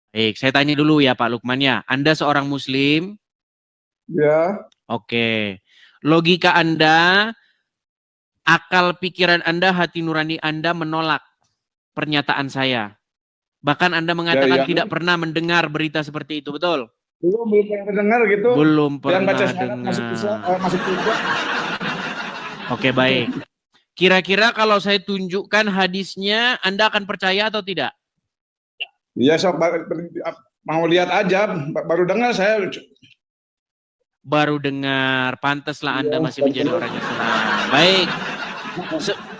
Baik, saya tanya dulu ya Pak Lukman ya. Anda seorang Muslim? Ya. Oke. Logika Anda, akal pikiran Anda, hati nurani Anda menolak pernyataan saya. Bahkan Anda mengatakan Ya. tidak pernah mendengar berita seperti itu, betul? Belum pernah dengar gitu. Belum Yang baca pernah syahadat masuk Islam, dengar. masuk surga. Oke, baik. Kira-kira kalau saya tunjukkan hadisnya, Anda akan percaya atau tidak? Iya, sok mau lihat aja, baru dengar saya. Baru dengar, pantaslah Anda Ya, masih menjadi orang Islam. Baik.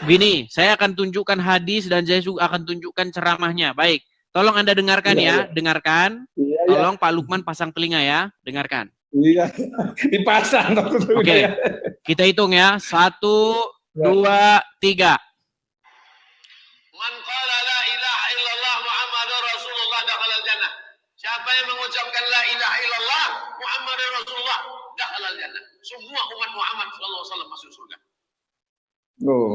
Gini, saya akan tunjukkan hadis dan saya juga akan tunjukkan ceramahnya. Baik, tolong Anda dengarkan ya. Dengarkan. Iya, Tolong Pak Lukman pasang telinga ya. Dengarkan. Iya, dipasang. Oke, kita hitung ya. 1, 2, 3. Man qala la ilaha illallah Muhammadur Rasulullah dakhalal jannah. Siapa yang mengucapkan la ilaha illallah Muhammadur Rasulullah dakhalal jannah. Semua umat Muhammad sallallahu alaihi wasallam masuk surga.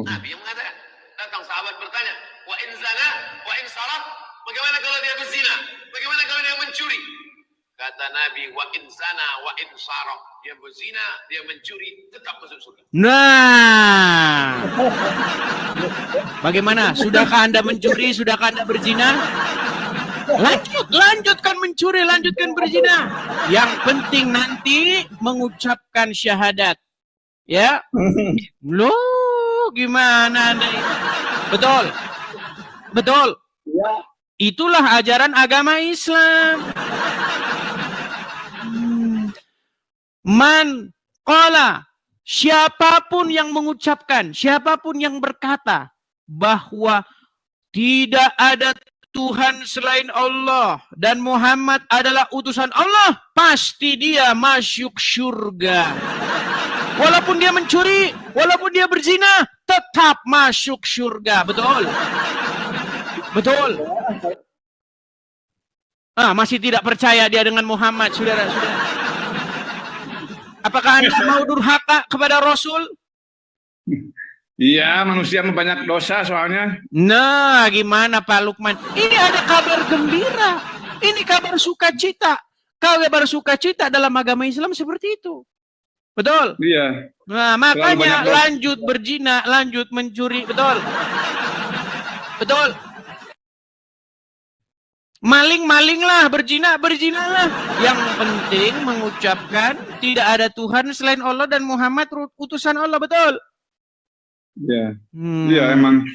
Nabi yang mengatakan. Datang sahabat bertanya, wa in zana, wa in saraf, bagaimana kalau dia berzina? Bagaimana kalau dia mencuri? Kata Nabi, wa in zana, wa in saraf, dia berzina, dia mencuri, tetap masuk surga. Nah, bagaimana? Sudahkah Anda mencuri? Sudahkah Anda berzina? Lanjutkan mencuri, lanjutkan berzina. Yang penting nanti mengucapkan syahadat. Ya, loh, gimana Anda? Betul, betul. Ya. Itulah ajaran agama Islam. Man qala, siapapun yang mengucapkan, siapapun yang berkata bahwa tidak ada Tuhan selain Allah dan Muhammad adalah utusan Allah, pasti dia masuk surga. Walaupun dia mencuri, walaupun dia berzina, tetap masuk surga. Betul? Betul. Masih tidak percaya dia dengan Muhammad, saudara-saudara. Apakah Anda mau durhaka kepada Rasul? Iya, manusia banyak dosa soalnya. Nah, gimana Pak Lukman? Ini ada kabar gembira. Ini kabar sukacita. Kabar sukacita dalam agama Islam seperti itu. Betul? Iya. Nah, makanya lanjut berzina, lanjut mencuri. Betul? Betul? Maling-malinglah, berzina-berzinalah. Yang penting mengucapkan tidak ada Tuhan selain Allah dan Muhammad utusan Allah. Betul? Iya. Iya, emang.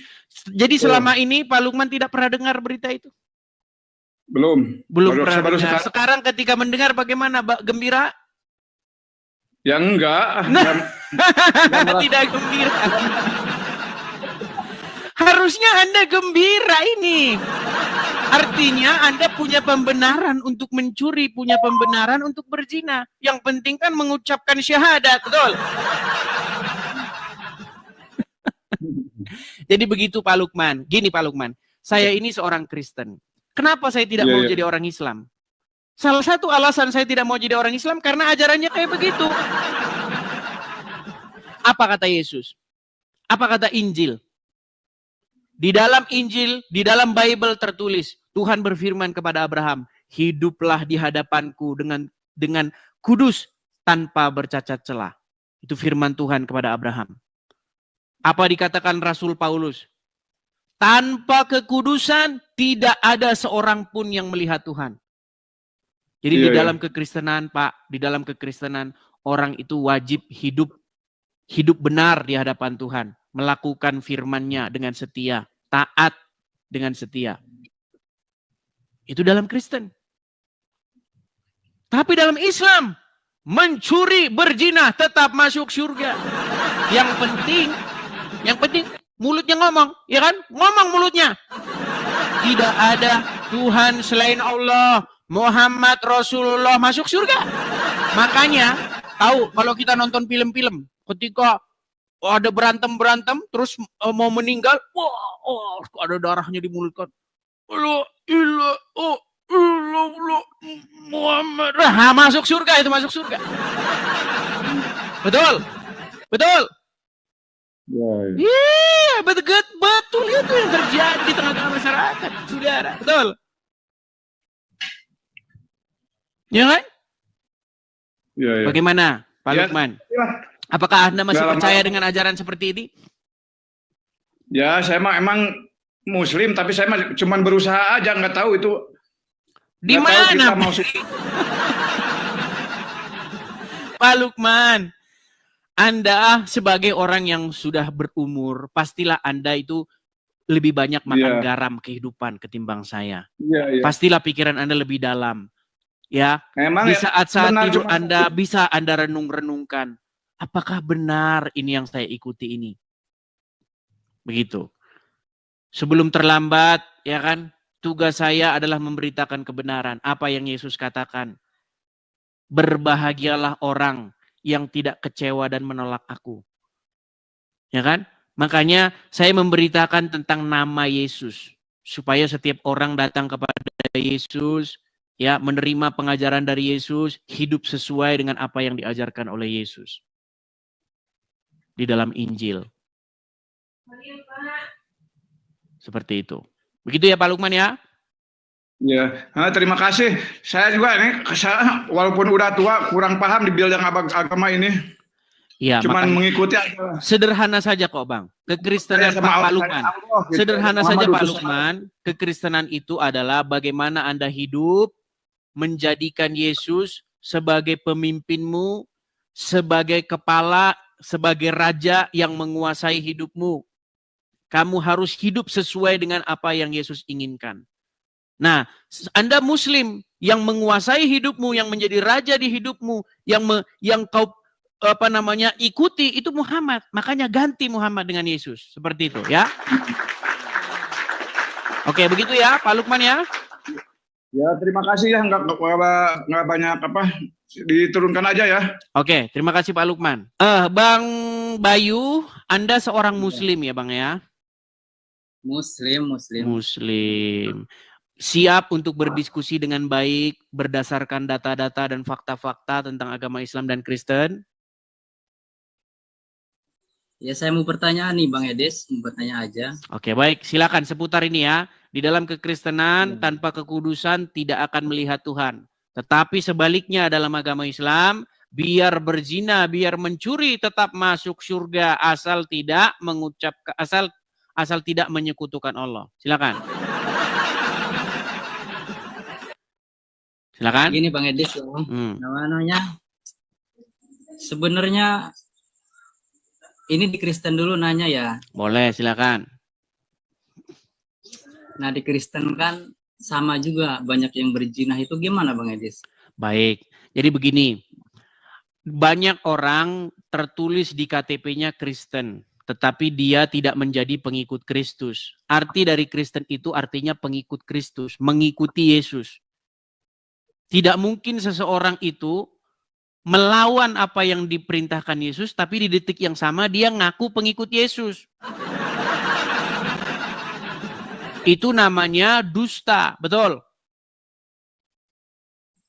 Jadi selama ini Pak Lukman tidak pernah dengar berita itu? Belum pernah dengar. Sekarang ketika mendengar bagaimana, gembira? Ya enggak. Tidak gembira. Harusnya Anda gembira ini. Artinya Anda punya pembenaran untuk mencuri, punya pembenaran untuk berzina. Yang penting kan mengucapkan syahadat, betul? Jadi begitu Pak Lukman. Gini Pak Lukman, saya ini seorang Kristen. Kenapa saya tidak mau jadi orang Islam? Salah satu alasan saya tidak mau jadi orang Islam karena ajarannya kayak begitu. Apa kata Yesus? Apa kata Injil? Di dalam Injil, di dalam Bible tertulis, Tuhan berfirman kepada Abraham, hiduplah di hadapanku dengan kudus tanpa bercacat celah. Itu firman Tuhan kepada Abraham. Apa dikatakan Rasul Paulus? Tanpa kekudusan tidak ada seorang pun yang melihat Tuhan. Jadi di dalam kekristenan, Pak, di dalam kekristenan orang itu wajib hidup benar di hadapan Tuhan, melakukan firman-Nya dengan setia, taat dengan setia. Itu dalam Kristen. Tapi dalam Islam, mencuri, berzina tetap masuk surga. Yang penting mulutnya ngomong, ya kan? Ngomong mulutnya. Tidak ada Tuhan selain Allah, Muhammad Rasulullah masuk surga. Makanya, tahu kalau kita nonton film-film, ketika ada berantem terus mau meninggal, wah, ada darahnya di mulut kan. Muhammad. Masuk surga, itu masuk surga. Betul? Betul? Iya, betul itu yang terjadi di tengah-tengah masyarakat, saudara. Betul? Ya kan? Iya, iya. Bagaimana Pak Ya, Lukman? ya. Apakah Anda masih Dalam percaya hal- dengan ajaran seperti ini? Ya, saya mah emang Muslim, tapi saya mah cuman berusaha aja, nggak tahu itu. Di Nggak tahu kita mana mau Pak Lukman? Anda sebagai orang yang sudah berumur, pastilah Anda itu lebih banyak makan Iya. garam kehidupan ketimbang saya. Iya, iya. Pastilah pikiran Anda lebih dalam. Ya, Emang di ya, saat-saat benar, tidur cuma Anda bisa Anda renung-renungkan. Apakah benar ini yang saya ikuti ini? Begitu. Sebelum terlambat, ya kan? Tugas saya adalah memberitakan kebenaran. Apa yang Yesus katakan. Berbahagialah orang yang tidak kecewa dan menolak aku. Ya kan? Makanya saya memberitakan tentang nama Yesus. Supaya setiap orang datang kepada Yesus, ya, menerima pengajaran dari Yesus, hidup sesuai dengan apa yang diajarkan oleh Yesus. Di dalam Injil. Seperti itu. Begitu ya Pak Lukman ya? ya. Nah, terima kasih. Saya juga ini, walaupun udah tua, kurang paham di bidang agama ini. Iya, Cuman makanya mengikuti aja. sederhana saja kok Bang. Kekristenan Saya sama Pak Allah, Lukman. saya Allah, gitu. Sederhana Muhammad saja Pak utusan Lukman. Kekristenan itu adalah bagaimana Anda hidup menjadikan Yesus sebagai pemimpinmu, sebagai kepala, sebagai raja yang menguasai hidupmu. Kamu harus hidup sesuai dengan apa yang Yesus inginkan. Nah, Anda Muslim yang menguasai hidupmu, yang menjadi raja di hidupmu, yang kau ikuti itu Muhammad. Makanya ganti Muhammad dengan Yesus. Seperti itu ya. Oke, begitu ya Pak Lukman ya. Ya, terima kasih ya, nggak banyak apa, diturunkan aja ya. Oke, terima kasih Pak Lukman. Bang Bayu, Anda seorang Muslim ya Bang ya? Muslim. Muslim. Siap untuk berdiskusi dengan baik berdasarkan data-data dan fakta-fakta tentang agama Islam dan Kristen? Ya, saya mau bertanya nih Bang Edes, mau bertanya aja. Oke, baik. Silakan seputar ini ya. Di dalam kekristenan tanpa kekudusan tidak akan melihat Tuhan. Tetapi sebaliknya dalam agama Islam, biar berzina, biar mencuri tetap masuk surga asal tidak mengucapkan asal tidak menyekutukan Allah. Silakan. Silakan. Gini Bang Edes ya. Namanya sebenarnya ini di Kristen dulu nanya ya. Boleh, silakan. Nah, di Kristen kan sama juga banyak yang berzina, itu gimana Bang Edes? Baik. Jadi begini. Banyak orang tertulis di KTP-nya Kristen, tetapi dia tidak menjadi pengikut Kristus. Arti dari Kristen itu artinya pengikut Kristus, mengikuti Yesus. Tidak mungkin seseorang itu melawan apa yang diperintahkan Yesus, tapi di detik yang sama dia ngaku pengikut Yesus. Itu namanya dusta, betul?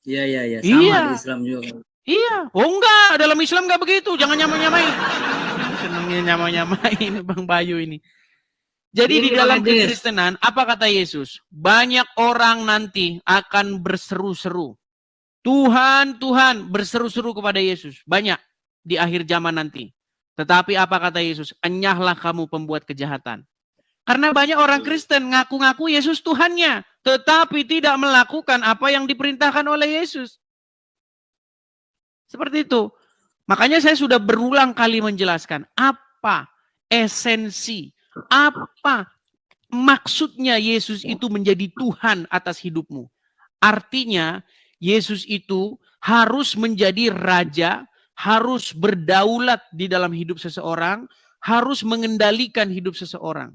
Iya. Sama Iya. di Islam juga. Iya. Oh enggak, dalam Islam enggak begitu. Jangan nyamain-nyamain. Senangnya nyamain-nyamain Bang Bayu ini. Jadi di dalam kekristenan, apa kata Yesus? Banyak orang nanti akan berseru-seru. Tuhan, Tuhan, berseru-seru kepada Yesus. Banyak di akhir zaman nanti. Tetapi apa kata Yesus? Enyahlah kamu pembuat kejahatan. Karena banyak orang Kristen ngaku-ngaku Yesus Tuhannya. Tetapi tidak melakukan apa yang diperintahkan oleh Yesus. Seperti itu. Makanya saya sudah berulang kali menjelaskan. Apa esensi, apa maksudnya Yesus itu menjadi Tuhan atas hidupmu. Artinya Yesus itu harus menjadi raja, harus berdaulat di dalam hidup seseorang, harus mengendalikan hidup seseorang.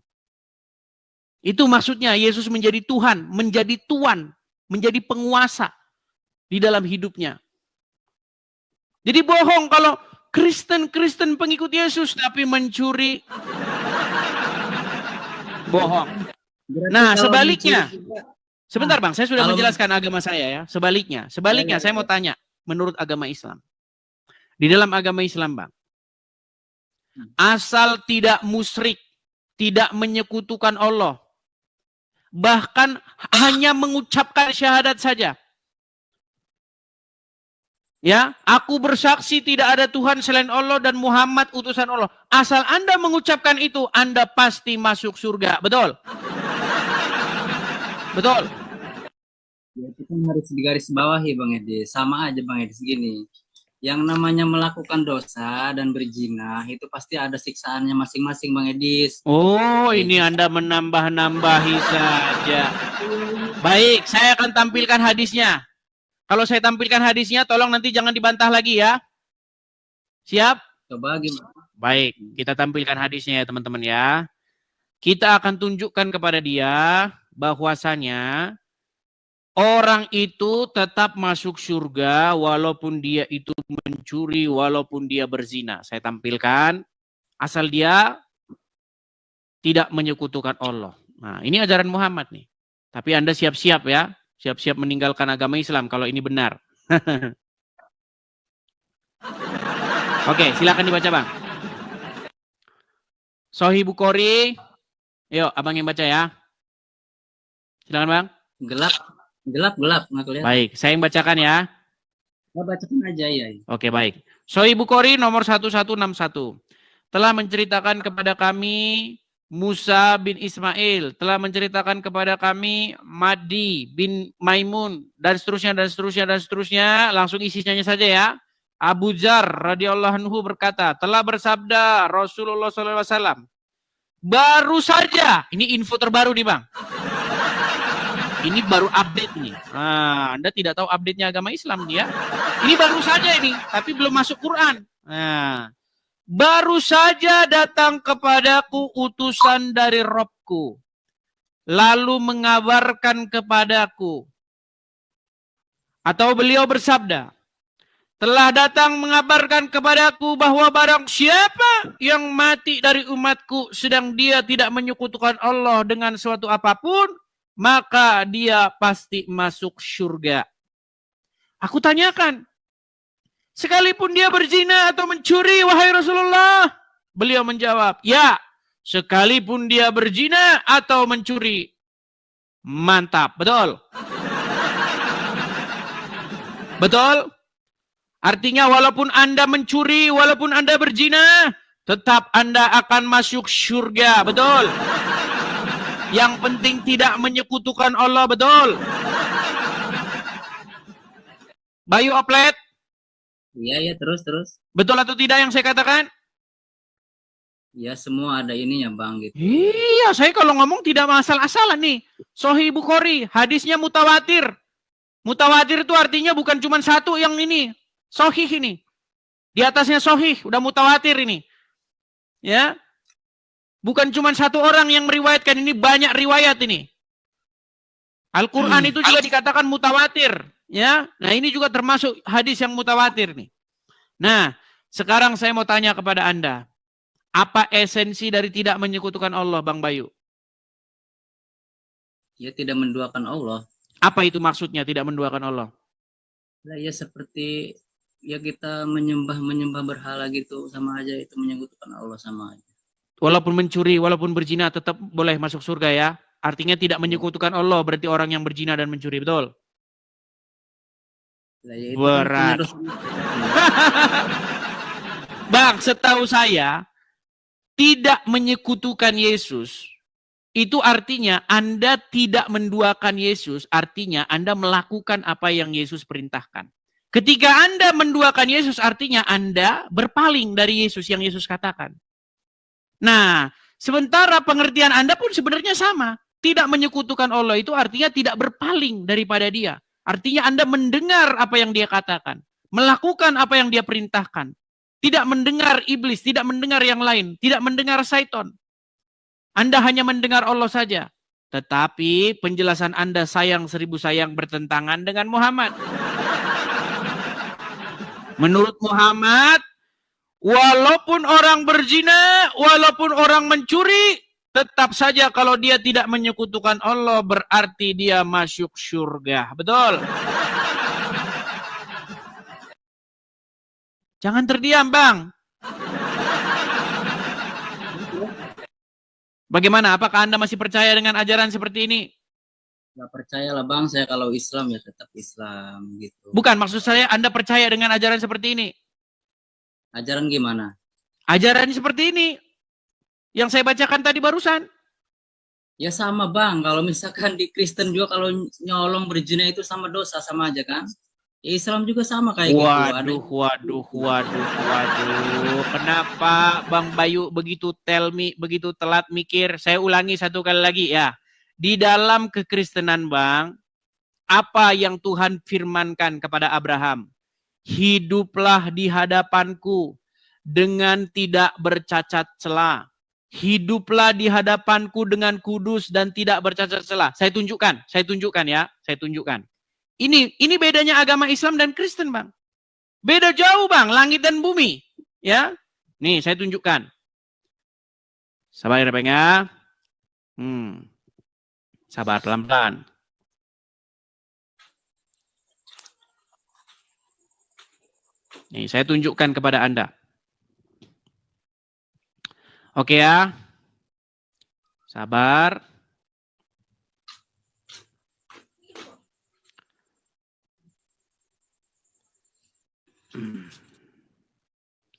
Itu maksudnya Yesus menjadi Tuhan, menjadi tuan, menjadi penguasa di dalam hidupnya. Jadi bohong kalau Kristen pengikut Yesus tapi mencuri. Bohong. Nah, sebaliknya. Sebentar Bang, saya sudah menjelaskan agama saya ya. Sebaliknya saya mau tanya menurut agama Islam. Di dalam agama Islam Bang, asal tidak musyrik, tidak menyekutukan Allah, bahkan hanya mengucapkan syahadat saja, Ya, aku bersaksi tidak ada Tuhan selain Allah dan Muhammad utusan Allah. Asal Anda mengucapkan itu, Anda pasti masuk surga. Betul? Betul? Ya, itu kan harus digaris bawahi Bang Edis. Sama aja Bang Edis gini. Yang namanya melakukan dosa dan berzina itu pasti ada siksaannya masing-masing Bang Edis. Oh, ini Anda menambah-nambahi saja. Baik, saya akan tampilkan hadisnya. Kalau saya tampilkan hadisnya, tolong nanti jangan dibantah lagi ya. Siap? Coba gimana? Baik, kita tampilkan hadisnya ya teman-teman ya. Kita akan tunjukkan kepada dia bahwasanya orang itu tetap masuk surga walaupun dia itu mencuri, walaupun dia berzina. Saya tampilkan, asal dia tidak menyekutukan Allah. Nah, ini ajaran Muhammad nih. Tapi Anda siap-siap ya. Siap-siap meninggalkan agama Islam kalau ini benar. Oke, silakan dibaca Bang. Sahih Bukhari. Yuk, Abang yang baca ya. Silakan Bang. Gelap nggak kelihatan. Baik, saya yang bacakan ya. Bacakan aja ya. Oke, baik. Sahih Bukhari nomor 1161. Telah menceritakan kepada kami Musa bin Ismail, telah menceritakan kepada kami Madi bin Maimun, dan seterusnya, dan seterusnya, dan seterusnya. Langsung isinya saja ya. Abu Dzar radhiyallahu anhu berkata, telah bersabda Rasulullah SAW, baru saja, ini info terbaru nih Bang. Ini baru update nih. Nah, Anda tidak tahu update-nya agama Islam nih ya. Ini baru saja ini, tapi belum masuk Quran. Nah, baru saja datang kepadaku utusan dari Robku, lalu mengabarkan kepadaku, atau beliau bersabda, telah datang mengabarkan kepadaku bahwa barang siapa yang mati dari umatku sedang dia tidak menyekutukan Allah dengan suatu apapun, maka dia pasti masuk surga. Aku tanyakan, sekalipun dia berzina atau mencuri, wahai Rasulullah? Beliau menjawab, ya, sekalipun dia berzina atau mencuri. Mantap, betul? Betul? Artinya walaupun Anda mencuri, walaupun Anda berzina, tetap Anda akan masuk surga, betul? Yang penting tidak menyekutukan Allah, betul? Bayu Oplet? Iya, terus. Betul atau tidak yang saya katakan? Ya, semua ada ininya Bang gitu. Iya, saya kalau ngomong tidak asal-asalan nih. Sahih Bukhari, hadisnya mutawatir. Mutawatir itu artinya bukan cuma satu yang ini. Sahih ini. Di atasnya sahih, udah mutawatir ini. Ya. Bukan cuma satu orang yang meriwayatkan, ini banyak riwayat ini. Al-Qur'an itu juga dikatakan mutawatir, ya. Nah, ini juga termasuk hadis yang mutawatir nih. Nah, sekarang saya mau tanya kepada Anda. Apa esensi dari tidak menyekutukan Allah, Bang Bayu? Ya, tidak menduakan Allah. Apa itu maksudnya tidak menduakan Allah? Nah, ya seperti ya kita menyembah berhala gitu, sama aja itu menyekutukan Allah, sama aja. Walaupun mencuri, walaupun berzina tetap boleh masuk surga ya. Artinya tidak menyekutukan Allah berarti orang yang berzina dan mencuri, betul? Nah, ya berat. Bang, setahu saya tidak menyekutukan Yesus itu artinya Anda tidak menduakan Yesus, artinya Anda melakukan apa yang Yesus perintahkan. Ketika Anda menduakan Yesus, artinya Anda berpaling dari Yesus yang Yesus katakan. Nah, sementara pengertian Anda pun sebenarnya sama. Tidak menyekutukan Allah itu artinya tidak berpaling daripada Dia. Artinya Anda mendengar apa yang Dia katakan. Melakukan apa yang Dia perintahkan. Tidak mendengar iblis, tidak mendengar yang lain. Tidak mendengar syaitan. Anda hanya mendengar Allah saja. Tetapi penjelasan Anda sayang 1000 sayang bertentangan dengan Muhammad. Menurut Muhammad, walaupun orang berzina, walaupun orang mencuri, tetap saja kalau dia tidak menyekutukan Allah berarti dia masuk surga. Betul? Jangan terdiam, Bang. Bagaimana? Apakah Anda masih percaya dengan ajaran seperti ini? Gak percaya lah bang, saya kalau Islam ya tetap Islam gitu. Bukan, maksud saya Anda percaya dengan ajaran seperti ini. Ajaran gimana? Ajaran seperti ini yang saya bacakan tadi barusan. Ya sama bang, kalau misalkan di Kristen juga kalau nyolong berzina itu sama dosa, sama aja kan? Ya, Islam juga sama kayak gitu. Waduh. Kenapa Bang Bayu begitu begitu telat mikir? Saya ulangi satu kali lagi ya. Di dalam kekristenan Bang, apa yang Tuhan firmankan kepada Abraham? Hiduplah di hadapanku dengan tidak bercacat celah. Hiduplah di hadapanku dengan kudus dan tidak bercacat celah. Saya tunjukkan ya, saya tunjukkan. Ini bedanya agama Islam dan Kristen, Bang. Beda jauh, Bang, langit dan bumi, ya. Nih, saya tunjukkan. Sabar ya, Bang ya. Sabar pelan-pelan. Nih, saya tunjukkan kepada Anda. Oke ya. Sabar.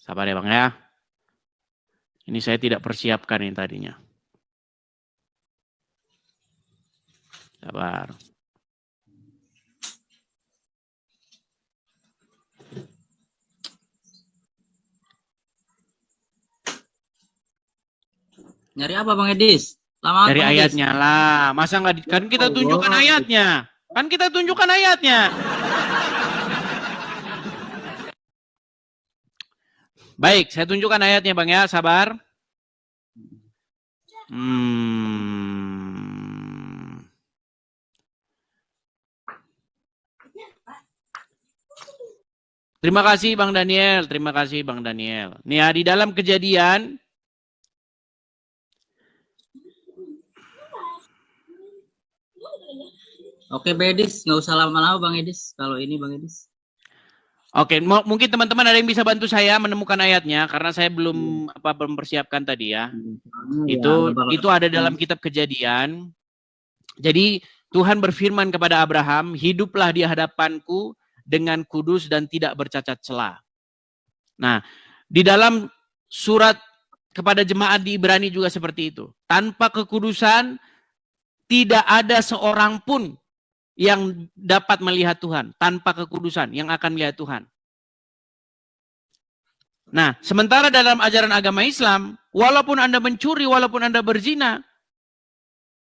Sabar ya Bang ya. Ini saya tidak persiapkan ini tadinya. Sabar. Nyari apa Bang Edis? Lama dari Bang ayatnya Edis? lah. Masa nggak kan kita tunjukkan ayatnya. Kan kita tunjukkan ayatnya. Baik, saya tunjukkan ayatnya Bang ya, sabar. Terima kasih Bang Daniel, terima kasih Bang Daniel. Nih ya, di dalam Kejadian Oke Bang Edis, nggak usah lama-lama Bang Edis. Kalau ini Bang Edis. Oke, mungkin teman-teman ada yang bisa bantu saya menemukan ayatnya karena saya belum mempersiapkan tadi ya. Itu ada dalam kitab Kejadian. Jadi Tuhan berfirman kepada Abraham, hiduplah di hadapanku dengan kudus dan tidak bercacat celah. Nah, di dalam surat kepada jemaat di Ibrani juga seperti itu. Tanpa kekudusan tidak ada seorang pun yang dapat melihat Tuhan. Tanpa kekudusan yang akan melihat Tuhan. Nah, sementara dalam ajaran agama Islam, walaupun Anda mencuri, walaupun Anda berzina,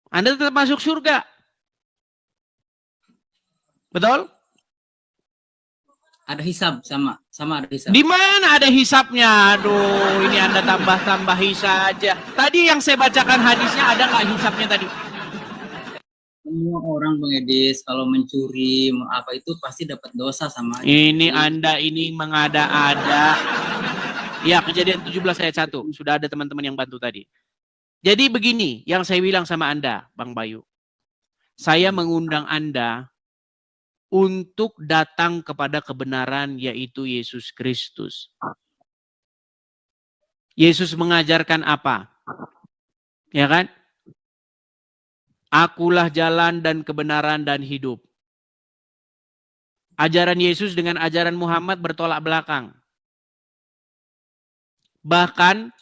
Anda tetap masuk surga. Betul? Ada hisab, sama ada hisab. Di mana ada hisapnya? Aduh, ini Anda tambah-tambahi saja. Tadi yang saya bacakan hadisnya ada nggak hisapnya tadi? Semua orang Bang Edis kalau mencuri apa itu pasti dapat dosa sama. Ini Anda ini mengada-ada. Ya, Kejadian 17 ayat 1. Sudah ada teman-teman yang bantu tadi. Jadi begini yang saya bilang sama Anda, Bang Bayu. Saya mengundang Anda untuk datang kepada kebenaran yaitu Yesus Kristus. Yesus mengajarkan apa? Ya kan? Akulah jalan dan kebenaran dan hidup. Ajaran Yesus dengan ajaran Muhammad bertolak belakang. Bahkan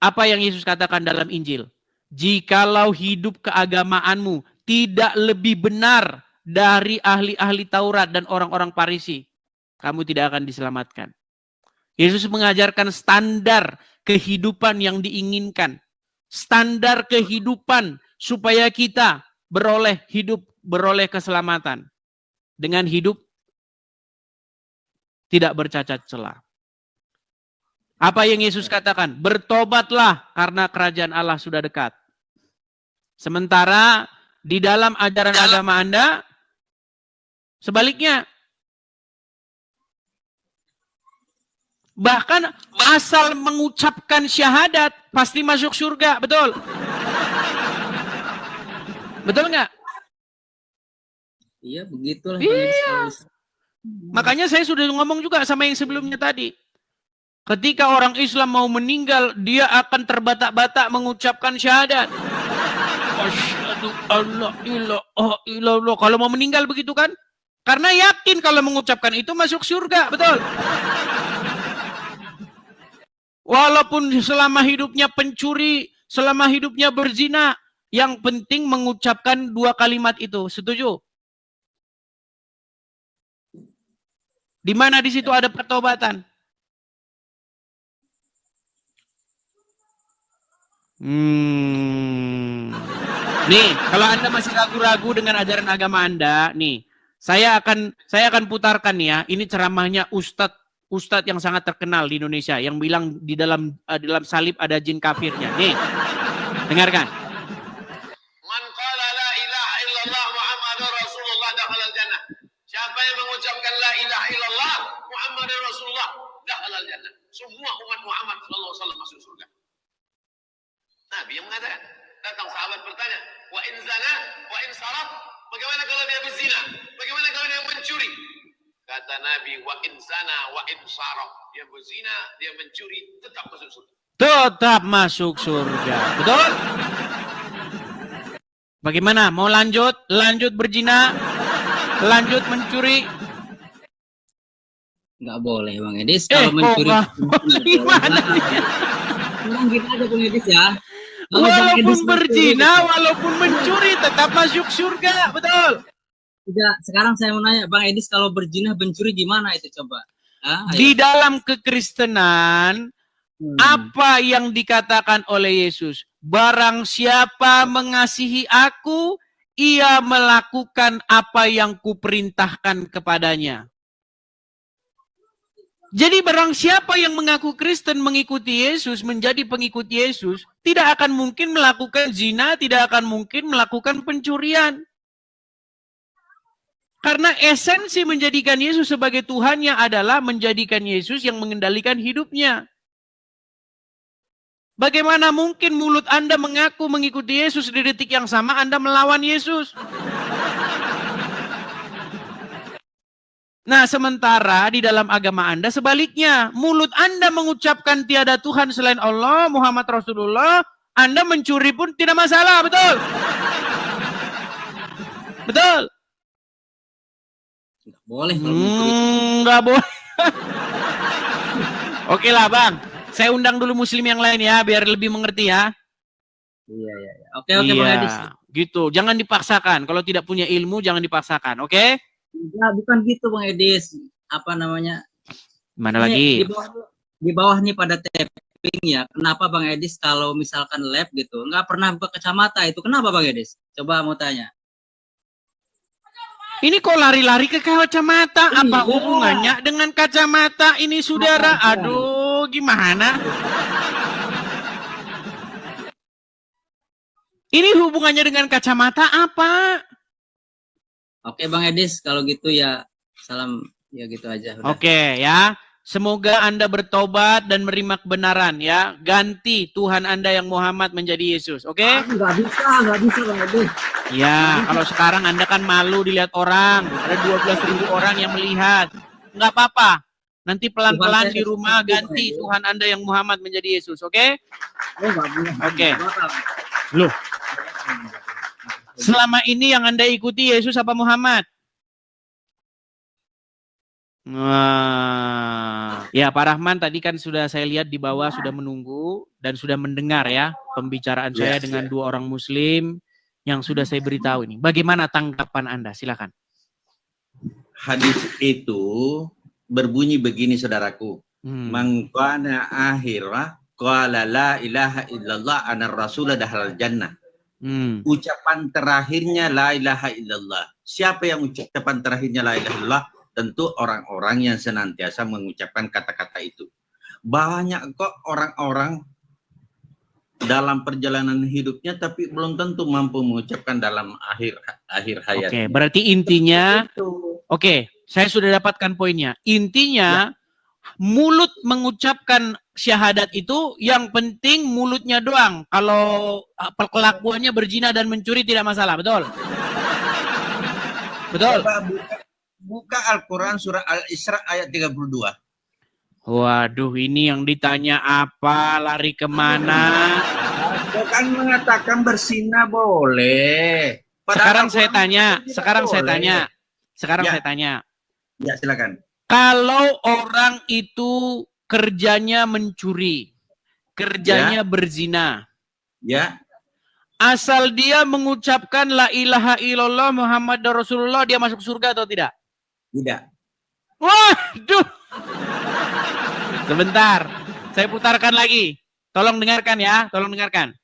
apa yang Yesus katakan dalam Injil? Jikalau hidup keagamaanmu tidak lebih benar dari ahli-ahli Taurat dan orang-orang Farisi, kamu tidak akan diselamatkan. Yesus mengajarkan standar kehidupan yang diinginkan. Standar kehidupan supaya kita beroleh keselamatan. Dengan hidup tidak bercacat celah. Apa yang Yesus katakan? Bertobatlah karena kerajaan Allah sudah dekat. Sementara di dalam ajaran agama Anda, sebaliknya. Bahkan asal mengucapkan syahadat pasti masuk surga, betul? Betul nggak? Iya, begitulah. Iya. Makanya saya sudah ngomong juga sama yang sebelumnya tadi. Ketika orang Islam mau meninggal, dia akan terbatak-batak mengucapkan syahadat. Asyhadu Asyhadu alla ilaha illallah. Kalau mau meninggal begitu kan? Karena yakin kalau mengucapkan itu masuk surga, betul? Walaupun selama hidupnya pencuri, selama hidupnya berzina, yang penting mengucapkan 2 kalimat itu. Setuju? Di mana di situ ada pertobatan? Nih, kalau Anda masih ragu-ragu dengan ajaran agama Anda, nih, saya akan putarkan ya. Ini ceramahnya Ustadz yang sangat terkenal di Indonesia yang bilang di dalam salib ada jin kafirnya. Nih, dengarkan. Man qala la ilaha illallah Muhammadur Rasulullah dakhalal jannah. Siapa yang mengucapkan la ilaha illallah Muhammadur Rasulullah dakhalal jannah. Semua umat Muhammad sallallahu alaihi wasallam masuk surga. Nabi yang mengatakan, datang sahabat bertanya, wa in zana, wa in sarat, bagaimana kalau dia berzina? Bagaimana kalau dia mencuri? Kata Nabi, wa in zana, wa in sarat, dia berzina, dia mencuri, tetap masuk surga. Tetap masuk surga. Betul? Bagaimana? Mau lanjut? Lanjut berzina? Lanjut mencuri? Nggak boleh Bang Edis. Kalau mencuri. Gimana? Memang gitu aja Bang Edis ya. Walaupun berzina, walaupun mencuri, tetap masuk surga. Betul? Tidak, sekarang saya mau nanya, Bang Edis, kalau berzina, mencuri gimana itu coba? Di dalam kekristenan, apa yang dikatakan oleh Yesus? Barang siapa mengasihi aku, ia melakukan apa yang kuperintahkan kepadanya. Jadi barang siapa yang mengaku Kristen, mengikuti Yesus, menjadi pengikut Yesus, tidak akan mungkin melakukan zina, tidak akan mungkin melakukan pencurian. Karena esensi menjadikan Yesus sebagai Tuhannya adalah menjadikan Yesus yang mengendalikan hidupnya. Bagaimana mungkin mulut Anda mengaku mengikuti Yesus, di detik yang sama Anda melawan Yesus? Nah, sementara di dalam agama Anda sebaliknya. Mulut Anda mengucapkan tiada Tuhan selain Allah, Muhammad Rasulullah, Anda mencuri pun tidak masalah, betul? Betul? Nggak boleh kalau mencuri. Nggak boleh. Oke lah Bang, saya undang dulu muslim yang lain ya, biar lebih mengerti ya. Iya. Oke Bang Edis. Gitu, jangan dipaksakan. Kalau tidak punya ilmu, jangan dipaksakan, oke? Ya, bukan gitu Bang Edis. Apa namanya? Mana lagi? Di bawah nih pada tapping ya. Kenapa Bang Edis kalau misalkan lab gitu, nggak pernah buka kacamata itu? Kenapa Bang Edis? Coba mau tanya. Ini kok lari-lari ke kacamata? Apa hubungannya dengan kacamata ini saudara? Aduh, gimana? Ini hubungannya dengan kacamata apa? Oke Bang Edis, kalau gitu ya salam ya gitu aja. Udah. Oke ya, semoga Anda bertobat dan menerima kebenaran ya. Ganti Tuhan Anda yang Muhammad menjadi Yesus, oke? Nggak bisa Bang Edis. Ya, kalau sekarang Anda kan malu dilihat orang. Ada 12.000 orang yang melihat. Nggak apa-apa. Nanti pelan-pelan di rumah ganti Tuhan Anda yang Muhammad menjadi Yesus, oke? Oke. Loh. Selama ini yang Anda ikuti Yesus apa Muhammad? Ya Pak Rahman tadi kan sudah saya lihat di bawah sudah menunggu dan sudah mendengar ya pembicaraan saya dengan 2 orang muslim yang sudah saya beritahu ini. Bagaimana tanggapan Anda? Silakan. Hadis itu berbunyi begini saudaraku. Man kana akhirah qala la ilaha illallah anar rasulullah dakhalal jannah. Ucapan terakhirnya la ilaha illallah. Siapa yang ucapan terakhirnya la ilaha illallah? Tentu orang-orang yang senantiasa mengucapkan kata-kata itu. Banyak kok orang-orang dalam perjalanan hidupnya tapi belum tentu mampu mengucapkan dalam akhir hayat. Oke, berarti intinya saya sudah dapatkan poinnya. Intinya mulut mengucapkan syahadat itu yang penting mulutnya doang. Kalau kelakuannya berzina dan mencuri tidak masalah, betul? Betul. Buka Al-Quran surah Al-Isra ayat 32. Waduh, ini yang ditanya apa? Lari kemana? Kau kan mengatakan berzina boleh. Sekarang saya tanya, Ya. saya tanya. Ya, silakan. Kalau orang itu kerjanya mencuri, kerjanya berzina, Ya, asal dia mengucapkan la ilaha illallah Muhammad Rasulullah, dia masuk surga atau tidak? tidak. Waduh. Sebentar, saya putarkan lagi. Tolong dengarkan ya, tolong dengarkan.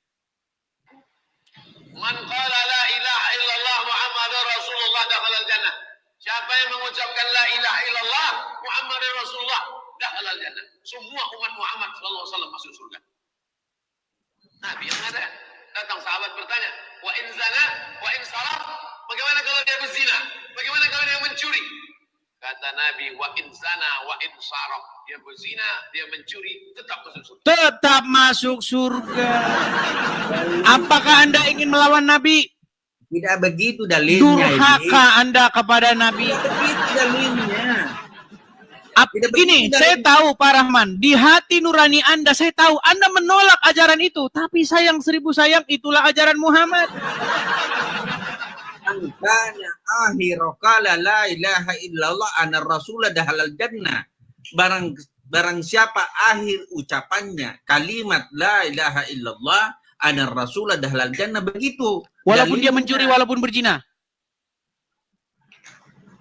Man qala la ilaha illallah Muhammadur Rasulullah dakhalal jannah. Siapa yang mengucapkan la ilaha illallah Muhammadur Rasulullah dakhalal jannah. Semua umat Muhammad sallallahu alaihi wasallam masuk surga. Nabi yang mengatakan. Datang sahabat bertanya, wa in zana, wa in saraf, bagaimana kalau dia berzina? Bagaimana kalau dia mencuri? Kata Nabi, wa in zana, wa in saraf, dia berzina, dia mencuri, tetap masuk surga. Tetap masuk surga. Apakah Anda ingin melawan Nabi? Tidak begitu dalilnya ini. Durhaka Anda kepada Nabi. Tidak begitu dalilnya. Gini, saya tahu Pak Rahman, di hati nurani Anda, saya tahu Anda menolak ajaran itu. Tapi sayang seribu sayang, itulah ajaran Muhammad. Angkanya akhiru qala la ilaha illallah ana rasulah dahalal jannah. Barang siapa akhir ucapannya kalimat la ilaha illallah ana rasulah dahalal jannah, begitu. Walaupun dia Dalilnya, mencuri, walaupun berzina.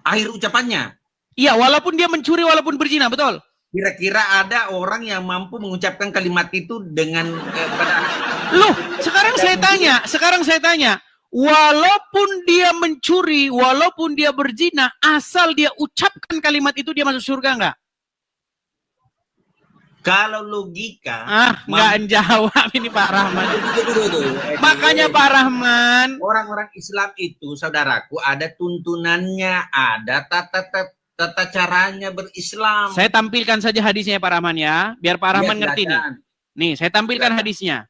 akhir ucapannya. Iya, walaupun dia mencuri, walaupun berzina, betul. Kira-kira ada orang yang mampu mengucapkan kalimat itu dengan Loh, sekarang saya tanya, walaupun dia mencuri, walaupun dia berzina, asal dia ucapkan kalimat itu, dia masuk surga enggak? Kalau logika, Enggak jawab ini Pak Rahman. Makanya Pak Rahman, orang-orang Islam itu, saudaraku, ada tuntunannya, ada tata caranya berislam. saya tampilkan saja hadisnya Pak Rahman ya, biar Pak Rahman ngerti nih. Nih, saya tampilkan hadisnya.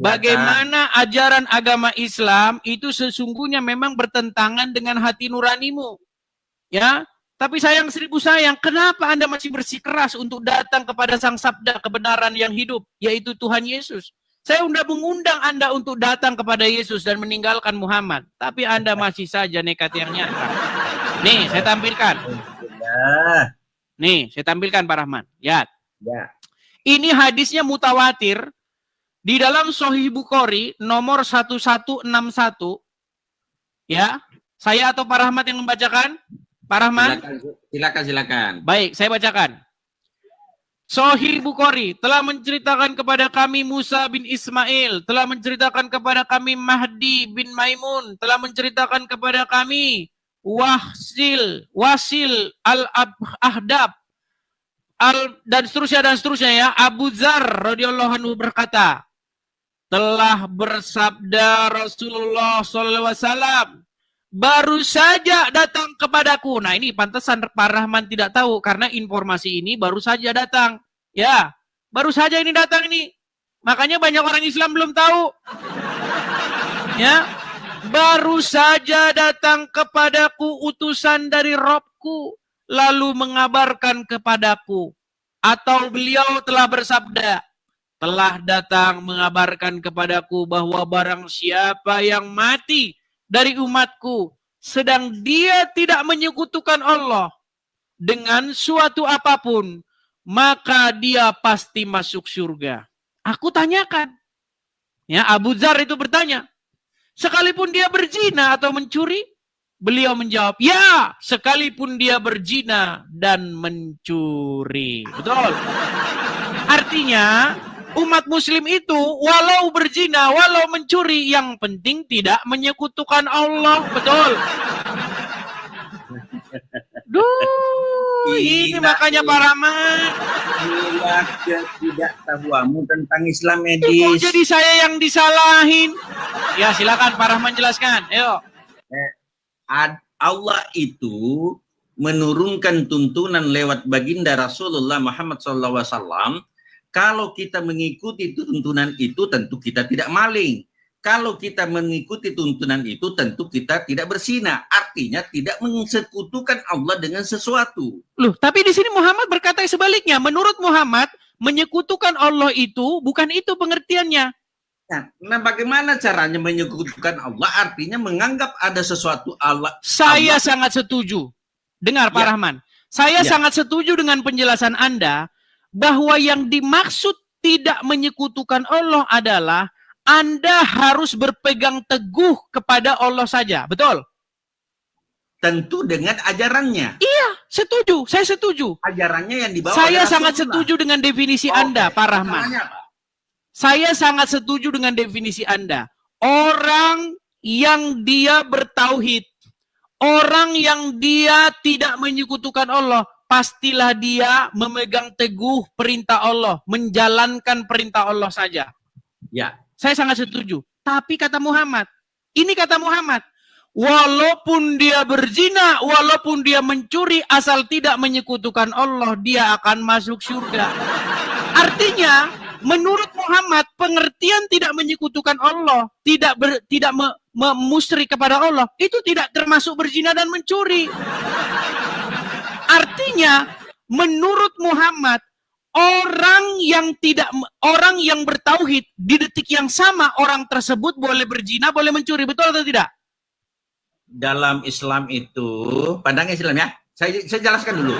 Bagaimana ajaran agama Islam itu sesungguhnya memang bertentangan dengan hati nuranimu. Ya, tapi sayang seribu sayang, kenapa Anda masih bersikeras untuk datang kepada Sang Sabda kebenaran yang hidup, yaitu Tuhan Yesus? Saya sudah mengundang Anda untuk datang kepada Yesus dan meninggalkan Muhammad. Tapi Anda masih saja nekat yang nyata. Nih, saya tampilkan. Nih, saya tampilkan Pak Rahman. Lihat. Ya. Ini hadisnya mutawatir. Di dalam Sahih Bukhari nomor 1161. Ya. Saya atau Pak Rahmat yang membacakan? Pak Rahman? Silakan. Baik, saya bacakan. Sahih Bukhari telah menceritakan kepada kami Musa bin Ismail, telah menceritakan kepada kami Mahdi bin Maimun, telah menceritakan kepada kami Wasil al-Ahdab, dan seterusnya ya. Abu Dzar radhiyallahu anhu berkata, telah bersabda Rasulullah SAW, baru saja datang kepadaku. Nah, ini pantesan Pak Rahman tidak tahu karena informasi ini baru saja datang. Ya, baru saja ini datang ini. Makanya banyak orang Islam belum tahu. Ya, baru saja datang kepadaku utusan dari Robku, lalu mengabarkan kepadaku, atau beliau telah bersabda, telah datang mengabarkan kepadaku bahwa barang siapa yang mati dari umatku, sedang dia tidak menyekutukan Allah dengan suatu apapun, maka dia pasti masuk surga. Aku tanyakan. Ya, Abu Dzar itu bertanya, sekalipun dia berzina atau mencuri? Beliau menjawab, ya, sekalipun dia berzina dan mencuri. Betul. Artinya, umat muslim itu walau berzina, walau mencuri, yang penting tidak menyekutukan Allah. Betul. Duh, ini makanya Pak Rahman. Tidak tahuamu tentang Islam Kok medis. jadi saya yang disalahin? Ya, silakan Pak Rahman jelaskan. Ayo. Allah itu menurunkan tuntunan lewat baginda Rasulullah Muhammad SAW. Kalau kita mengikuti tuntunan itu, tentu kita tidak maling. Kalau kita mengikuti tuntunan itu, tentu kita tidak berzina. Artinya tidak mensekutukan Allah dengan sesuatu. Loh, tapi di sini Muhammad berkata sebaliknya. Menurut Muhammad, menyekutukan Allah itu bukan itu pengertiannya. Nah, bagaimana caranya menyekutukan Allah? Artinya menganggap ada sesuatu Allah. Saya sangat setuju. Dengar Pak Ya. Rahman. Saya Ya. sangat setuju dengan penjelasan Anda bahwa yang dimaksud tidak menyekutukan Allah adalah Anda harus berpegang teguh kepada Allah saja. Betul? Tentu dengan ajarannya. Iya, setuju. Saya setuju. Ajarannya yang dibawa Saya oleh sangat Rasulullah. setuju dengan definisi Oke, Anda, Pak Rahman. masalahnya apa? Saya sangat setuju dengan definisi Anda. Orang yang dia bertauhid, orang yang dia tidak menyekutukan Allah, pastilah dia memegang teguh perintah Allah, menjalankan perintah Allah saja. Ya. Saya sangat setuju. Tapi kata Muhammad, ini kata Muhammad, walaupun dia berzina, walaupun dia mencuri, asal tidak menyekutukan Allah, dia akan masuk surga. Artinya, menurut Muhammad, pengertian tidak menyekutukan Allah, tidak musyrik kepada Allah, itu tidak termasuk berzina dan mencuri. Artinya, menurut Muhammad, orang yang bertauhid di detik yang sama orang tersebut boleh berzina, boleh mencuri, betul atau tidak? Dalam Islam itu, pandangan Islam ya. Saya jelaskan dulu.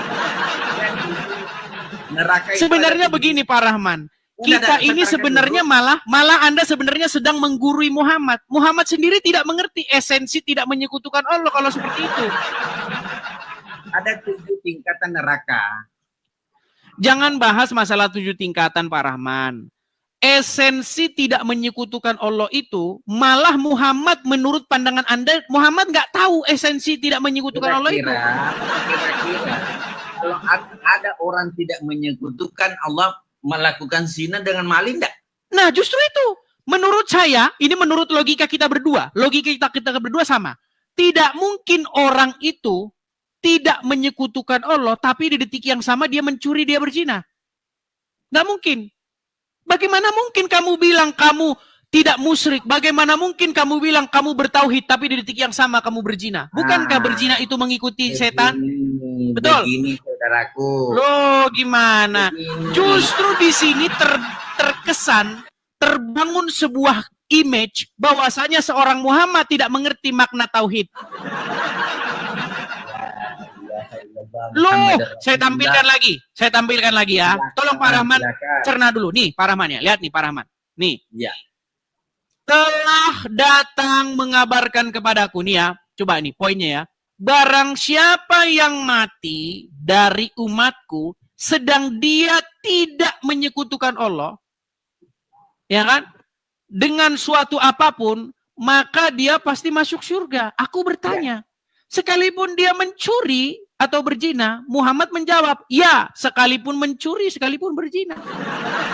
Neraka itu Sebenarnya ada begini Pak Rahman. Udah, Kita ini sebenarnya malah Anda sebenarnya sedang menggurui Muhammad. Muhammad sendiri tidak mengerti esensi tidak menyekutukan Allah kalau seperti itu. ada 7 tingkatan neraka. Jangan bahas masalah 7 tingkatan Pak Rahman. Esensi tidak menyekutukan Allah itu malah Muhammad menurut pandangan Anda, Muhammad nggak tahu esensi tidak menyekutukan Allah itu. Kira-kira kalau ada orang tidak menyekutukan Allah melakukan zina dengan maling enggak? Nah justru itu. Menurut saya, ini menurut logika kita berdua. Logika kita berdua sama. Tidak mungkin orang itu tidak menyekutukan Allah, tapi di detik yang sama dia mencuri, dia berzina. Nggak mungkin. Bagaimana mungkin kamu bilang kamu tidak musyrik? Bagaimana mungkin kamu bilang kamu bertauhid, tapi di detik yang sama kamu berzina? Bukankah berzina itu mengikuti setan? Betul. Begini saudaraku. Loh, gimana? Begini. Justru di sini terkesan terbangun sebuah image bahwasanya seorang Muhammad tidak mengerti makna tauhid. Loh, saya tampilkan lagi ya. Tolong Pak Rahman cerna dulu. Nih Pak Rahman ya, lihat nih Pak Rahman. Nih. Ya. Telah datang mengabarkan kepadaku nih ya. Coba nih poinnya ya. Barang siapa yang mati dari umatku sedang dia tidak menyekutukan Allah, ya kan? Dengan suatu apapun, maka dia pasti masuk surga. Aku bertanya, sekalipun dia mencuri atau berzina, Muhammad menjawab, ya, sekalipun mencuri, sekalipun berzina.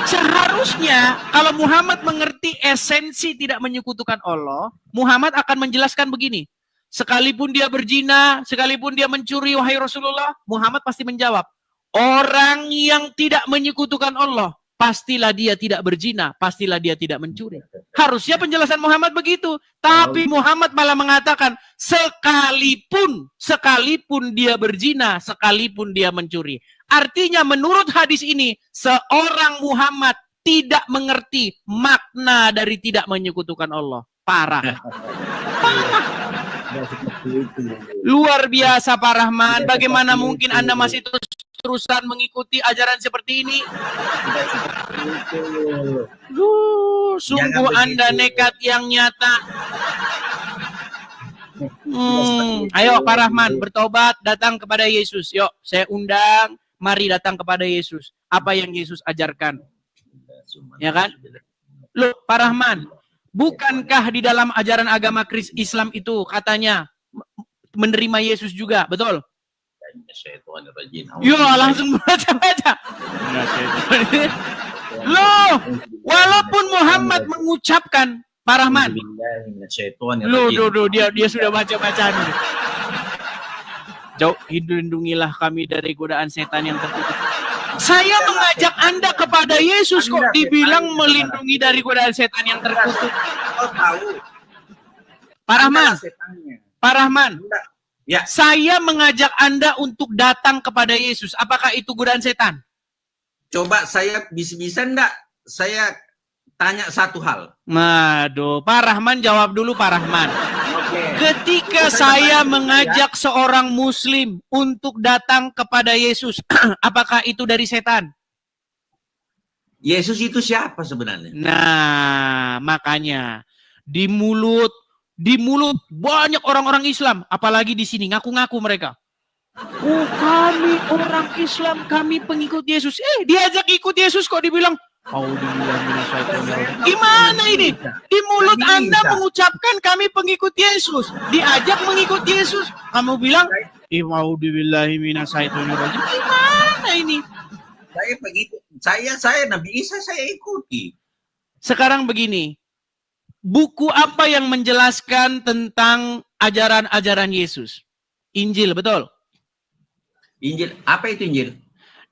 Seharusnya kalau Muhammad mengerti esensi tidak menyekutukan Allah, Muhammad akan menjelaskan begini. Sekalipun dia berzina, sekalipun dia mencuri, wahai Rasulullah, Muhammad pasti menjawab, orang yang tidak menyekutukan Allah, pastilah dia tidak berzina, pastilah dia tidak mencuri. Harusnya penjelasan Muhammad begitu. Tapi Muhammad malah mengatakan, sekalipun dia berzina, sekalipun dia mencuri. Artinya menurut hadis ini, seorang Muhammad tidak mengerti makna dari tidak menyekutukan Allah. Parah. Luar biasa Pak Rahman. Bagaimana mungkin Anda masih terus-terusan mengikuti ajaran seperti ini? Sungguh Anda nekat yang nyata. Ayo Pak Rahman, bertobat, datang kepada Yesus. Yuk, saya undang, mari datang kepada Yesus. Apa yang Yesus ajarkan? Ya kan? Loh, Pak Rahman, bukankah di dalam ajaran agama Islam itu katanya menerima Yesus juga, betul? Yo, langsung baca-baca. Loh, walaupun Muhammad mengucapkan, Pak Rahman, loh, dia sudah baca-baca dulu. Jauh, lindungilah kami dari godaan setan yang tertutup. Saya mengajak Anda kepada Yesus kok dibilang melindungi dari godaan setan yang terkutuk. Pak Rahman, ya. Saya mengajak Anda untuk datang kepada Yesus. Apakah itu godaan setan? Coba saya bisa enggak saya tanya satu hal. Aduh, Pak Rahman jawab dulu, Pak Rahman. Oke. Ketika saya mengajak seorang muslim untuk datang kepada Yesus, apakah itu dari setan? Yesus itu siapa sebenarnya? Nah, makanya di mulut banyak orang-orang Islam, apalagi di sini ngaku-ngaku mereka. Oh, kami orang Islam, kami pengikut Yesus. Diajak ikut Yesus kok dibilang, gimana ini? Di mulut Anda mengucapkan kami pengikut Yesus, diajak mengikut Yesus, kamu bilang, gimana ini? Saya pengikut, saya Nabi Isa saya ikuti. Sekarang begini, buku apa yang menjelaskan tentang ajaran-ajaran Yesus? Injil, betul? Injil, apa itu Injil?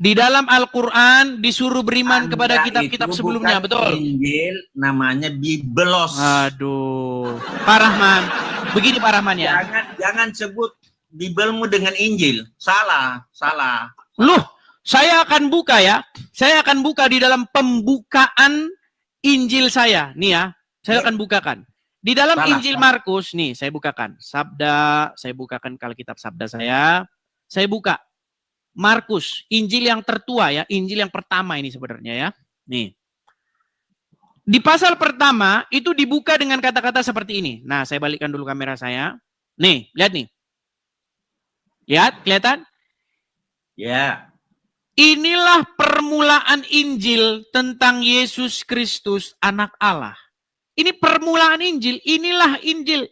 Di dalam Al-Quran disuruh beriman kepada kitab-kitab sebelumnya, betul? Injil namanya Biblos. Aduh, Pak Rahman, begini Pak Rahman ya. Jangan sebut Bibelmu dengan Injil, salah. Loh, saya akan buka ya. Saya akan buka di dalam pembukaan Injil saya, nih ya. Saya akan bukakan. Di dalam Injil Markus, nih saya bukakan. Saya bukakan kalau kitab sabda saya buka. Markus, Injil yang tertua ya, Injil yang pertama ini sebenarnya ya. Nih. Di pasal pertama itu dibuka dengan kata-kata seperti ini. Nah, saya balikkan dulu kamera saya. Nih, lihat nih. Lihat, kelihatan? Ya. Inilah permulaan Injil tentang Yesus Kristus, anak Allah. Ini permulaan Injil, inilah Injil.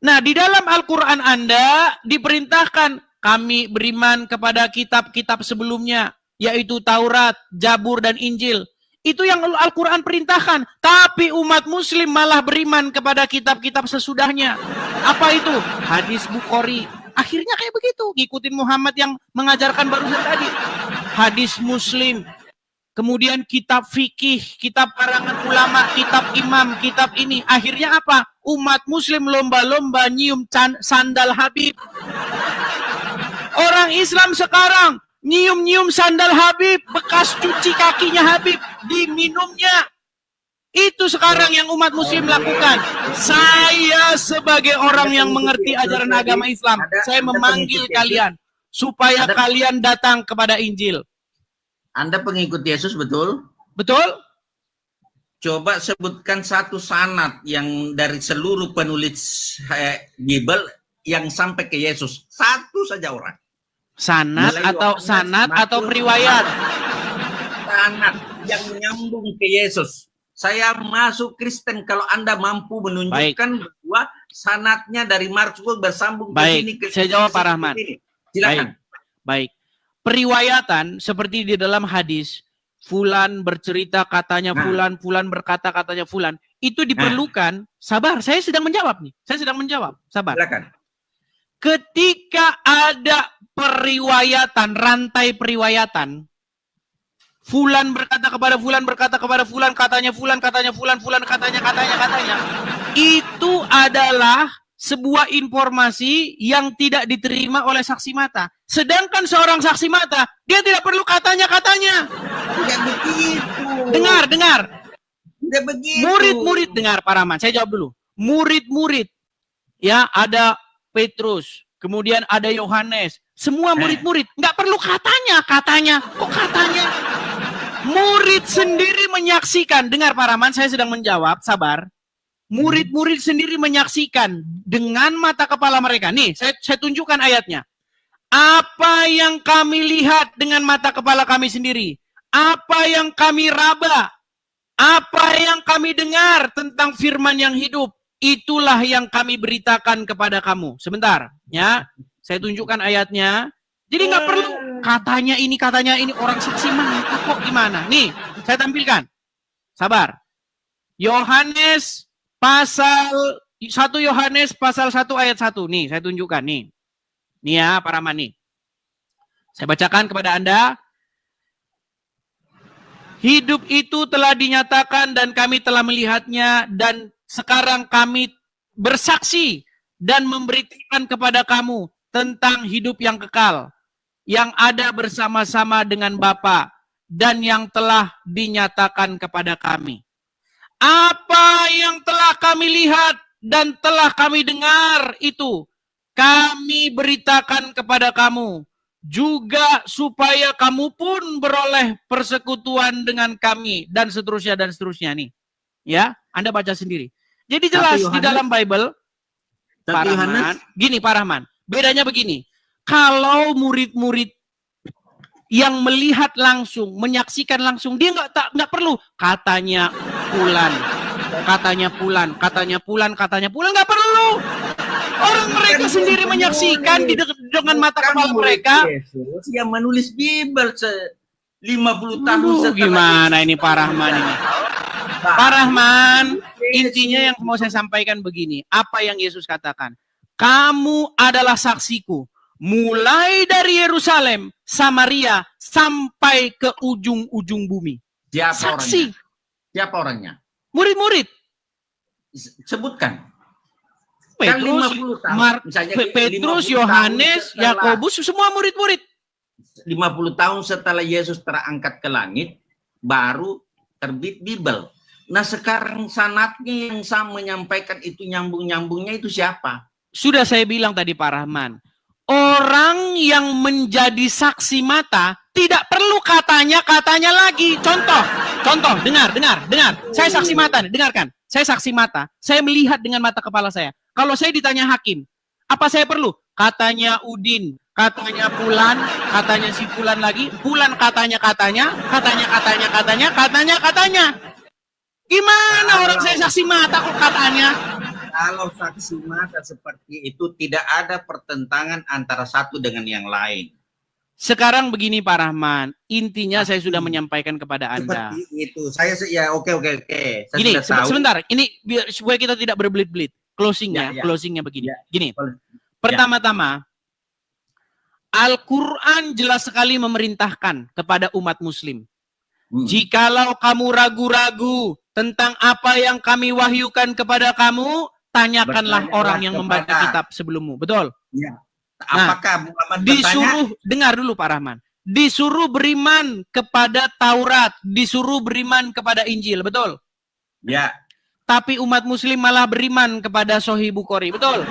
Nah, di dalam Al-Quran Anda diperintahkan kami beriman kepada kitab-kitab sebelumnya, yaitu Taurat, Zabur, dan Injil. Itu yang Al-Quran perintahkan. Tapi umat muslim malah beriman kepada kitab-kitab sesudahnya. Apa itu? Hadis Bukhari. Akhirnya kayak begitu. Ngikutin Muhammad yang mengajarkan barusan tadi. Hadis Muslim. Kemudian kitab fikih, kitab karangan ulama, kitab imam, kitab ini. Akhirnya apa? Umat muslim lomba-lomba nyium sandal Habib. Orang Islam sekarang nyium-nyium sandal Habib, bekas cuci kakinya Habib, diminumnya. Itu sekarang yang umat muslim lakukan. Saya sebagai orang yang mengerti ajaran agama Islam, saya memanggil kalian supaya kalian datang kepada Injil. Anda pengikut Yesus, betul? Betul? Coba sebutkan satu sanad yang dari seluruh penulis Bible yang sampai ke Yesus. Satu saja orang. Sanad atau periwayat? Sanad yang menyambung ke Yesus. Saya masuk Kristen kalau Anda mampu menunjukkan bahwa sanadnya dari Markus bersambung ke sini. Saya jawab Pak Rahman. Silakan. Baik. Periwayatan seperti di dalam hadis, fulan bercerita katanya fulan, fulan berkata katanya fulan, itu diperlukan. Sabar, saya sedang menjawab nih. Sabar. Silakan. Ketika ada periwayatan, rantai periwayatan, fulan berkata kepada fulan, katanya fulan, katanya. Itu adalah sebuah informasi yang tidak diterima oleh saksi mata. Sedangkan seorang saksi mata, dia tidak perlu katanya. Tidak begitu. Dengar. Tidak begitu. Murid-murid, dengar Pak Rahman, saya jawab dulu. Murid-murid, ya ada Petrus, kemudian ada Yohanes, semua murid-murid, nggak perlu katanya. Kok katanya? Murid sendiri menyaksikan. Dengar Pak Rahman, saya sedang menjawab, sabar. Murid-murid sendiri menyaksikan dengan mata kepala mereka. Nih, saya tunjukkan ayatnya. Apa yang kami lihat dengan mata kepala kami sendiri, apa yang kami raba, apa yang kami dengar tentang firman yang hidup, itulah yang kami beritakan kepada kamu. Sebentar, ya. Saya tunjukkan ayatnya. Jadi nggak perlu katanya ini, orang saksi mata kok gimana. Nih, saya tampilkan. Sabar. Yohanes pasal 1 Yohanes pasal 1 ayat 1. Nih, saya tunjukkan nih. Nih ya, Pak Rahman nih. Saya bacakan kepada Anda. Hidup itu telah dinyatakan dan kami telah melihatnya, dan sekarang kami bersaksi dan memberitakan kepada kamu tentang hidup yang kekal, yang ada bersama-sama dengan Bapa dan yang telah dinyatakan kepada kami. Apa yang telah kami lihat dan telah kami dengar itu kami beritakan kepada kamu, juga supaya kamu pun beroleh persekutuan dengan kami, dan seterusnya nih. Ya, Anda baca sendiri. Jadi jelas di dalam Bible, Pak Rahman, gini Pak Rahman, bedanya begini. Kalau murid-murid yang melihat langsung, menyaksikan langsung, dia nggak perlu katanya Fulan, nggak perlu. Orang mereka sendiri menyaksikan dengan mata kepala mereka. Yesus yang menulis Bible 50 tahun setelah. Gimana ini Pak Rahman ini? Pak Rahman, intinya yang mau saya sampaikan begini. Apa yang Yesus katakan? Kamu adalah saksiku. Mulai dari Yerusalem, Samaria, sampai ke ujung-ujung bumi. Siapa Saksi. orangnya? Siapa orangnya? Murid-murid. Sebutkan. Petrus, Petrus, Yohanes, Yakobus, semua murid-murid. 50 tahun setelah Yesus terangkat ke langit, baru terbit Bible. Nah sekarang sanatnya yang sama menyampaikan itu nyambung-nyambungnya itu siapa? Sudah saya bilang tadi Pak Rahman. Orang yang menjadi saksi mata tidak perlu katanya lagi. Contoh, dengar. Saya saksi mata, dengarkan. Saya saksi mata. Saya melihat dengan mata kepala saya. Kalau saya ditanya hakim, apa saya perlu? Katanya Udin, katanya Fulan, katanya si Fulan lagi, Fulan katanya. Gimana orang saya saksi mata kok katanya? Kalau saksi mata seperti itu tidak ada pertentangan antara satu dengan yang lain. Sekarang begini Pak Rahman, intinya saya sudah menyampaikan kepada Anda. Seperti itu. Saya ya oke. Saya gini, sudah tahu. sebentar. Ini supaya kita tidak berbelit-belit. Closingnya begini. Gini. Pertama-tama, Al-Quran jelas sekali memerintahkan kepada umat Muslim. Jikalau kamu ragu-ragu tentang apa yang kami wahyukan kepada kamu, tanyakanlah orang yang membaca kitab sebelummu. Betul? Ya. Apakah Muhammad disuruh bertanya? Dengar dulu Pak Rahman. Disuruh beriman kepada Taurat, disuruh beriman kepada Injil, betul? Ya. Tapi umat Muslim malah beriman kepada Sahih Bukhari, betul?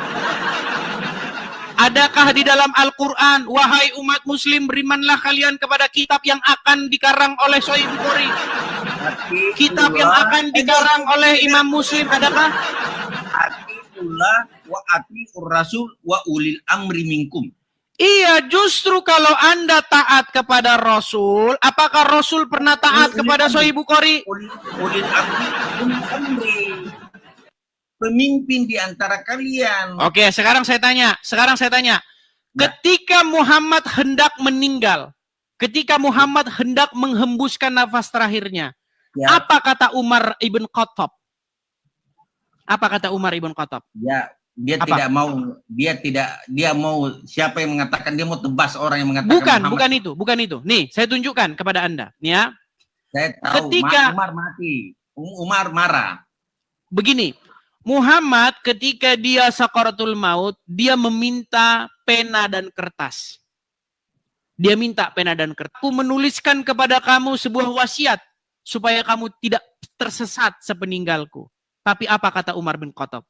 Adakah di dalam Al-Quran, wahai umat Muslim, berimanlah kalian kepada kitab yang akan dikarang oleh Sahih Bukhari? Kitab yang akan dikarang oleh Imam Muslim, adakah? Atiullah wa atiur rasul wa ulil amri minkum. Iya, justru kalau Anda taat kepada Rasul, apakah Rasul pernah taat kepada Sahih Bukhari? Ulil amri. Pemimpin di antara kalian. Oke, sekarang saya tanya. Ketika Muhammad hendak meninggal, ketika Muhammad hendak menghembuskan nafas terakhirnya, apa kata Umar ibn Khattab? Ya, dia mau siapa yang mengatakan, dia mau tebas orang yang mengatakan bukan itu. Nih, saya tunjukkan kepada Anda, nih ya. Saya tahu Umar mati. Umar marah. Begini, Muhammad ketika dia sakaratul maut, dia meminta pena dan kertas. Aku menuliskan kepada kamu sebuah wasiat supaya kamu tidak tersesat sepeninggalku. Tapi apa kata Umar bin Khattab?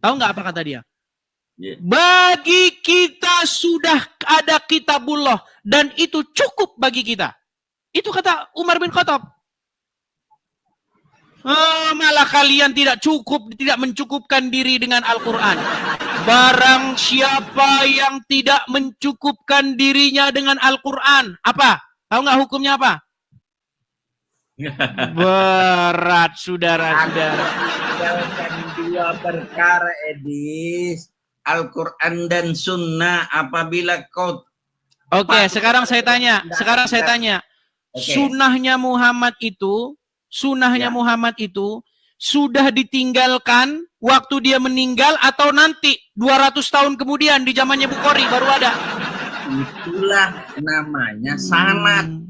Tahu nggak apa kata dia? Bagi kita sudah ada kitabullah dan itu cukup bagi kita. Itu kata Umar bin Khattab. Malah kalian tidak mencukupkan diri dengan Al-Quran. Barang siapa yang tidak mencukupkan dirinya dengan Al-Quran, apa? Tahu nggak hukumnya apa? Berat, saudara-saudara. Dua perkara, Edis. Al-Quran dan Sunnah. Apabila kau... Oke, sekarang saya tanya. Sunnahnya Muhammad itu sudah ditinggalkan waktu dia meninggal atau nanti 200 tahun kemudian di zamannya Bukhari baru ada? Itulah namanya sanad.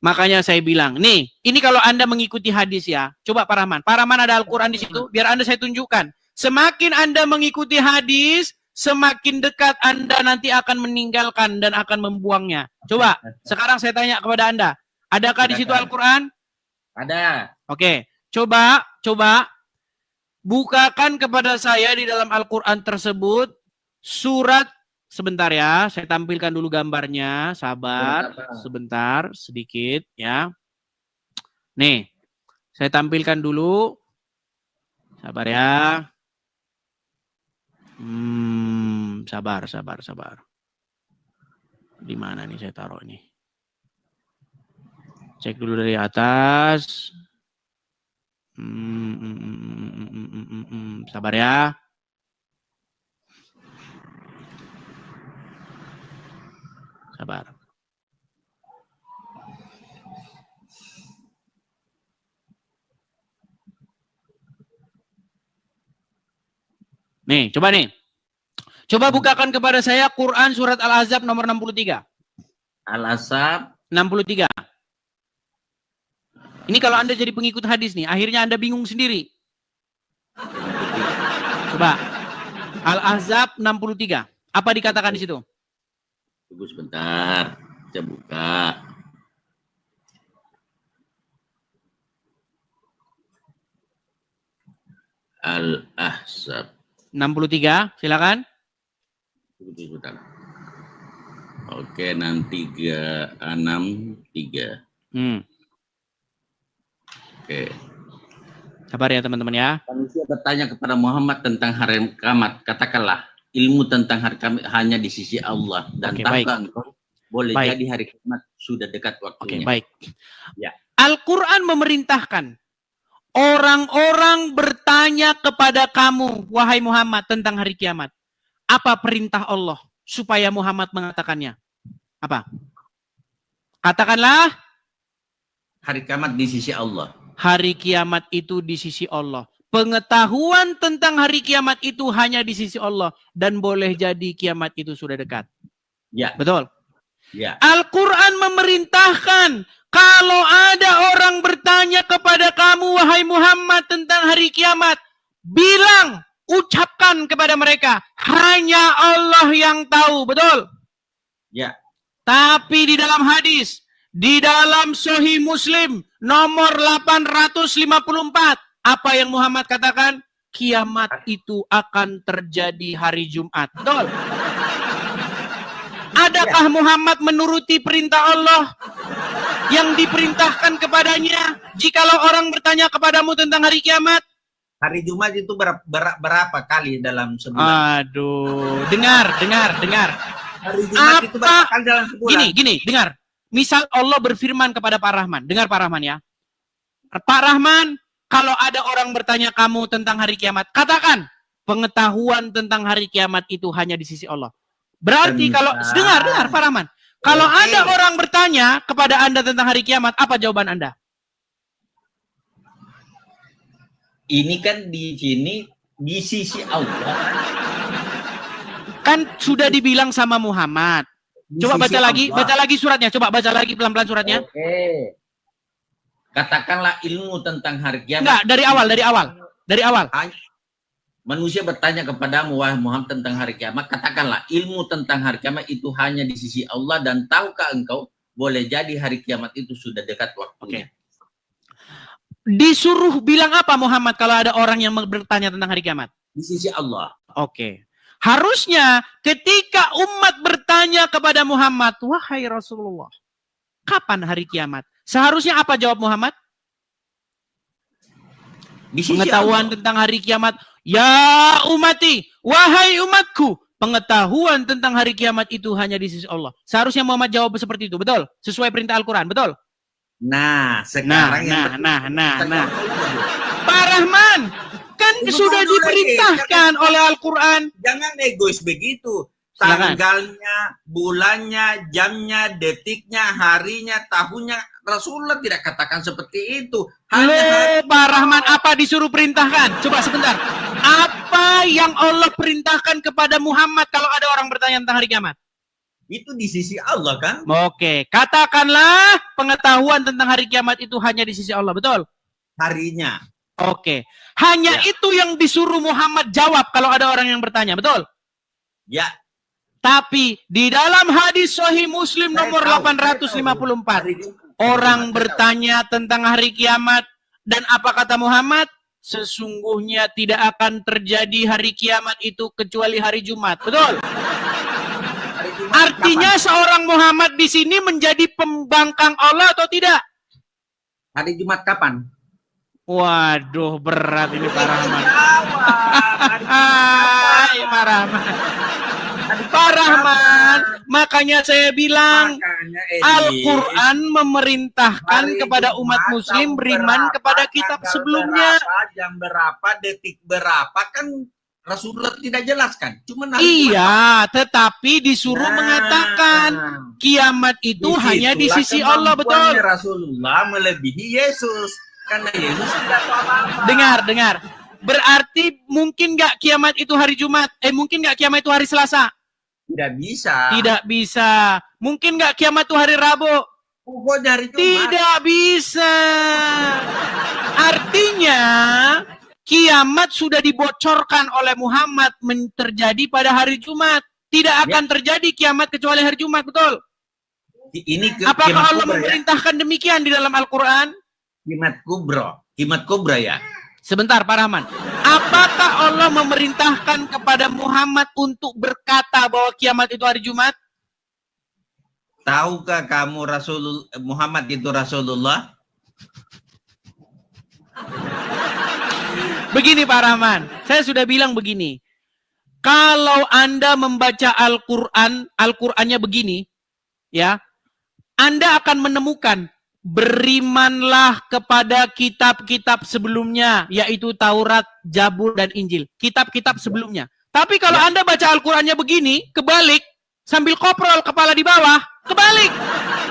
Makanya saya bilang, nih, ini kalau Anda mengikuti hadis ya, coba Pak Rahman ada Al-Quran di situ, biar Anda saya tunjukkan. Semakin Anda mengikuti hadis, semakin dekat Anda nanti akan meninggalkan dan akan membuangnya. Coba, sekarang saya tanya kepada Anda, Adakah di situ Silakan. Al-Quran? Ada. Oke, coba bukakan kepada saya di dalam Al-Quran tersebut surat, sebentar ya, saya tampilkan dulu gambarnya, sabar, Surat apa? sebentar, sedikit ya. Nih, saya tampilkan dulu, sabar ya. Sabar. Di mana nih saya taruh ini? Cek dulu dari atas. Sabar ya. Sabar. Nih, coba nih. Coba bukakan kepada saya Quran surat Al-Ahzab nomor 63. Al-Ahzab 63. Ini kalau Anda jadi pengikut hadis nih, akhirnya Anda bingung sendiri. Coba. Al-Ahzab 63. Apa dikatakan di situ? Tunggu sebentar. Saya buka. Al-Ahzab 63, silakan. Tunggu sebentar. Oke, 63. Oke. Sabar ya teman-teman ya. Manusia bertanya kepada Muhammad tentang hari kiamat. Katakanlah, ilmu tentang hari kiamat hanya di sisi Allah. Dan Oke, tahukah engkau boleh Baik. jadi hari kiamat sudah dekat Oke, waktunya. baik. Ya. Al-Quran memerintahkan orang-orang bertanya kepada kamu, wahai Muhammad, tentang hari kiamat. Apa perintah Allah supaya Muhammad mengatakannya? Apa? Katakanlah, Hari kiamat di sisi Allah. hari kiamat itu di sisi Allah. Pengetahuan tentang hari kiamat itu hanya di sisi Allah. Dan boleh jadi kiamat itu sudah dekat. Ya, Betul? ya. Al-Quran memerintahkan, kalau ada orang bertanya kepada kamu, wahai Muhammad, tentang hari kiamat, bilang, ucapkan kepada mereka, hanya Allah yang tahu. Betul? Ya. Tapi di dalam hadis, di dalam Sahih Muslim nomor 854, apa yang Muhammad katakan? Kiamat itu akan terjadi hari Jumat. Betul? Adakah Muhammad menuruti perintah Allah yang diperintahkan kepadanya jikalau orang bertanya kepadamu tentang hari kiamat? Hari Jumat itu berapa kali dalam sebulan? Aduh, dengar. Hari Jumat itu berapa kali dalam sebulan? Gini, dengar. Misal Allah berfirman kepada Pak Rahman. Dengar Pak Rahman ya. Pak Rahman, kalau ada orang bertanya kamu tentang hari kiamat, katakan, pengetahuan tentang hari kiamat itu hanya di sisi Allah. Berarti kalau, dengar Pak Rahman. Kalau ada orang bertanya kepada Anda tentang hari kiamat, apa jawaban Anda? Ini kan di sini di sisi Allah. Kan sudah dibilang sama Muhammad. Coba baca lagi suratnya. Coba baca lagi pelan-pelan suratnya. Oke. Katakanlah ilmu tentang hari kiamat. Enggak, dari awal. Manusia bertanya kepadamu, wahai Muhammad, tentang hari kiamat. Katakanlah ilmu tentang hari kiamat itu hanya di sisi Allah, dan tahukah engkau boleh jadi hari kiamat itu sudah dekat waktunya. Disuruh bilang apa Muhammad kalau ada orang yang bertanya tentang hari kiamat? Di sisi Allah. Oke. Harusnya ketika umat bertanya kepada Muhammad, wahai Rasulullah, kapan hari kiamat? Seharusnya apa jawab Muhammad? Di sisi Pengetahuan Allah. tentang hari kiamat. Ya umati, wahai umatku, pengetahuan tentang hari kiamat itu hanya di sisi Allah. Seharusnya Muhammad jawab seperti itu, betul? Sesuai perintah Al-Quran, betul? Nah, sekarang Nah. Pak Rahman, kan sudah diperintahkan oleh Al-Quran. Jangan egois begitu. Silakan. Tanggalnya, bulannya, jamnya, detiknya, harinya, tahunnya, Rasulullah tidak katakan seperti itu. Loh, Pak Rahman, apa disuruh perintahkan? Coba sebentar. Apa yang Allah perintahkan kepada Muhammad kalau ada orang bertanya tentang hari kiamat? Itu di sisi Allah kan? Oke, katakanlah pengetahuan tentang hari kiamat itu hanya di sisi Allah, betul? Harinya. Oke, hanya itu yang disuruh Muhammad jawab kalau ada orang yang bertanya, betul? Ya. Tapi di dalam hadis Sahih Muslim nomor 854, orang bertanya tentang hari kiamat. Dan apa kata Muhammad? Sesungguhnya tidak akan terjadi hari kiamat itu kecuali hari Jumat. Betul? Hari Jumat Artinya kapan? seorang Muhammad di sini menjadi pembangkang Allah atau tidak? Hari Jumat kapan? Waduh, berat ini Pak Rahman. Hari Hai, Pak Rahman. Pak Rahman, makanya saya bilang Makanya, Edi, Al-Quran memerintahkan hari kepada Jumat umat muslim tahun beriman berapa, kepada kitab tanggal sebelumnya. berapa, jam berapa, detik berapa, kan Rasulullah tidak jelaskan. Cuma Iya, tetapi disuruh Nah, mengatakan kiamat itu hanya di disitulah sisi Allah, betul. kemampuannya Rasulullah melebihi Yesus. Karena Yesus tidak tahu apa-apa. Dengar. Berarti mungkin nggak kiamat itu hari Jumat? Mungkin nggak kiamat itu hari Selasa? Tidak bisa. Tidak bisa. Mungkin nggak kiamat itu hari Rabu? Pokoknya hari Jumat. Tidak bisa. Artinya kiamat sudah dibocorkan oleh Muhammad terjadi pada hari Jumat. Tidak akan terjadi kiamat kecuali hari Jumat, betul? Apakah kiamat Allah kubra, ya? memerintahkan demikian di dalam Al-Quran? Kiamat kubra ya. Sebentar, Pak Rahman. Apakah Allah memerintahkan kepada Muhammad untuk berkata bahwa kiamat itu hari Jumat? Tahukah kamu Muhammad itu Rasulullah? Begini Pak Rahman, saya sudah bilang begini. Kalau Anda membaca Al-Quran, Al-Qurannya begini, ya, Anda akan menemukan berimanlah kepada kitab-kitab sebelumnya, yaitu Taurat, Zabur, dan Injil. Kitab-kitab sebelumnya. Tapi kalau Anda baca Al-Qurannya begini, kebalik, sambil koprol kepala di bawah, kebalik.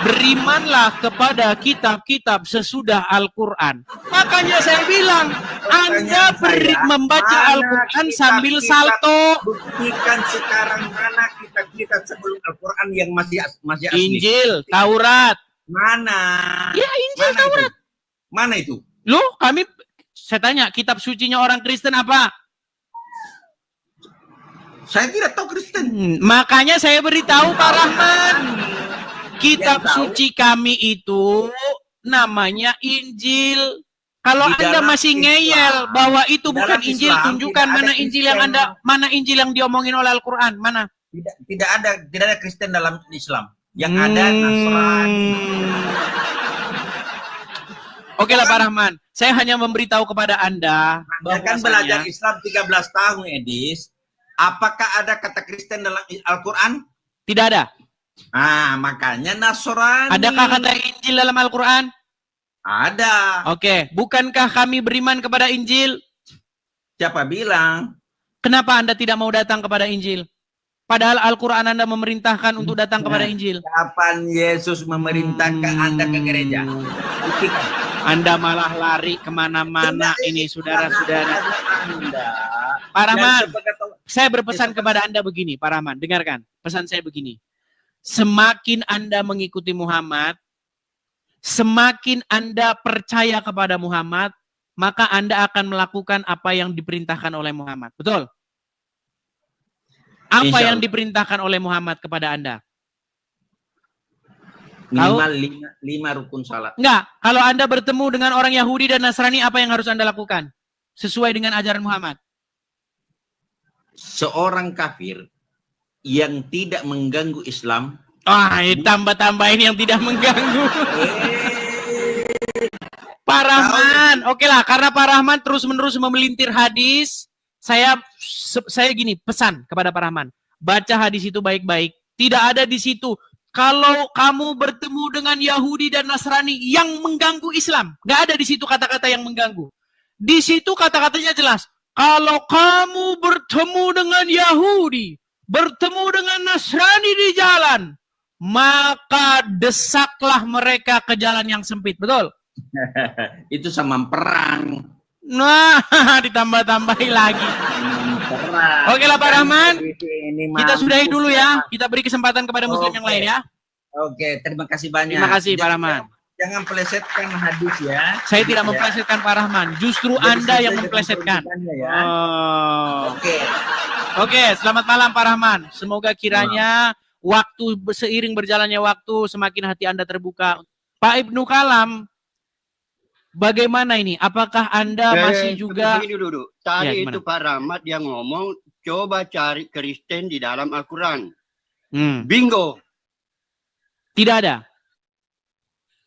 Berimanlah kepada kitab-kitab sesudah Al-Quran. Makanya saya bilang, Anda membaca Al-Quran sambil salto. Buktikan sekarang mana kitab-kitab sebelum Al-Quran yang masih asli. Injil, Taurat. Mana? Ya, Injil, mana Taurat. itu? Mana itu? Loh, saya tanya, kitab sucinya orang Kristen apa? Saya tidak tahu Kristen. Makanya saya beritahu Pak Rahman. Kitab suci kami itu namanya Injil. Kalau Di Anda dalam masih Islam, ngeyel bahwa itu bukan dalam Injil, Islam tunjukkan tidak mana ada Injil yang Kristen. mana Injil yang diomongin oleh Al-Quran, mana? Tidak ada Kristen dalam Islam. Yang ada Nasrani. Oke lah Pak Rahman, saya hanya memberitahu kepada Anda Anda kan belajar Islam 13 tahun, Edis. Apakah ada kata Kristen dalam Al-Quran? tidak ada. Ah, makanya Nasrani. Adakah kata Injil dalam Al-Quran? Ada. Oke, bukankah kami beriman kepada Injil? Siapa bilang? Kenapa Anda tidak mau datang kepada Injil? Padahal Al-Quran Anda memerintahkan untuk datang kepada Injil. Kapan Yesus memerintahkan Anda ke gereja? Buktikan. Anda malah lari kemana-mana ini, saudara-saudara. Pak Rahman, saya berpesan kepada Anda begini, Pak Rahman, dengarkan. Pesan saya begini. Semakin Anda mengikuti Muhammad, semakin Anda percaya kepada Muhammad, maka Anda akan melakukan apa yang diperintahkan oleh Muhammad. Betul? Apa yang diperintahkan oleh Muhammad kepada Anda? Minimal 5 rukun salat. Enggak. Kalau Anda bertemu dengan orang Yahudi dan Nasrani, apa yang harus Anda lakukan? Sesuai dengan ajaran Muhammad. Seorang kafir yang tidak mengganggu Islam. Tambah-tambahin yang tidak mengganggu. Pak Rahman, oke lah, karena Pak Rahman terus-menerus memelintir hadis, saya gini, pesan kepada Pak Rahman. Baca hadis itu baik-baik. Tidak ada di situ. Kalau kamu bertemu dengan Yahudi dan Nasrani yang mengganggu Islam, nggak ada di situ kata-kata yang mengganggu. Di situ kata-katanya jelas. Kalau kamu bertemu dengan Yahudi, bertemu dengan Nasrani di jalan, maka desaklah mereka ke jalan yang sempit. Betul? Itu sama perang. Nah, ditambah-tambahi lagi. Perang. Oke lah Pak Rahman. Kita sudahi dulu ya. Sama. Kita beri kesempatan kepada muslim yang lain ya. Oke, terima kasih banyak. Terima kasih Pak Rahman. Jangan plesetkan hadis ya. Saya tidak memplesetkan Pak Rahman. Justru Anda yang memplesetkan. Ya. Oh. Oke. Oke, selamat malam Pak Rahman. Semoga kiranya waktu seiring berjalannya waktu semakin hati Anda terbuka Pak Ibnu Kalam, bagaimana ini? Apakah Anda masih juga... Begini dulu. Tadi Ya, itu Pak Rahmat dia ngomong, coba cari Kristen di dalam Al-Quran. Bingo. Tidak ada.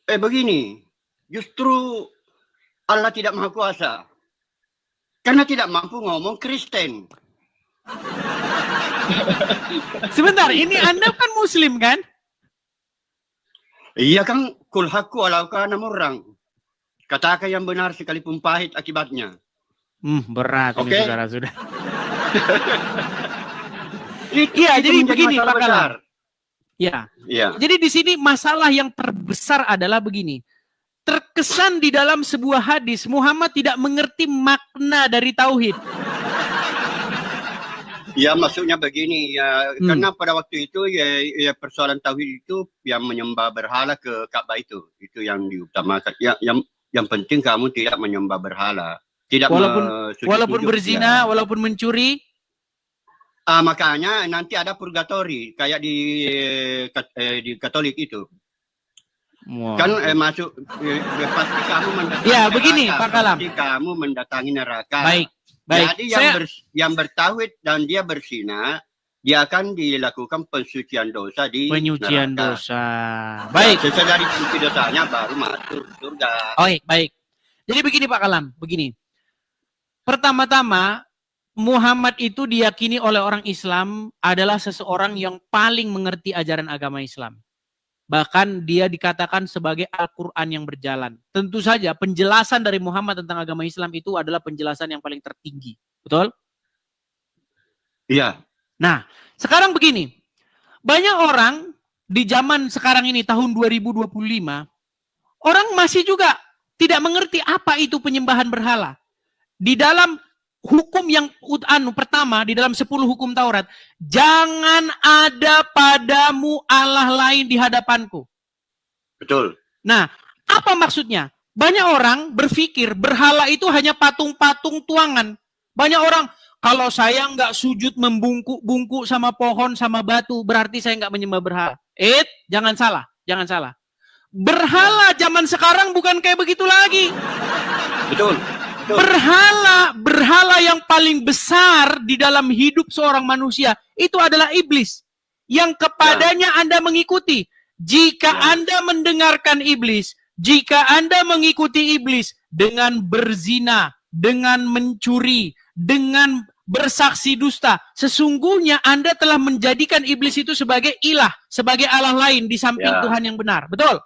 Begini, justru Allah tidak maha kuasa. Karena tidak mampu ngomong Kristen. Sebentar, ini Anda kan Muslim kan? Iya kan, kul haqqu walau kana murrang. Katakan yang benar sekalipun pahit akibatnya. Berat ini Oke. saudara-saudara. Iya, jadi begini Pak Kalam. Ya. Iya. Jadi di sini masalah yang terbesar adalah begini. Terkesan di dalam sebuah hadis Muhammad tidak mengerti makna dari tauhid. Ya maksudnya begini ya, karena pada waktu itu ya persoalan tauhid itu yang menyembah berhala ke Ka'bah itu yang diutamakan. Ya yang penting kamu tidak menyembah berhala, tidak walaupun berzina, walaupun mencuri. Makanya nanti ada purgatori kayak di Katolik itu. Wow. Kan masuk pasti kamu mendatangi ya neraka, begini Pak Kalam. pasti kamu mendatangi neraka. Baik. Jadi yang bertauhid dan dia berzina, dia akan dilakukan pensucian dosa di penyucian neraka. dosa. Baik. Setelah dari suci dosanya baru masuk surga. Baik. Jadi begini Pak Kalam, begini. Pertama-tama Muhammad itu diyakini oleh orang Islam adalah seseorang yang paling mengerti ajaran agama Islam. Bahkan dia dikatakan sebagai Al-Quran yang berjalan. Tentu saja penjelasan dari Muhammad tentang agama Islam itu adalah penjelasan yang paling tertinggi. Betul? Iya. Nah, sekarang begini. Banyak orang di zaman sekarang ini, tahun 2025, orang masih juga tidak mengerti apa itu penyembahan berhala. Di dalam hukum yang pertama, di dalam 10 hukum Taurat, jangan ada padamu Allah lain di hadapanku. Betul. Nah, apa maksudnya? Banyak orang berpikir berhala itu hanya patung-patung tuangan. Banyak orang, kalau saya nggak sujud membungkuk-bungkuk sama pohon, sama batu, berarti saya nggak menyembah berhala. Jangan salah. Berhala zaman sekarang bukan kayak begitu lagi. Betul. Berhala yang paling besar di dalam hidup seorang manusia itu adalah iblis. Yang kepadanya Anda mengikuti. Jika Anda mendengarkan iblis, jika Anda mengikuti iblis dengan berzina, dengan mencuri, dengan bersaksi dusta, sesungguhnya Anda telah menjadikan iblis itu sebagai ilah, sebagai Allah lain di samping Tuhan yang benar. Betul?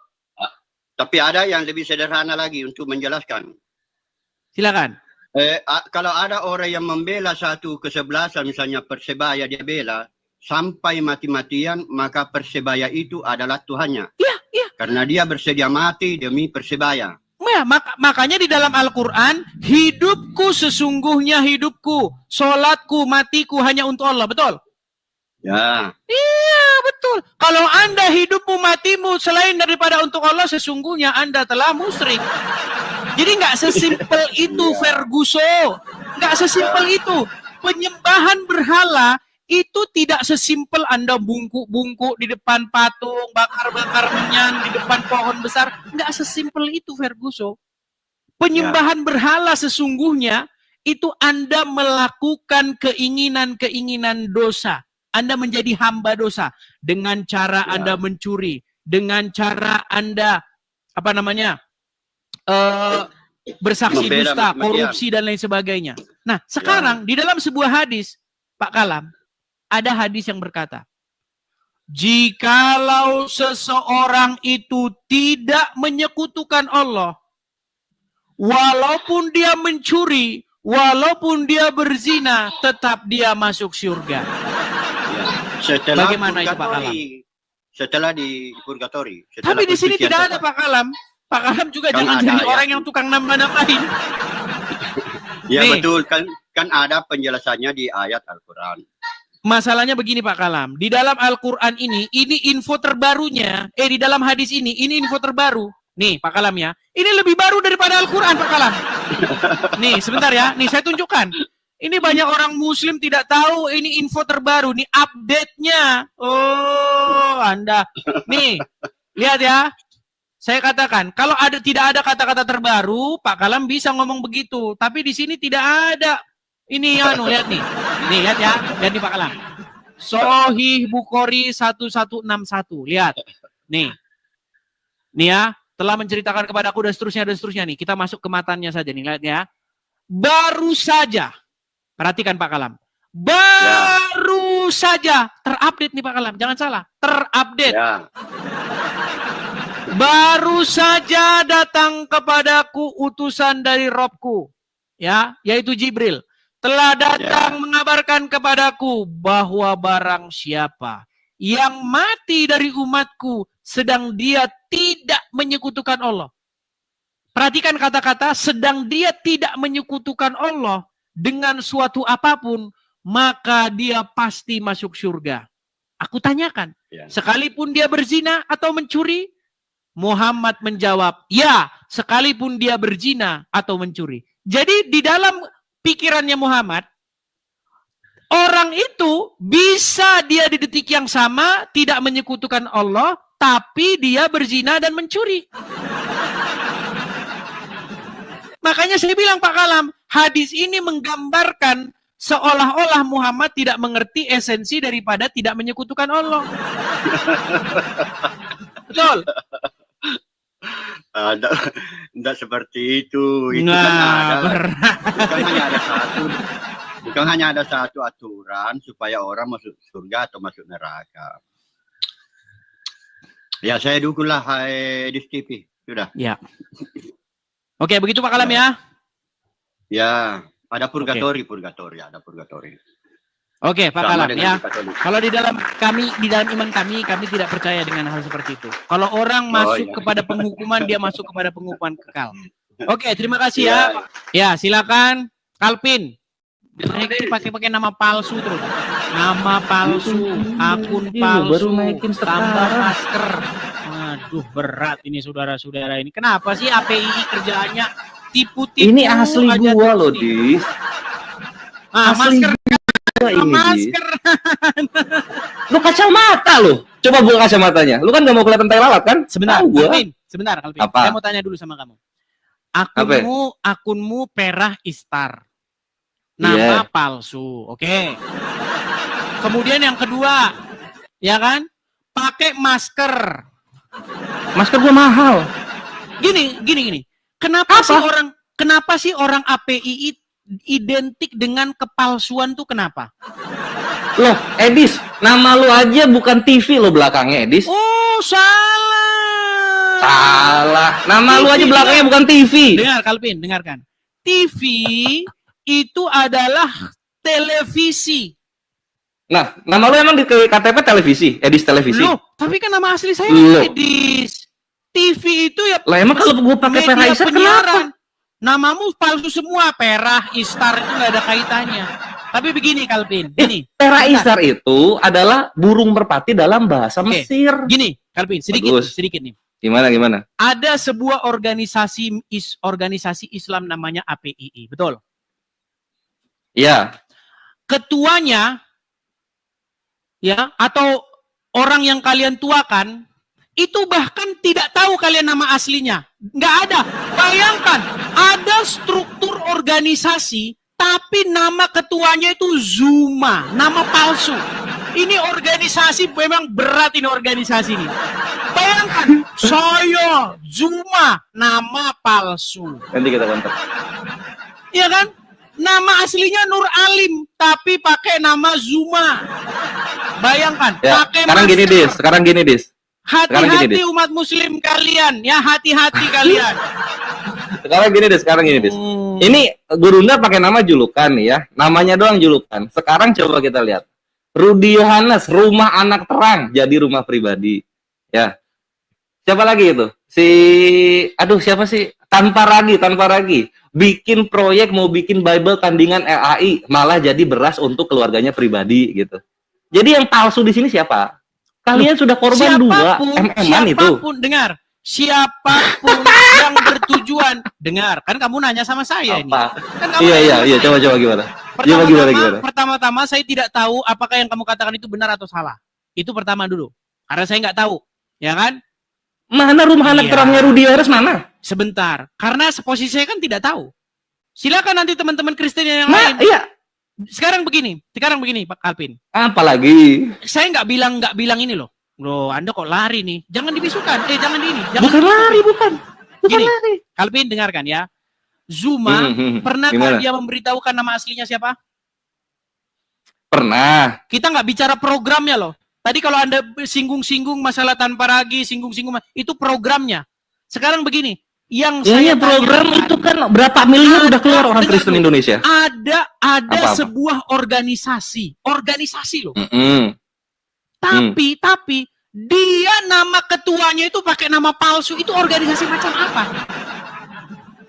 Tapi ada yang lebih sederhana lagi untuk menjelaskan. Silakan. Kalau ada orang yang membela satu kesebelasan, misalnya Persebaya dia bela, sampai mati-matian, maka Persebaya itu adalah Tuhannya. Iya. Karena dia bersedia mati demi Persebaya. Ya, makanya di dalam Al-Quran, hidupku sesungguhnya hidupku, sholatku, matiku hanya untuk Allah. Betul? Ya. Iya, betul. Kalau Anda hidupmu, matimu selain daripada untuk Allah, sesungguhnya Anda telah musyrik. Jadi nggak sesimpel itu, Ferguson. Nggak sesimpel itu. Penyembahan berhala itu tidak sesimpel Anda bungkuk-bungkuk di depan patung, bakar-bakar menyan di depan pohon besar. Nggak sesimpel itu, Ferguson. Penyembahan berhala sesungguhnya itu Anda melakukan keinginan-keinginan dosa. Anda menjadi hamba dosa dengan cara Anda mencuri, dengan cara Anda bersaksi dusta, korupsi dan lain sebagainya. Nah, sekarang di dalam sebuah hadis, Pak Kalam, ada hadis yang berkata, jikalau seseorang itu tidak menyekutukan Allah, walaupun dia mencuri, walaupun dia berzina, tetap dia masuk surga. Setelah bagaimana itu, Pak Kalam? Setelah di purgatori. Tapi di sini tidak ada, Pak Kalam. Pak Kalam juga jangan jadi orang yang tukang nambah-nambahin. Ya betul, kan ada penjelasannya di ayat Al-Quran. Masalahnya begini Pak Kalam, di dalam Al-Quran ini info terbarunya, di dalam hadis ini info terbaru. Nih Pak Kalam ya, ini lebih baru daripada Al-Quran Pak Kalam. Nih sebentar ya, nih saya tunjukkan. Ini banyak orang Muslim tidak tahu ini info terbaru, nih update-nya. Oh Anda, nih lihat ya. Saya katakan, kalau tidak ada kata-kata terbaru, Pak Kalam bisa ngomong begitu. Tapi di sini tidak ada. Ini lihat nih. Nih, lihat ya. Lihat nih Pak Kalam. Sahih Bukhari 1161. Lihat. Nih. Nih ya, telah menceritakan kepadaku dan seterusnya nih. Kita masuk ke matanya saja nih, lihat ya. Baru saja. Perhatikan Pak Kalam. Baru saja terupdate nih Pak Kalam. Jangan salah. Terupdate. Ya. Baru saja datang kepadaku utusan dari Robku, ya, yaitu Jibril, telah datang mengabarkan kepadaku bahwa barang siapa yang mati dari umatku sedang dia tidak menyekutukan Allah. Perhatikan kata-kata sedang dia tidak menyekutukan Allah dengan suatu apapun, maka dia pasti masuk surga. Aku tanyakan, sekalipun dia berzina atau mencuri? Muhammad menjawab, ya, sekalipun dia berzina atau mencuri. Jadi di dalam pikirannya Muhammad, orang itu bisa dia di detik yang sama tidak menyekutukan Allah, tapi dia berzina dan mencuri. Makanya saya bilang Pak Kalam, hadis ini menggambarkan seolah-olah Muhammad tidak mengerti esensi daripada tidak menyekutukan Allah. Betul. Tidak seperti itu. Itu kan bukan hanya ada satu aturan supaya orang masuk surga atau masuk neraka. Ya, saya dukunglah di TV. Sudah. Ya. Oke, begitu Pak Kalam ya. Ya, ada purgatori, ada purgatori. Oke, Pak Kalam ya. Kalau di dalam iman kami tidak percaya dengan hal seperti itu. Kalau orang masuk kepada penghukuman, dia masuk kepada penghukuman kekal. Oke, terima kasih ya. Ya, silakan Kalpin. Pakai nama palsu terus. Nama palsu, akun palsu, tambah masker. Aduh, berat ini saudara-saudara ini. Kenapa sih API kerjaannya tipu-tipu? Ini asli gua loh, Dis. Asli masker. Masker. Lu kacamata lu. Coba buka kacamatanya. Lu kan gak mau kelihatan tai lalat kan? Sebentar, Kalpin. Apa? Saya mau tanya dulu sama kamu. Akunmu Perah Istar. Nama palsu. Oke. Kemudian yang kedua, ya kan? Pakai masker. Masker gua mahal. Gini. Kenapa sih orang API identik dengan kepalsuan tuh kenapa? Loh, Edis, nama lu aja bukan TV lo belakangnya, Edis. Oh, salah. Salah. Nama TV lu aja belakangnya bukan TV. Dengar, Kalpin, dengarkan. TV itu adalah televisi. Nah, nama lu emang di KTP televisi, Edis televisi. Loh, tapi kan nama asli saya Edis. TV itu ya. Lah emang kalau gua pakai Perah Istar kenapa? Namamu palsu semua, Perah Istar itu nggak ada kaitannya. Tapi begini Kalpin, gini. Perah Istar itu adalah burung merpati dalam bahasa Mesir. Gini, Kalpin, sedikit nih. Gimana? Ada sebuah organisasi Islam namanya APII, betul? Iya. Ketuanya, ya, atau orang yang kalian tuakan, itu bahkan tidak tahu kalian nama aslinya. Nggak ada. Bayangkan, ada struktur organisasi, tapi nama ketuanya itu Zuma, nama palsu. Ini organisasi, memang berat ini organisasi ini. Bayangkan, saya Zuma, nama palsu. Nanti kita kontak. Iya kan? Nama aslinya Nur Alim, tapi pakai nama Zuma. Bayangkan, ya, pakai sekarang gini, Dis. Hati-hati umat muslim kalian, ya hati-hati kalian. Sekarang gini, Dis. Ini Gurunda pakai nama julukan nih ya. Namanya doang julukan. Sekarang coba kita lihat. Rudi Yohanes, rumah anak terang, jadi rumah pribadi. Ya. Siapa lagi itu? Siapa sih? Tanpa Ragi. Bikin proyek mau bikin Bible tandingan LAI, malah jadi beras untuk keluarganya pribadi gitu. Jadi yang palsu di sini siapa? Kalian sudah korban siapapun, dengar. Siapapun yang bertujuan, dengar. Kan kamu nanya sama saya ini. Kan kamu iya. Coba gimana? Pertama-tama saya tidak tahu apakah yang kamu katakan itu benar atau salah. Itu pertama dulu. Karena saya nggak tahu, ya kan? Mana rumah anak Iya. terangnya Rudi Yohanes mana? Sebentar, karena posisi saya kan tidak tahu. Silakan nanti teman-teman Kristen yang Nah, lain. iya. Sekarang begini Pak Alvin. Apalagi? Saya nggak bilang ini loh. Loh, Anda kok lari nih? Jangan dibisukan. Jangan ini. Jangan Bukan lari, bukan. Bukan Gini. lari. Alvin dengarkan ya. Zuma, pernahkah Gimana? dia memberitahukan nama aslinya siapa? Pernah. Kita nggak bicara programnya loh. Tadi kalau Anda singgung-singgung masalah tanpa ragi, singgung-singgung, itu programnya. Sekarang begini, yang saya Iya, program tanyakan, itu kan berapa miliar udah keluar orang dengar Kristen dulu. Indonesia. Ada Apa-apa? sebuah organisasi loh. Mm-mm. Tapi dia nama ketuanya itu pakai nama palsu. Itu organisasi macam apa?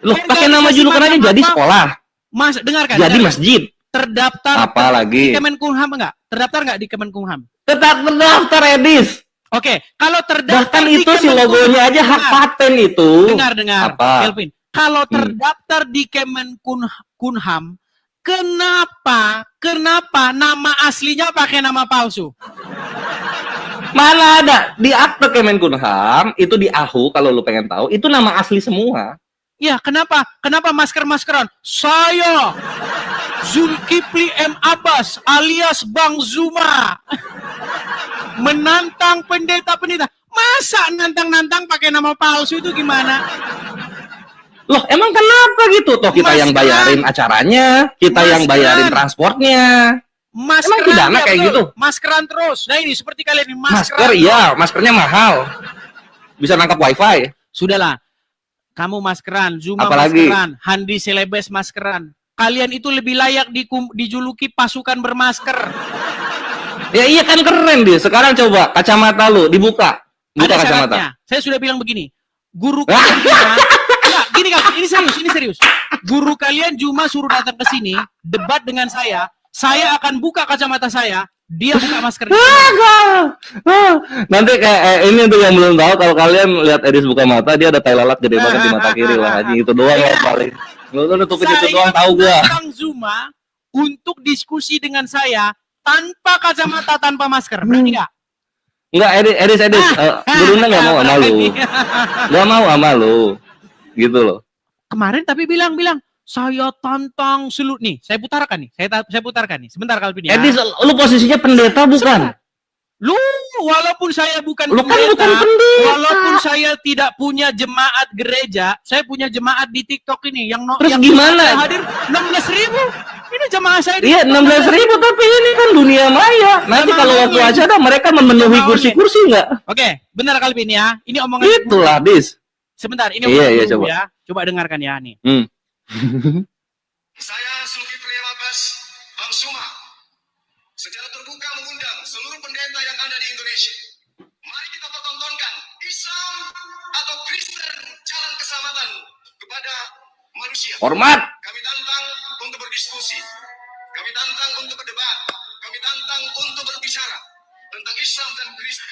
Loh, pakai nama Organisasi julukan aja macam jadi apa? sekolah, Mas, dengarkan. jadi dengarkan. masjid. Terdaftar Apa di lagi? Kemenkumham enggak? Terdaftar enggak di Kemenkumham? Tetap terdaftar, Edis. Oke, kalau terdaftar Bahkan di itu si logonya aja hak paten itu. Dengar, Apa? Kelvin. Kalau terdaftar di Kemenkumham, kenapa nama aslinya pakai nama palsu? Mana ada di akte Kemenkumham itu di AHU kalau lu pengen tahu itu nama asli semua. Ya, kenapa? Kenapa masker-maskeran? Saya Zulkifli M. Abbas alias Bang Zuma menantang pendeta-pendeta. Masa nantang-nantang pakai nama palsu itu gimana? Loh, emang kenapa gitu? Toh kita yang bayarin acaranya, kita yang bayarin transportnya. Emang pidana kayak gitu? Maskeran terus. Nah ini seperti kalian ini Masker, iya, maskernya mahal. Bisa nangkap wifi. Sudahlah. Kamu maskeran, Zuma Apalagi? maskeran, Handi Selebes maskeran. Kalian itu lebih layak dijuluki pasukan bermasker. Ya iya kan keren dia. Sekarang coba kacamata lu dibuka. Buka Ada kacamata. syaratnya. Saya sudah bilang begini. Guru kalian Zuma, enggak, gini kan, ini serius. Guru kalian Zuma suruh datang ke sini, debat dengan saya akan buka kacamata saya, dia buka masker. Nanti kayak ini untuk yang belum tahu, kalau kalian lihat Edis buka mata, dia ada tai lalat gede banget di mata kiri lah. Haji itu doang ya paling. Lu nutupin itu doang tahu gua. Bang Zuma untuk diskusi dengan saya tanpa kacamata, tanpa masker. Berani nggak? Enggak, Edis, Guruna nggak mau sama lu. Nggak mau sama lu. Gitu loh. Kemarin tapi bilang saya tantang seluruh nih. Saya putarkan nih. Saya putarkan nih. Sebentar Kalvin ya. Edis, lu posisinya pendeta bukan? Lu walaupun saya bukan Lu kan bukan pendeta. walaupun saya tidak punya jemaat gereja, saya punya jemaat di TikTok ini yang Terus yang gimana? hadir 16.000. Ini jemaah saya. Iya, 16.000, tapi ini kan dunia maya. Nanti kalau waktu acara mereka memenuhi kursi-kursi nggak? Oke, benar Kalvin ya. Ini omongan Itulah, Dis. Sebentar, ini Iya, omongan coba. ya. Coba dengarkan ya nih. Saya Zulkifli M. Abbas, Bang Zuma, secara terbuka mengundang seluruh pendeta yang ada di Indonesia. Mari kita pertontonkan Islam atau Kristen jalan keselamatan kepada manusia. Hormat. Kami tantang untuk berdiskusi. Kami tantang untuk berdebat. Kami tantang untuk berbicara tentang Islam dan Kristen.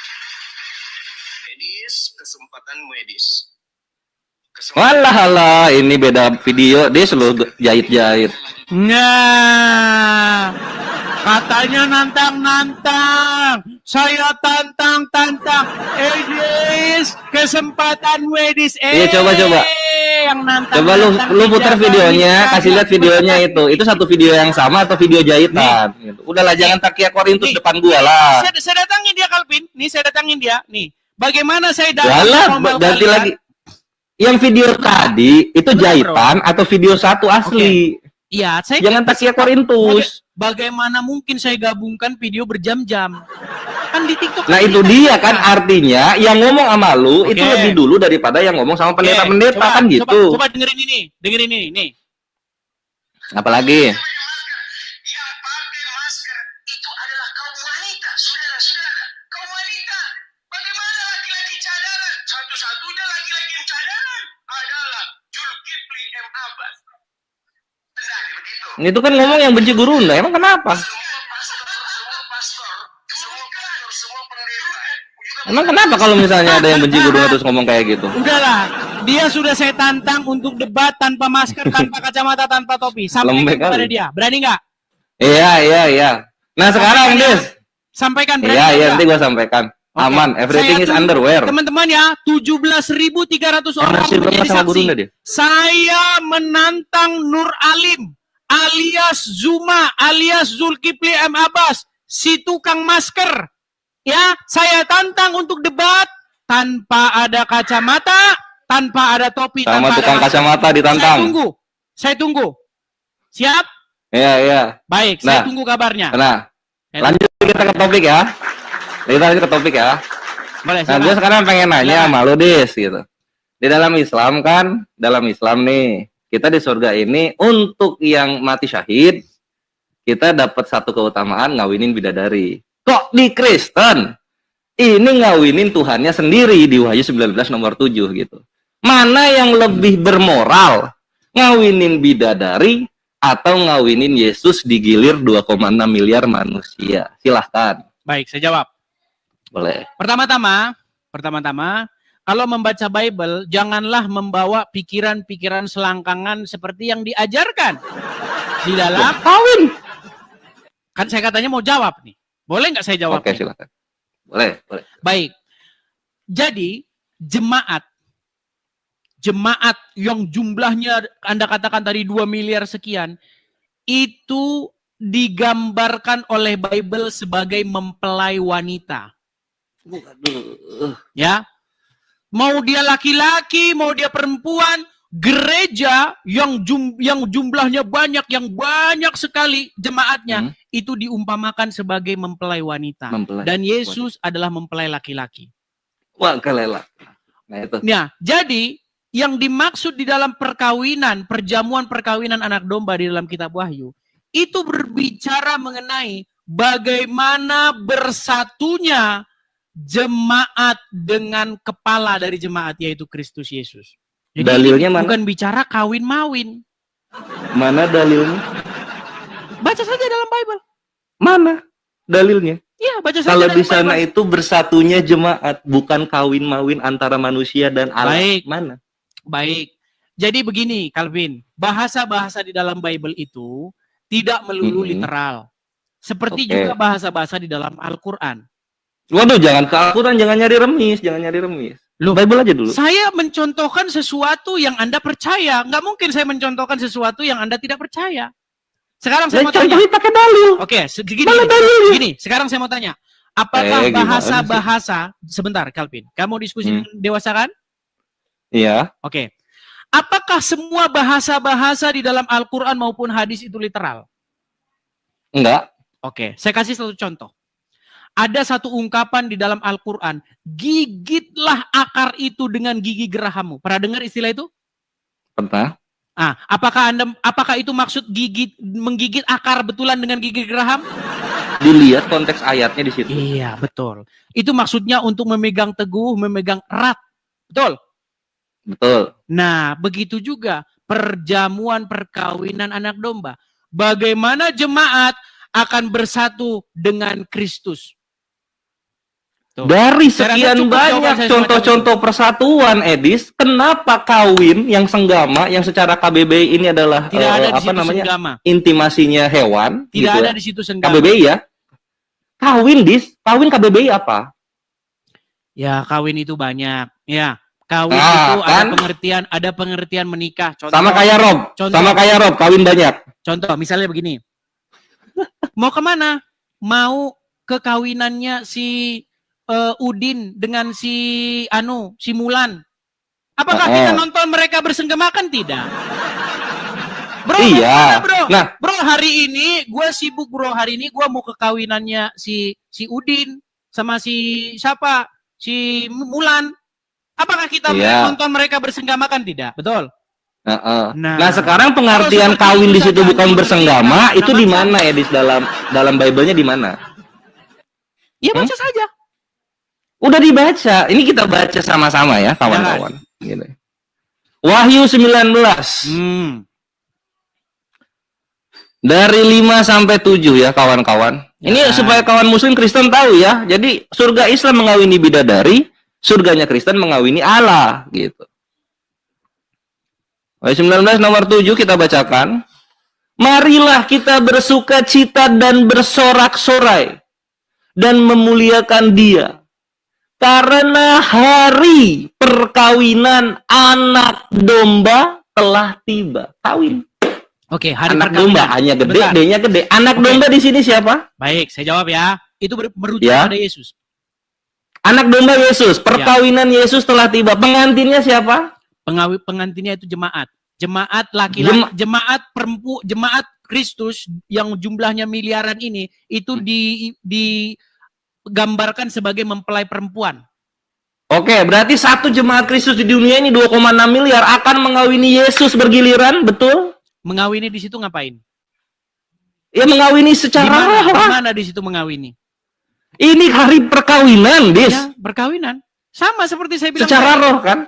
Edis, kesempatanmu Edis. Walah, ini beda video. Dia selalu jahit-jahit. Nah, katanya nantang-nantang. Saya tantang. Edis, kesempatan Edis. Iya, coba. Yang nantang. Coba lu putar videonya, kasih lihat videonya itu. Itu satu video yang sama atau video jahitan? Gitu. Udahlah, jangan takia Korintus depan gua lah. Saya datangin dia Kalvin. Nih saya datangin dia. Nih, bagaimana saya datang? Walah, ngomel ganti kalian? lagi. Yang video tadi itu jahitan atau video satu asli? Iya, saya Jangan takia Korintus. Bagaimana mungkin saya gabungkan video berjam-jam? Kan di TikTok. Nah itu dia kan artinya yang ngomong sama lu itu Oke. lebih dulu daripada yang ngomong sama pendeta-pendeta Coba, kan gitu. Coba dengerin ini, nih. Apalagi? Yang pakai masker itu adalah kaum wanita, saudara-saudara. Kaum wanita, bagaimana laki-laki cadangan? Satu-satunya laki-laki yang cadangan adalah Zulkifli M. Abbas. Benar, begitu. Itu kan ngomong yang benci Gurunda. Emang kenapa? Semua pastor, semua pendeta. Emang kenapa kalau misalnya ada yang benci Gurunda terus ngomong kayak gitu? Udahlah, dia sudah saya tantang untuk debat tanpa masker, tanpa kacamata, tanpa topi. Sampaikan Lembek kepada kali. dia. Berani nggak? Iya. Nah sekarang, Des. Sampaikan berani Iya, nggak? nanti gua sampaikan. Aman, everything is Saya tunggu, underwear. teman-teman ya, 17.300 orang Masih menjadi sama saksi. gurunya dia. Saya menantang Nur Alim alias Zuma alias Zulkifli M. Abbas, si tukang masker. Ya, saya tantang untuk debat tanpa ada kacamata, tanpa ada topi, Sama tanpa tukang ada masker. kacamata ditantang. Saya tunggu. Siap? Iya, iya. Baik, saya tunggu kabarnya. Nah, lanjut kita ke topik ya. Kita lanjut ke topik ya. Boleh, Nah, gue sekarang pengen nanya sama lu, Dis, gitu. Di dalam Islam kan, dalam Islam nih, kita di surga ini untuk yang mati syahid, kita dapat satu keutamaan ngawinin bidadari. Kok di Kristen ini ngawinin Tuhannya sendiri di Wahyu 19 nomor 7 gitu. Mana yang lebih bermoral? Ngawinin bidadari atau ngawinin Yesus digilir 2,6 miliar manusia? Silahkan. Baik, saya jawab. Boleh. Pertama-tama, kalau membaca Bible, janganlah membawa pikiran-pikiran selangkangan seperti yang diajarkan di dalam kawin. Kan saya katanya mau jawab nih. Boleh nggak saya jawab? Oke, silakan. Boleh, boleh. Baik. Jadi, jemaat yang jumlahnya Anda katakan tadi 2 miliar sekian, itu digambarkan oleh Bible sebagai mempelai wanita. Ya, mau dia laki-laki, mau dia perempuan, gereja yang jumlahnya banyak, yang banyak sekali jemaatnya, itu diumpamakan sebagai mempelai wanita. Dan Yesus adalah mempelai laki-laki. Wah, kelela. Nah, itu. Nah, jadi yang dimaksud di dalam perkawinan, perjamuan perkawinan anak domba di dalam kitab Wahyu, itu berbicara mengenai bagaimana bersatunya jemaat dengan kepala dari jemaat, yaitu Kristus Yesus. Jadi dalilnya mana? Bukan bicara kawin-mawin. Mana dalilnya? Baca saja dalam Bible. Mana dalilnya? Iya, baca saja. Kalau dalam di sana Bible. itu bersatunya jemaat, bukan kawin-mawin antara manusia dan Allah. Baik. Mana? Baik. Jadi begini, Calvin, bahasa-bahasa di dalam Bible itu tidak melulu literal. Seperti juga bahasa-bahasa di dalam Al-Quran. Waduh, jangan ke Al-Quran, jangan nyari remis. Loh, Bible aja dulu. Saya mencontohkan sesuatu yang Anda percaya. Nggak mungkin saya mencontohkan sesuatu yang Anda tidak percaya. Sekarang saya mau tanya. Pakai dalil. Oke, gini. Sekarang saya mau tanya. Apakah bahasa-bahasa, sebentar, Calvin. Kamu diskusi dengan dewasa kan? Iya. Oke. Apakah semua bahasa-bahasa di dalam Al-Quran maupun hadis itu literal? Enggak. Oke, saya kasih satu contoh. Ada satu ungkapan di dalam Al-Quran, gigitlah akar itu dengan gigi gerahmu. Pernah dengar istilah itu? Pernah. Apakah itu maksud menggigit akar betulan dengan gigi geraham? Dilihat konteks ayatnya di situ. Iya, betul. Itu maksudnya untuk memegang teguh, memegang erat. Betul? Betul. Nah, begitu juga perjamuan perkawinan anak domba. Bagaimana jemaat akan bersatu dengan Kristus? Tuh. Dari sekian banyak contoh-contoh persatuan, Edis, kenapa kawin yang senggama, yang secara KBBI ini adalah tidak ada di situ senggama. Intimasinya hewan? Tidak gitu ada ya. di situ senggama. KBBI ya? Kawin, Dis? Kawin KBBI apa? Ya, kawin itu banyak. Ya, kawin itu kan? ada pengertian menikah. Contoh, sama kayak Rob, kawin banyak. Contoh, misalnya begini. Mau kemana? Mau ke kawinannya si Udin dengan si Mulan. Apakah kita nonton mereka bersenggamakan? Tidak. Bro, iya. Bro, hari ini gue sibuk, bro. Hari ini gue mau ke kawinannya si Udin sama si siapa? Si Mulan. Apakah kita nonton mereka bersenggamakan? Tidak. Betul. Nah, sekarang pengertian kawin di situ bukan bersenggama, itu di mana ya, di dalam Bible-nya di mana? Ya baca saja. Udah dibaca. Ini kita baca sama-sama ya, kawan-kawan. Gitu. Wahyu 19. Dari 5 sampai 7 ya, kawan-kawan. Ini supaya kawan muslim Kristen tahu ya. Jadi surga Islam mengawini bidadari, surganya Kristen mengawini Allah, gitu. Wahyu 19 nomor 7 kita bacakan. Marilah kita bersuka cita dan bersorak-sorai dan memuliakan Dia, Karena hari perkawinan anak domba telah tiba. Kawin. Oke, hari Anak perkawinan. domba hanya gede, Bentar. D-nya gede. Anak domba di sini siapa? Baik, saya jawab ya. Itu merujuk Ya. pada Yesus. Anak domba Yesus. Perkawinan Yesus telah tiba. Pengantinnya siapa? Pengantinnya itu jemaat. Jemaat laki-laki, jemaat Kristus yang jumlahnya miliaran ini itu digambarkan sebagai mempelai perempuan. Oke, berarti satu jemaat Kristus di dunia ini 2,6 miliar akan mengawini Yesus bergiliran, betul? Mengawini di situ ngapain? Ya mengawini secara roh. Di mana di situ mengawini? Ini hari perkawinan, Dis. Ya, perkawinan. Sama seperti saya bilang Secara tadi. roh kan?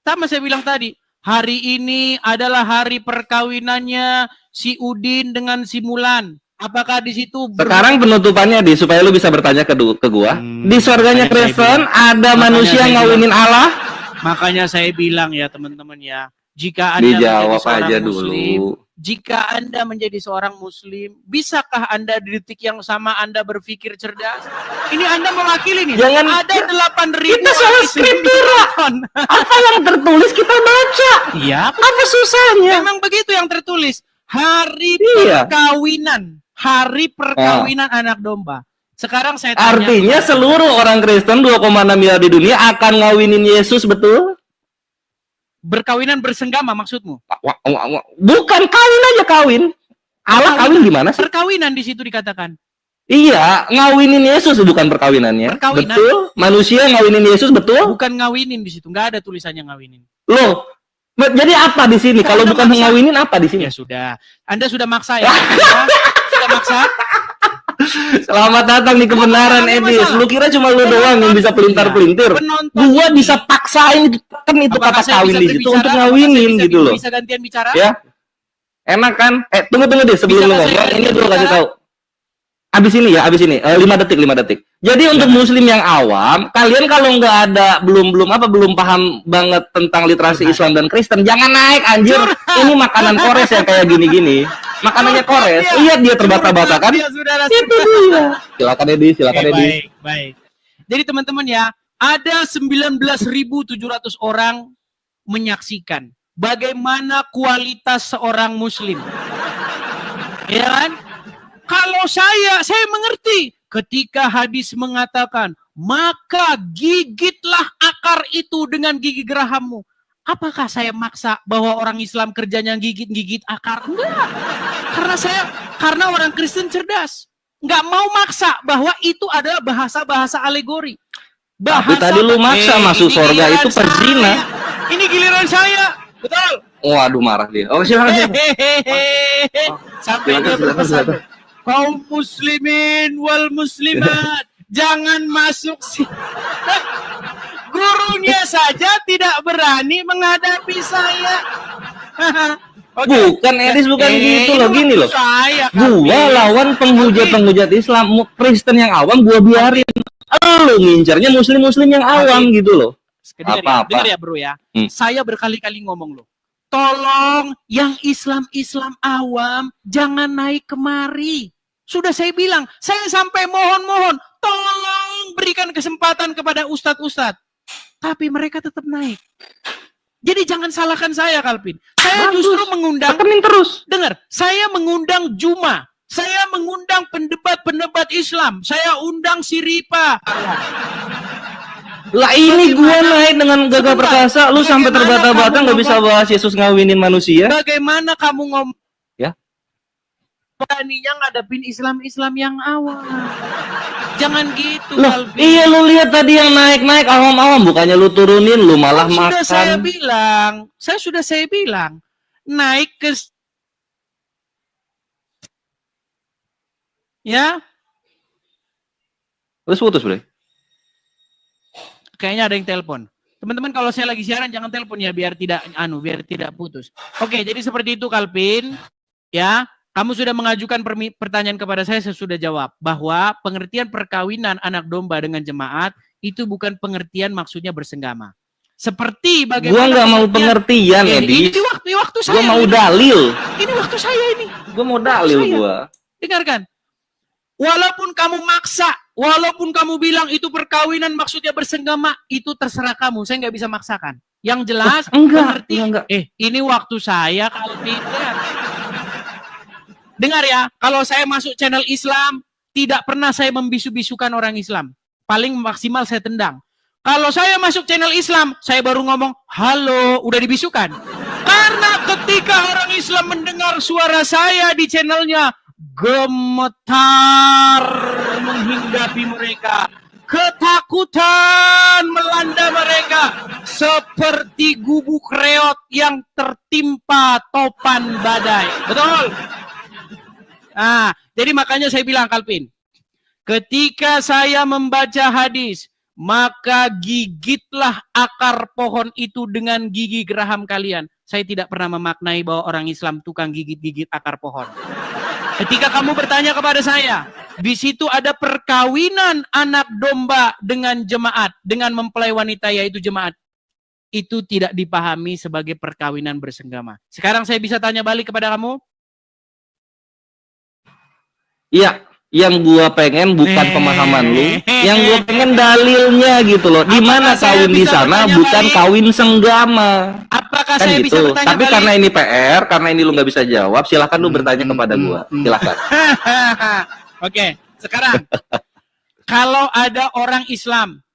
Sama saya bilang tadi. Hari ini adalah hari perkawinannya si Udin dengan si Mulan. Apakah di situ Sekarang penutupannya, Dis, supaya lu bisa bertanya ke gua. Di surganya Kristen ada manusia ngawinin Allah? Makanya saya bilang ya teman-teman ya, jika Anda Dijawab menjadi seorang aja muslim, dulu. jika Anda menjadi seorang muslim, bisakah Anda di detik yang sama Anda berpikir cerdas? Ini Anda mewakili nih. Jangan, ada 8.000 kita soal skriptur. Apa yang tertulis kita baca. Iya, Apa susahnya? memang begitu yang tertulis. Hari Iya. perkawinan, hari perkawinan anak domba. Sekarang saya tanya. Artinya seluruh orang Kristen 2,6 miliar di dunia akan ngawinin Yesus, betul? Berkawinan bersenggama maksudmu? Bukan kawin aja kawin. Allah kawin gimana sih? Perkawinan di situ dikatakan. Iya, ngawinin Yesus bukan perkawinannya. Perkawinan. Betul? Manusia ngawinin Yesus, betul? Bukan ngawinin di situ, nggak ada tulisannya ngawinin. Loh, jadi apa di sini? Kalau Anda bukan maksa. ngawinin apa di sini? Ya sudah. Anda sudah maksa ya? Ya? Sudah maksa? Selamat datang di kebenaran, Apa Edis. masalah? Lu kira cuma lu doang yang bisa pelintar-pelintir? Penonton Gua ini. bisa paksain itu tekan itu Apakah kata saya kawin bisa di situ berbicara? untuk Apakah ngawinin saya gitu loh. Bisa gantian bicara? Ya. Enak kan? Tunggu deh sebelum Bisa lu nggak ngomong. saya Ini dulu bicara? kasih tahu. Abis ini ya, abis ini. 5 detik. Jadi untuk muslim yang awam, kalian kalau nggak ada belum paham banget tentang literasi Islam dan Kristen, jangan naik anjir. Ini makanan Kores yang kayak gini-gini. Makanannya Kores. Lihat dia terbata-bata kan? Ya, saudara, Itu dia. Silakan Edi, silakan Oke, Edi. baik. Jadi teman-teman ya, ada 19.700 orang menyaksikan bagaimana kualitas seorang muslim. Ya kan? Kalau saya mengerti ketika hadis mengatakan, maka gigitlah akar itu dengan gigi gerahammu. Apakah saya maksa bahwa orang Islam kerjanya gigit akar? Enggak. Karena orang Kristen cerdas. Enggak mau maksa bahwa itu adalah bahasa-bahasa alegori. Tapi tadi lu maksa masuk surga itu perzina. Ini giliran saya. Betul. Waduh, marah dia. Oh, silakan. Sampai dia berpesan. Kaum muslimin wal muslimat, jangan masuk sini. Gurunya saja tidak berani menghadapi saya. Bukan, Edis, bukan gitu loh, gini loh. Saya, Gua lawan penghujat Islam, Kristen yang awam gua biarin. Lu ngincarnya muslim yang awam gitu loh. Dengar ya bro ya. Saya berkali-kali ngomong loh. Tolong yang Islam awam jangan naik kemari. Sudah saya bilang, saya sampai mohon-mohon, tolong berikan kesempatan kepada ustadz-ustadz. Tapi mereka tetap naik. Jadi jangan salahkan saya, Kalvin. Saya justru mengundang, terus. dengar, saya mengundang Juma. Saya mengundang pendebat-pendebat Islam. Saya undang si Ripa. Lah ini gua naik dengan gagah perkasa, lu sampai terbata-bata nggak bisa bahas Yesus ngawinin manusia. Bagaimana kamu ngomong? Ya. Beraninya ngadepin Islam yang awam. Jangan gitu, Loh, Kalvin. iya lu lihat tadi yang naik awam-awam, bukannya lu turunin, lu malah makan. Sudah saya bilang, naik ke ya. Terus putus, Bre. Kayaknya ada yang telepon. Teman-teman, kalau saya lagi siaran jangan telepon ya biar tidak putus. Oke, jadi seperti itu, Kalvin. Ya. Kamu sudah mengajukan pertanyaan kepada saya sudah jawab bahwa pengertian perkawinan anak domba dengan jemaat itu bukan pengertian maksudnya bersenggama. Seperti bagaimana Gua nggak mau pengertian, Edi. Ini waktu saya. Gua mau dalil. Ini waktu saya ini. Gua mau dalil gua. Dengarkan. Walaupun kamu maksa, walaupun kamu bilang itu perkawinan maksudnya bersenggama, itu terserah kamu. Saya nggak bisa maksakan. Yang jelas, Enggak. ini waktu saya kalau tidak. Dengar ya, kalau saya masuk channel Islam, tidak pernah saya membisu-bisukan orang Islam. Paling maksimal saya tendang. Kalau saya masuk channel Islam, saya baru ngomong, halo, udah dibisukan. Karena ketika orang Islam mendengar suara saya di channelnya, gemetar menghinggapi mereka. Ketakutan melanda mereka. Seperti gubuk reot yang tertimpa topan badai. Betul? Nah, jadi makanya saya bilang, Kalvin, ketika saya membaca hadis, maka gigitlah akar pohon itu dengan gigi geraham kalian. Saya tidak pernah memaknai bahwa orang Islam tukang gigit-gigit akar pohon. Ketika kamu bertanya kepada saya, di situ ada perkawinan anak domba dengan jemaat, dengan mempelai wanita yaitu jemaat. Itu tidak dipahami sebagai perkawinan bersenggama. Sekarang saya bisa tanya balik kepada kamu? Iya, yang gua pengen bukan pemahaman lu, yang gua pengen dalilnya gitu loh. Di mana kawin di sana bukan kawin senggama. Apakah Kan saya bisa gitu. bertanya Tapi balik? karena ini PR, karena ini lu nggak bisa jawab, silahkan lu bertanya kepada gua. Silahkan. Oke, sekarang kalau ada orang Islam,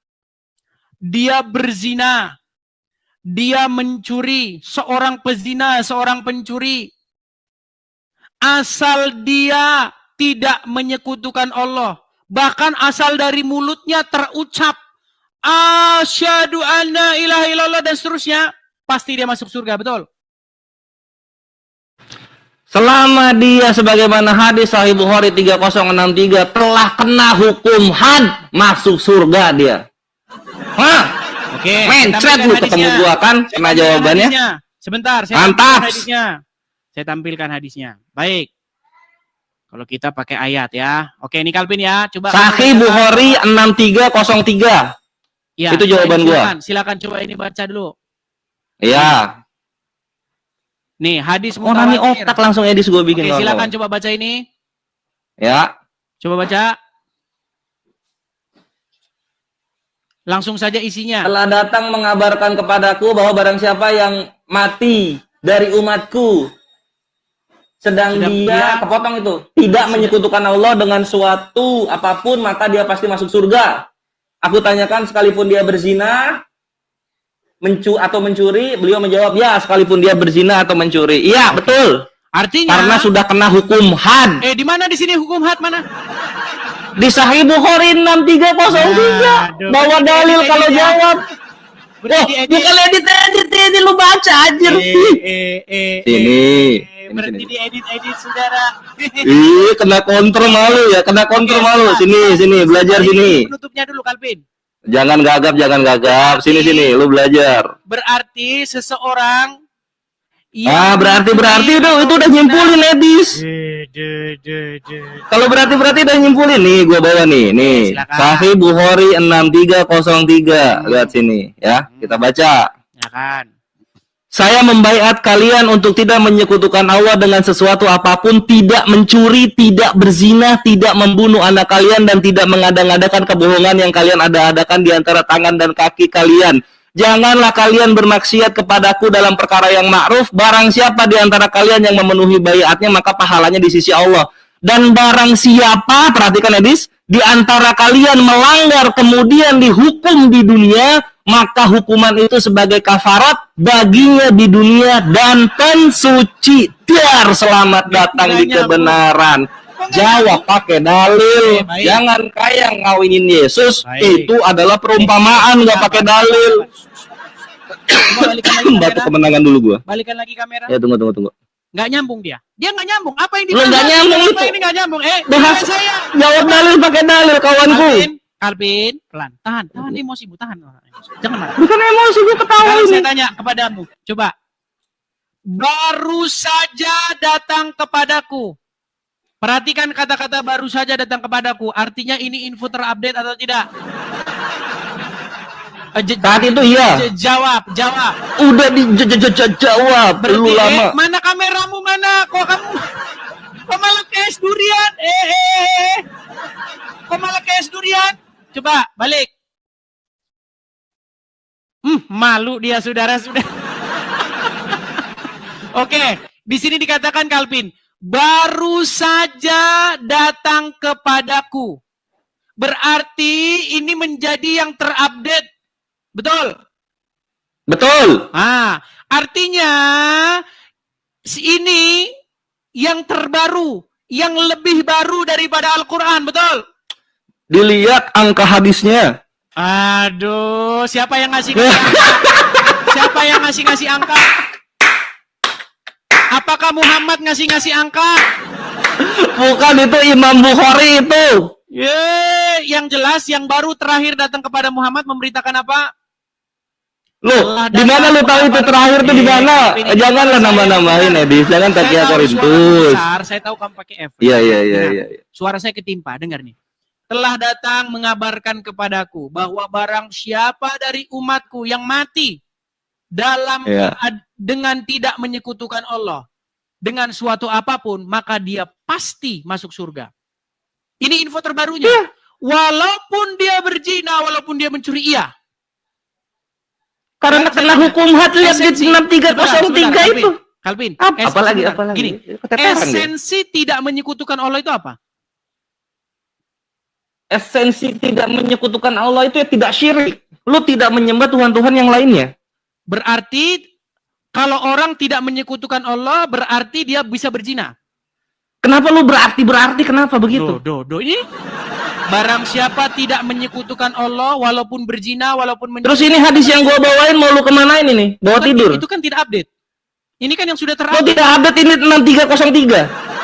dia berzina, dia mencuri, seorang pezina, seorang pencuri, asal dia tidak menyekutukan Allah, bahkan asal dari mulutnya terucap asyhadu anna ilaha illallah dan seterusnya, pasti dia masuk surga, betul? Selama dia sebagaimana hadis Sahih Bukhari 3063 telah kena hukum had, masuk surga dia. Hah? Oke, Mencret lu ketemu gua kan, kena jawabannya. Sebentar, saya Mantap. tampilkan hadisnya. Saya tampilkan hadisnya. Baik. Kalau kita pakai ayat ya. Oke, ini Kalvin ya. Coba Sahih Bukhari 6303. Ya, Itu jawaban gua. Silakan coba ini baca dulu. Iya. Nih, hadis Orang ini mutawatir. otak langsung edis gua bikin. Oke, silakan kawan-kawan. coba baca ini. Ya. Coba baca. Langsung saja isinya. Telah datang mengabarkan kepadaku bahwa barang siapa yang mati dari umatku sedang dia kepotong itu tidak menyekutukan Allah dengan suatu apapun, maka dia pasti masuk surga. Aku tanyakan sekalipun dia berzina atau mencuri, beliau menjawab ya, sekalipun dia berzina atau mencuri. Iya, betul. Artinya Karena sudah kena hukum had. di mana di sini hukum had mana? Di Sahih Bukhari 6303 bawa dalil kalau jawab. Bukan edit lu baca anjir. Sini. Berarti diedit saudara. Kena kontrol malu ya, kena kontrol malu. Sini, belajar sini. Penutupnya dulu, Kalvin. Jangan gagap. Sini, lu belajar. Berarti seseorang berarti itu udah nyimpulin Edis. Kalau berarti udah nyimpulin nih, gua bawa nih. Sahih Bukhari 6303. Lihat sini ya, kita baca. Ya kan. Saya membaiat kalian untuk tidak menyekutukan Allah dengan sesuatu apapun, tidak mencuri, tidak berzina, tidak membunuh anak kalian, dan tidak mengada-ngadakan kebohongan yang kalian ada-adakan di antara tangan dan kaki kalian. Janganlah kalian bermaksiat kepadaku dalam perkara yang ma'ruf. Barang siapa di antara kalian yang memenuhi baiatnya, maka pahalanya di sisi Allah. Dan barang siapa, perhatikan Edis, di antara kalian melanggar kemudian dihukum di dunia, maka hukuman itu sebagai kafarat baginya di dunia dan pensuci. Dar, selamat datang di kebenaran. Jawab pakai dalil. Jangan kayak ngawinin Yesus. Itu adalah perumpamaan, nggak pakai dalil. Batu kemenangan dulu gua. Balikan lagi kamera. Ya tunggu. Nggak nyambung dia. Dia nggak nyambung. Apa yang Lu nggak nyambung itu. Ini nggak nyambung. Saya jawab dalil pakai dalil, kawanku. Kalvin, pelan. Tahan emosimu, tahan. Jangan marah. Bukan emosi, gue ketawa Sekarang ini. saya tanya kepadamu. Coba. Baru saja datang kepadaku. Perhatikan kata-kata baru saja datang kepadaku. Artinya ini info terupdate atau tidak? Saat itu iya. Jawab. Udah dijawab. Perlu lama. Mana kameramu mana? Kok kamu? Kok malah kayak es durian? Kok malah kayak es durian? Coba balik. Malu dia saudara-saudara. Oke, di sini dikatakan Calvin, baru saja datang kepadaku. Berarti ini menjadi yang terupdate. Betul? Betul. Artinya ini yang terbaru, yang lebih baru daripada Al-Quran, betul? Dilihat angka hadisnya. Aduh, siapa yang ngasih angka? Siapa yang ngasih angka? Apakah Muhammad ngasih angka? Bukan, itu Imam Bukhari itu. Yang jelas yang baru terakhir datang kepada Muhammad memberitakan apa? Loh, di mana lu tahu itu terakhir tuh di mana? Janganlah nambah-nambahin, Edis. Jangan takia Korintus. Saya tahu kamu pakai F. Iya. Suara saya ketimpa, dengar nih. Telah datang mengabarkan kepadaku bahwa barang siapa dari umatku yang mati dengan tidak menyekutukan Allah dengan suatu apapun, maka dia pasti masuk surga. Ini info terbarunya. Walaupun dia berzina, walaupun dia mencuri, iya. Karena kena hukum had, lihat di 6303 itu. Calvin, apalagi. Gini, esensi tidak menyekutukan Allah itu apa? Esensi tidak menyekutukan Allah itu ya tidak syirik. Lu tidak menyembah Tuhan-Tuhan yang lainnya. Berarti kalau orang tidak menyekutukan Allah, berarti dia bisa berzina. Kenapa lu berarti kenapa begitu? Ini barang siapa tidak menyekutukan Allah, walaupun berzina, walaupun Terus ini hadis yang gua bawain mau lu kemanain ini? Bawa tidur? Itu kan tidak update. Ini kan yang sudah Lo terupdate. tidak update, ini 6303.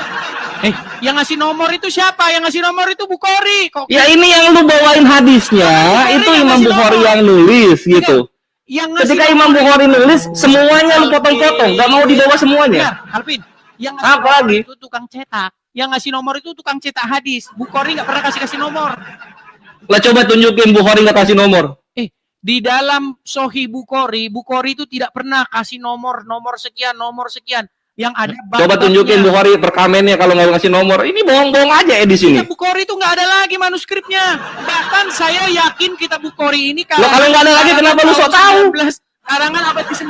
Yang ngasih nomor itu siapa? Yang ngasih nomor itu Bukhari. Ya ini yang lu bawain hadisnya, itu Imam Bukhari yang nulis gitu. Ketika Imam Bukhari nulis, semuanya lu potong-potong, gak mau dibawa semuanya. Alvin, yang ngasih apa nomor lagi? itu tukang cetak. Yang ngasih nomor itu tukang cetak hadis. Bukhari gak pernah kasih nomor. Lah coba tunjukin Bukhari gak kasih nomor. Di dalam Sahih Bukhari itu tidak pernah kasih nomor sekian. Yang ada coba tunjukin Bukhari perkamennya kalau nggak ngasih nomor. Ini bohong-bohong aja di sini. Kitab Bukhari itu nggak ada lagi manuskripnya. Bahkan saya yakin kitab Bukhari ini kalau nggak ada lagi kenapa lu sok tahu? Karangan abad ke-19.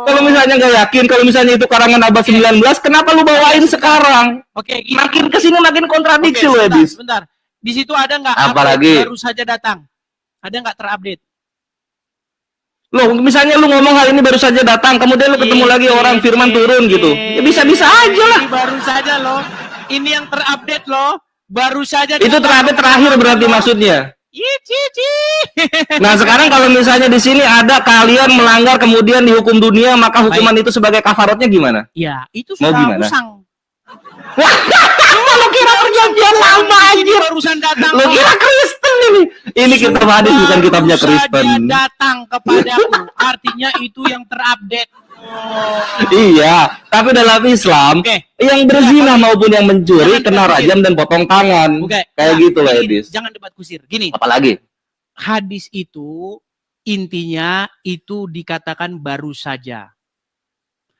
Kalau misalnya nggak yakin, kalau misalnya itu karangan abad 19, kenapa lu bawain sekarang? Gini. Makin kesini makin kontradiksi lu, Edis. Sebentar. Di situ ada nggak apalagi baru saja datang? Ada nggak terupdate? Loh, misalnya lu ngomong hal ini baru saja datang, kemudian lu ketemu lagi orang firman turun gitu. Ya bisa-bisa aja lah. Baru saja loh. Ini yang terupdate loh. Baru saja. Itu terupdate terakhir berarti maksudnya. Nah, sekarang kalau misalnya di sini ada kalian melanggar kemudian dihukum dunia, maka hukuman itu sebagai kafaratnya gimana? Ya, itu mau sudah gimana? usang. Wah, lu kira perjanjian lama anjir. Barusan datang. Lu kira Kristen ini? Ini kitab hadis bukan kitabnya Kristen. Datang kepadaku, artinya itu yang terupdate. Iya, tapi dalam Islam yang berzina maupun yang mencuri kena rajam dan potong tangan. Kayak gitu lah, Edis. Jangan debat kusir. Gini. Apalagi? Hadis itu intinya itu dikatakan baru saja.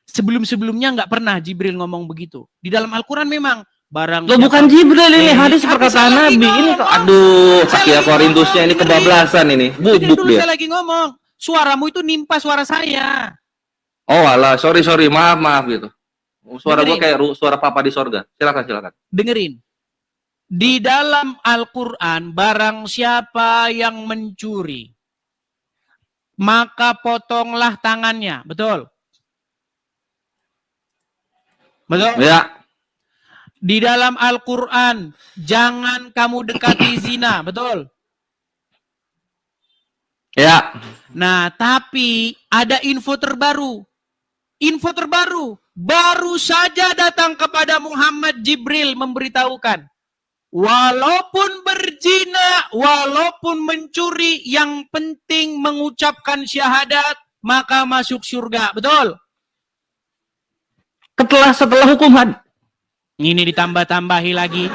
Sebelum-sebelumnya nggak pernah Jibril ngomong begitu. Di dalam Al-Quran memang barang. Lo bukan Jibril ini, hadis perkataan Nabi. Ini kok, aduh, Takia Korintusnya ini kebablasan ini. Bubuk dia. Saya lagi ngomong, suaramu itu nimpa suara saya. Oh alah, sorry, maaf gitu. Suara gua kayak suara papa di sorga. Silakan. Dengerin. Di dalam Al-Quran, barang siapa yang mencuri, maka potonglah tangannya. Betul? Betul? Ya. Di dalam Al-Quran, jangan kamu dekati zina. Betul? Ya. Nah, tapi ada info terbaru. Baru saja datang kepada Muhammad Jibril memberitahukan. Walaupun berzina, walaupun mencuri, yang penting mengucapkan syahadat, maka masuk surga. Betul? Setelah hukum had. Ini ditambah-tambahi lagi.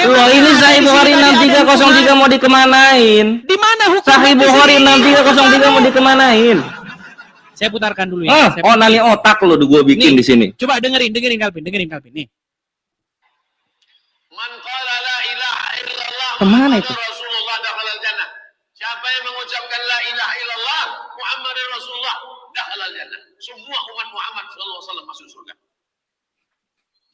Loh, ini Sahih Bukhari 6303 mau dikemanain? Di mana hukum? Sahih Bukhari 6303 mau dikemanain? Saya putarkan dulu ya. Nani otak lo gue bikin nih, di sini. Coba dengerin Calvin nih. Man qala la ilaha illallah Kemana itu? Rasulullah dakhalal jannah. Siapa yang mengucapkan la ilaha illallah Muhammadur Rasulullah dakhalal jannah. Semua umat Muhammad sallallahu alaihi wasallam masuk surga.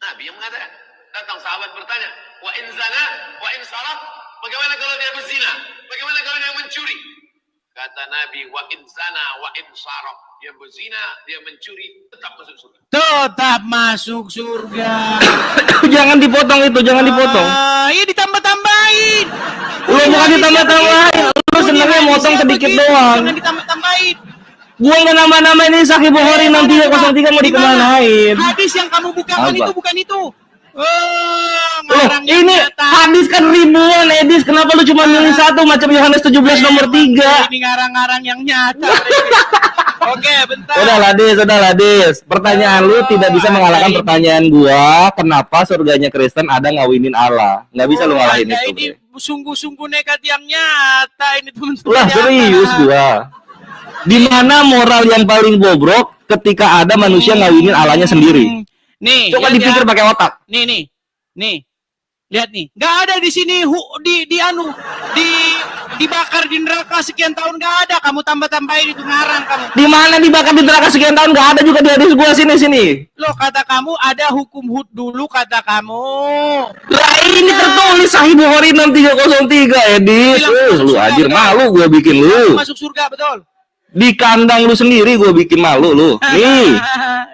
Nabi yang mengatakan. Datang sahabat bertanya, wa in zana, wa in sarat, bagaimana kalau dia berzina? Bagaimana kalau dia mencuri? Kata Nabi, wa in zana, wa in sarat, dia berzina, dia mencuri, tetap masuk surga. Tetap masuk surga. Jangan dipotong itu, jangan dipotong. Iya ditambah-tambahin. Lu bukan ditambah-tambahin. Lu senangnya motong sedikit doang. Jangan ditambah-tambahin. Gua nggak nama-nama ini Sahih Bukhari 6303 mau dikemanain? Hadis yang kamu bukakan itu bukan itu. Loh, ini hadis kan ribuan Edis, kenapa lu cuma milih satu macam Yohanes 17 nomor 3? Ini ngarang-ngarang yang nyata. Oke, bentar. Udahlah Dis. Pertanyaan lu tidak bisa mengalahkan pertanyaan gua, kenapa surganya Kristen ada ngawinin Allah? Nggak bisa lu ngalahin itu. Ini sungguh-sungguh nekat yang nyata ini teman-teman. Lah serius gua. Di mana moral yang paling bobrok ketika ada manusia ngawinin Allahnya sendiri? Nih, coba dipikir pakai otak. Nih. Lihat nih, nggak ada di sini dibakar di neraka sekian tahun nggak ada. Kamu tambah-tambahin itu ngarang kamu. Di mana dibakar di neraka sekian tahun nggak ada juga di hadis gua sini. Loh kata kamu ada hukum hud dulu kata kamu. Lah ini tertulis Sahih Bukhari 6303 Edis. Lu anjir malu gua bikin lu. Masuk surga betul. Di kandang lu sendiri gua bikin malu lu. Nih.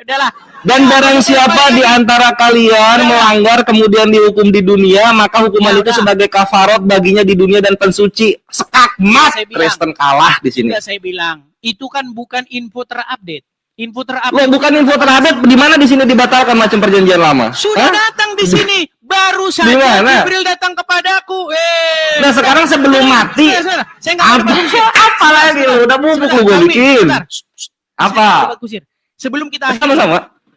Udahlah. Dan barang siapa di antara kalian melanggar kemudian dihukum di dunia, maka hukuman itu sebagai kafarat baginya di dunia dan pensuci. Sekakmat Kristen kalah di sini. Saya bilang, itu kan bukan info terupdate. Info terupdate. Loh, bukan info terupdate. Di mana di sini dibatalkan macam perjanjian lama? Sudah datang di sini. Baru saja Jibril datang kepadaku. Nah, sekarang sebelum mati. Saya enggak apa lagi lu? Udah bubuk lu gua bikin. Apa?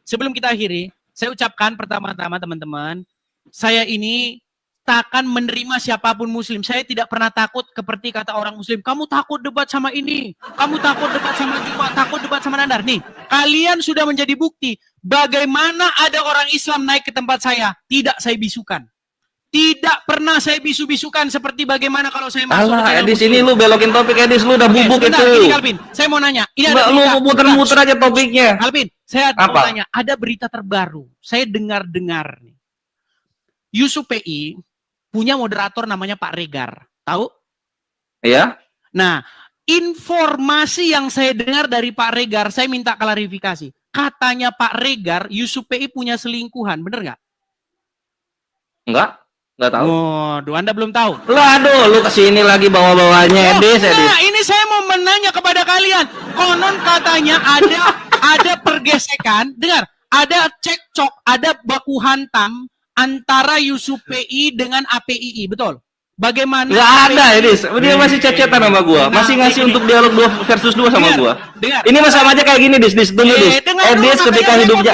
Sebelum kita akhiri, saya ucapkan pertama-tama teman-teman, saya ini takkan menerima siapapun muslim. Saya tidak pernah takut seperti kata orang muslim, kamu takut debat sama ini, kamu takut debat sama Jumat, takut debat sama Nandar. Nih, kalian sudah menjadi bukti bagaimana ada orang Islam naik ke tempat saya, tidak saya bisukan. Tidak pernah saya bisu-bisukan seperti bagaimana kalau saya masuk ke channel Edis ini lu belokin topik Edis, lu udah bubuk itu. Ini Calvin, saya mau nanya. Ini ada lu muter-muter aja topiknya. Calvin, saya mau tanya, ada berita terbaru. Saya dengar-dengar nih. Yusuf PI punya moderator namanya Pak Regar. Tahu? Iya. Nah, informasi yang saya dengar dari Pak Regar, saya minta klarifikasi. Katanya Pak Regar, Yusuf PI punya selingkuhan, bener nggak? Enggak tahu. Waduh, Anda belum tahu. Lah, aduh, lu kesini lagi bawa-bawanya Edis. Nah, ini saya mau menanya kepada kalian. Konon katanya ada pergesekan, dengar, ada cekcok, ada baku hantam antara Yusuf PI dengan APII, betul? Bagaimana? Nggak ada, Edis. Dia masih cecetan sama gua. Masih ngasih untuk dialog 2 versus 2 sama gua. Dengar. Ini mah sama aja kayak gini, Dis. Tunggu, Dis. Edis ketika hidupnya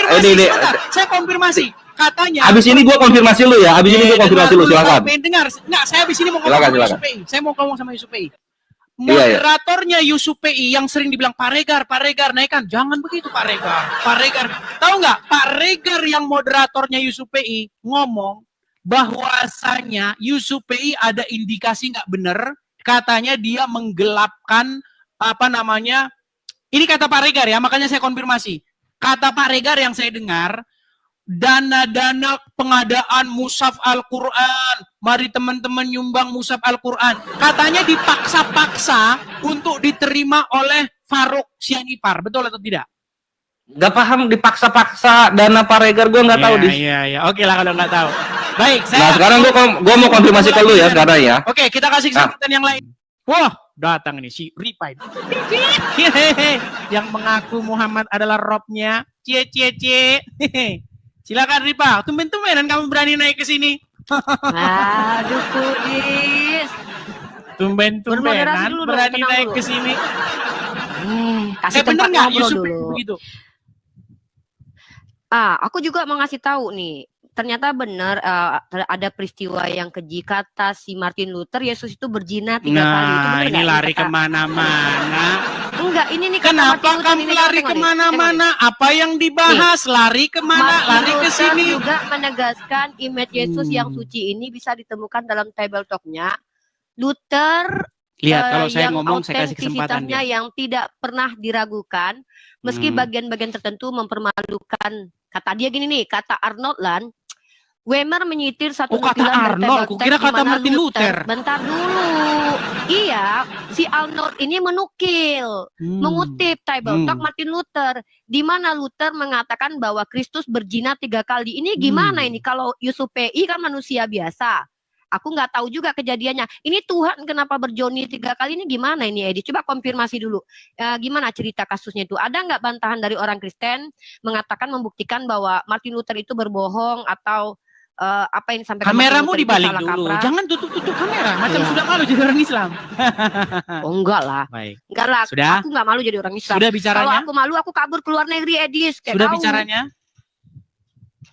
saya konfirmasi. Katanya. Abis ini gua konfirmasi lu ya. Abis ini gua konfirmasi lu, silakan. Dengar. Nggak, saya abis ini mau ngomong sama Yusuf PI. Saya mau ngomong sama Yusuf PI. Moderatornya Yusuf PI yang sering dibilang Pak Regar naikkan. Jangan begitu Pak Regar. Tahu nggak? Pak Regar yang moderatornya Yusuf PI ngomong bahwasanya Yusuf PI ada indikasi nggak benar, katanya dia menggelapkan ini kata Pak Regar ya, makanya saya konfirmasi. Kata Pak Regar yang saya dengar, dana-dana pengadaan mushaf Al-Quran, mari teman-teman nyumbang mushaf Al-Quran, katanya dipaksa-paksa untuk diterima oleh Farouk Sianipar, betul atau tidak? Gak paham dipaksa-paksa dana Pak Regar, gue nggak tahu. Iya, oke lah kalau nggak tahu. Baik, nah sekarang gue mau konfirmasi ke lu ya sekarang ya. Oke, kita kasih kesempatan yang lain. Wah, datang ini si Ripai yang mengaku Muhammad adalah robnya. Cie. Silakan Ripa, tumben-tumbenan kamu berani naik ke sini. Aduh, Kudis. Tumben-tumbenan berani naik ke sini. Kasih tempat ngobrol dulu. Begitu. Aku juga mau ngasih tahu nih. Ternyata benar ada peristiwa yang keji, kata si Martin Luther, Yesus itu berzina 3 kali. Itu ini lari kemana-mana. Enggak, ini nih kata Kenapa Martin Luther kamu ini, lari tengok nih, kemana-mana? Apa yang dibahas? Lari kemana? Martin Lari ke Luther sini. juga menegaskan image Yesus yang Hmm. suci ini bisa ditemukan dalam table talk-nya. Luther Lihat, kalau saya yang ngomong, saya kasih kesempatan autentisitasnya dia. yang tidak pernah diragukan, meski bagian-bagian tertentu mempermalukan. Kata dia gini nih, kata Arnold Land, Wemer menyitir satu Oh, kata nutilan dari Arnold, table kukira text di kata mana Martin Luther. Bentar dulu. Iya, si Arnold ini menukil, mengutip table talk Martin Luther, di mana Luther mengatakan bahwa Kristus berzina 3 kali. Ini gimana ini? Kalau Yusuf PI kan manusia biasa. Aku nggak tahu juga kejadiannya. Ini Tuhan kenapa berjoni 3 kali, ini gimana ini Edi? Coba konfirmasi dulu. Gimana cerita kasusnya itu? Ada nggak bantahan dari orang Kristen mengatakan membuktikan bahwa Martin Luther itu berbohong atau apa yang disampaikan Kameramu Martin Luther itu dibalik salah dulu. kaprah? Jangan tutup-tutup kamera. Macam Iya. sudah malu jadi orang Islam. Oh enggak lah. Baik. Enggak lah. Sudah? Aku nggak malu jadi orang Islam. Sudah Kalau bicaranya? aku malu aku kabur ke luar negeri Edis. Kayak Sudah kau. bicaranya?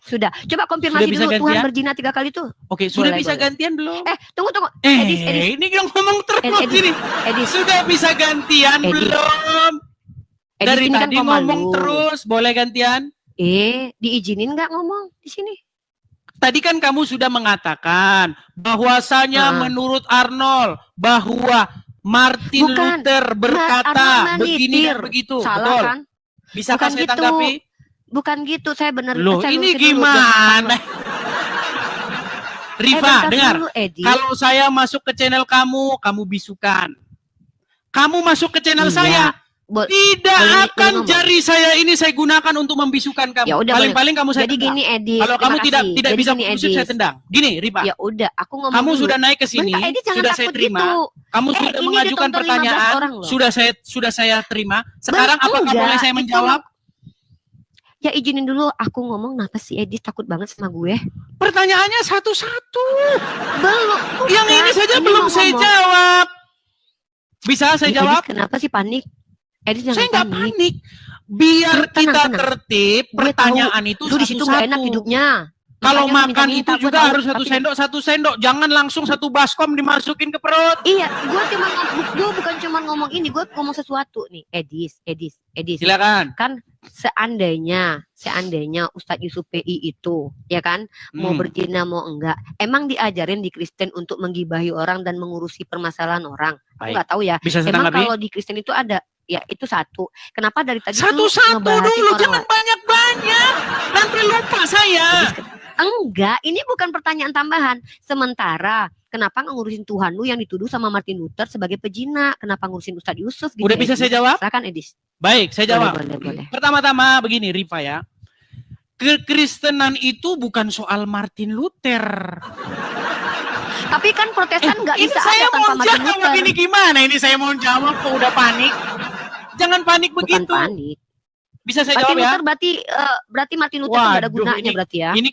Sudah. Coba konfirmasi Sudah bisa dulu Tuhan gantian? berzina 3 kali tuh. Oke, sudah Boleh, bisa boleh. gantian belum? Tunggu. Edis. Ini yang ngomong terus Edis. ini. Edis. Sudah bisa gantian Edis. belum? Edis Dari ini kan tadi pemalu. ngomong terus, boleh gantian? Diizinin nggak ngomong di sini? Tadi kan kamu sudah mengatakan bahwasanya menurut Arnold bahwa Martin Bukan. Luther berkata Arnold begini manitir. dan begitu. Salah Betul. kan? Bisakah Bukan saya gitu. tanggapi? Bukan gitu, saya benar. Loh, saya ini lurusin dulu. gimana? Riva, bentar dengar. dulu, Edi. Kalau saya masuk ke channel kamu, kamu bisukan. Kamu masuk ke channel Iya. saya, tidak boleh akan ngomong. jari saya ini saya gunakan untuk membisukan kamu. Ya udah, Paling-paling kamu saya Jadi tendang. gini Edi. Kalau kamu tidak Jadi bisa gini, membusuk, Edi. saya tendang. Gini, Riva. Ya udah, aku ngomong Kamu dulu. sudah naik ke sini, Bentar, Edi, jangan sudah saya takut terima. gitu. Kamu sudah ini mengajukan ditonton 15 pertanyaan, orang loh. sudah saya terima. Sekarang apakah Enggak, boleh saya itu menjawab? Ya izinin dulu aku ngomong, kenapa sih Edi takut banget sama gue? Pertanyaannya satu-satu. Belum. Yang ini saja belum mau saya ngomong. jawab. Bisa saya Edi, jawab? kenapa sih panik? Edi jangan Saya nggak panik. panik. Biar Tenang, kita tenang. tertib, Gue pertanyaan itu Lu di situ nggak enak satu-satu. hidupnya. Kalau Makanya makan minta-minta, itu gue juga tahu, harus satu tapi- sendok. Jangan langsung satu baskom dimasukin ke perut. Iya, gue bukan cuma ngomong ini, gue ngomong sesuatu nih, Edis. Silakan. Kan seandainya Ustadz Yusuf PI itu, ya kan, mau berzina mau enggak, emang diajarin di Kristen untuk menggibahi orang dan mengurusi permasalahan orang? Aku Baik. nggak tahu ya. Bisa saya Emang tanggapi? kalau di Kristen itu ada, ya itu satu. Kenapa dari tadi tuh Satu-satu ngebahasin dulu, orang jangan lain? banyak-banyak. Nanti lupa saya. Enggak, ini bukan pertanyaan tambahan. Sementara, kenapa nggak ngurusin Tuhan lu yang dituduh sama Martin Luther sebagai pejina? Kenapa ngurusin Ustadz Yusuf? Gitu, Udah bisa Edis? saya jawab? Silakan, Edis. Baik, saya jawab. Boleh. Pertama-tama begini, Riva ya. Kekristenan itu bukan soal Martin Luther. Tapi kan Protestan nggak Ini bisa saya ada tanpa mau Martin jawab Luther. ini gimana? Ini saya mau jawab kok udah panik. Jangan panik Bukan begitu. panik. Bisa saya Martin jawab ya? Luther berarti Martin Luther nggak ada Waduh, gunanya berarti ya? Ini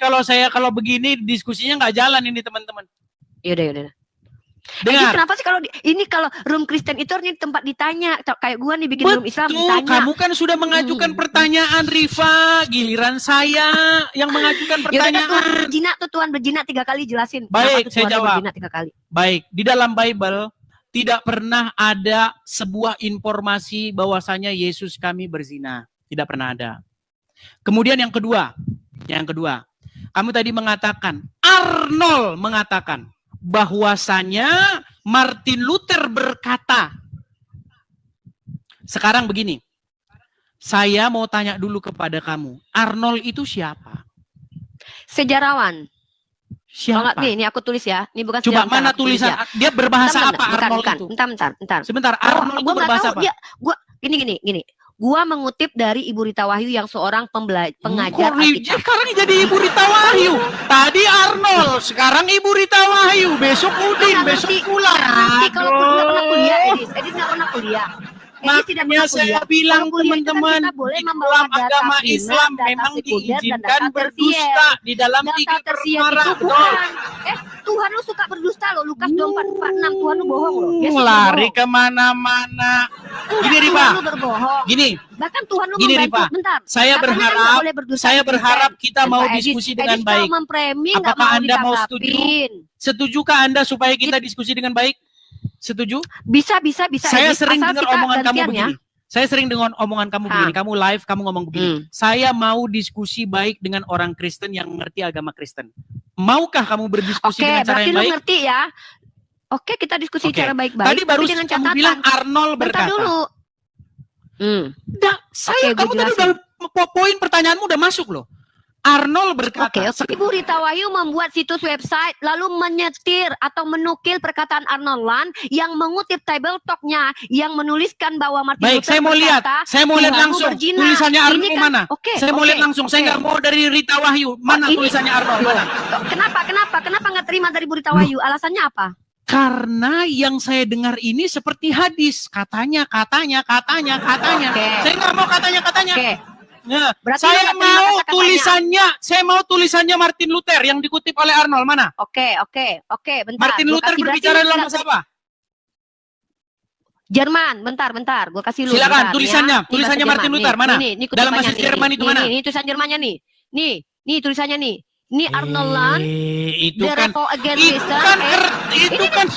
kalau begini diskusinya nggak jalan ini teman-teman. Yaudah. Jadi Dengar. kenapa sih kalau room Kristen itu harusnya tempat ditanya, kayak gua nih bikin room Islam Betul, ditanya. kamu kan sudah mengajukan pertanyaan, Riva. Giliran saya yang mengajukan Ya udah, pertanyaan. Tuhan berzina 3 kali, jelasin. Baik, Kenapa tuh saya Tuhan jawab. berzina 3 kali? Baik, di dalam Bible tidak pernah ada sebuah informasi bahwasanya Yesus kami berzina. Tidak pernah ada. Kemudian yang kedua, kamu tadi mengatakan, Arnold mengatakan bahwasanya Martin Luther berkata. Sekarang begini, saya mau tanya dulu kepada kamu, Arnold itu siapa? Sejarawan. Siapa? Nih aku tulis ya. Ini bukan Coba sejarawan, mana aku tulis tulisan? ya. Dia berbahasa Bentar, apa Arnold bukan. itu? Bentar. Sebentar, Arnold itu Gua nggak berbahasa tahu, apa? Gua gini. Gua mengutip dari Ibu Rita Wahyu yang seorang pengajar Alkitab. Sekarang jadi Ibu Rita Wahyu. Tadi Arnold, sekarang Ibu Rita Wahyu. Besok Udin, Nggak besok ngerti. pulang. Ngerti kalau nggak pernah kuliah, Edis nggak pernah kuliah. Edis tidak Makanya pernah saya kuliah. bilang Kalau kuliah itu kan teman-teman, kita boleh di membawa dalam data agama primer, Islam data memang sekunder, dan diizinkan data berdusta tersier. di dalam Data tiga tersier perkara. itu Betul. Tuhan. Tuhan lu suka berdusta loh. Lukas 24:46 Tuhan lu bohong loh. Yesus Lari bohong. kemana-mana. Gini Enggak, Riva, Tuhan lu berbohong. gini, Bahkan Tuhan lu Gini, membantu. Riva, Bentar. saya Katanya kan berharap, nggak boleh berdusta di berharap Kristen. kita mau Edis, diskusi dengan Edis baik. kalau memframing nggak Apakah mau Anda mau setuju? ditanggapin. Setujukah Anda supaya kita diskusi dengan baik? Setuju? Bisa. Saya Edis, sering asal dengar kita omongan kamu gantian ya. begini. Saya sering dengan omongan kamu begini, kamu live, kamu ngomong begini. Saya mau diskusi baik dengan orang Kristen yang mengerti agama Kristen. Maukah kamu berdiskusi dengan cara yang baik? Oke, berarti lu ngerti ya. Oke, kita diskusi cara baik-baik. Tadi baru dengan kamu bilang Arnold berkata. Dulu. Kamu tadi udah poin pertanyaanmu udah masuk loh. Arnold berkata. Ibu Rita Wahyu membuat situs website lalu menyetir atau menukil perkataan Arnold Land yang mengutip Table Talk-nya yang menuliskan bahwa Martin Luther saya mau lihat langsung tulisannya Arnold mana? Saya mau lihat langsung. Saya nggak mau dari Rita Wahyu. Mana tulisannya Arnold? Mana? Kenapa nggak terima dari Bu Rita Wahyu? Alasannya apa? Karena yang saya dengar ini seperti hadis, katanya. Saya nggak mau katanya. Ya, saya mau tulisannya Martin Luther yang dikutip oleh Arnold mana? Oke, bentar. Martin Luther berbicara dalam bahasa apa? Jerman, bentar, gue kasih lu. Silakan tulisannya Martin Luther mana? Dalam bahasa Jerman itu mana? Ini tulisan Jermannya nih. Nih tulisannya nih. Ini Arnold Land. Itu kan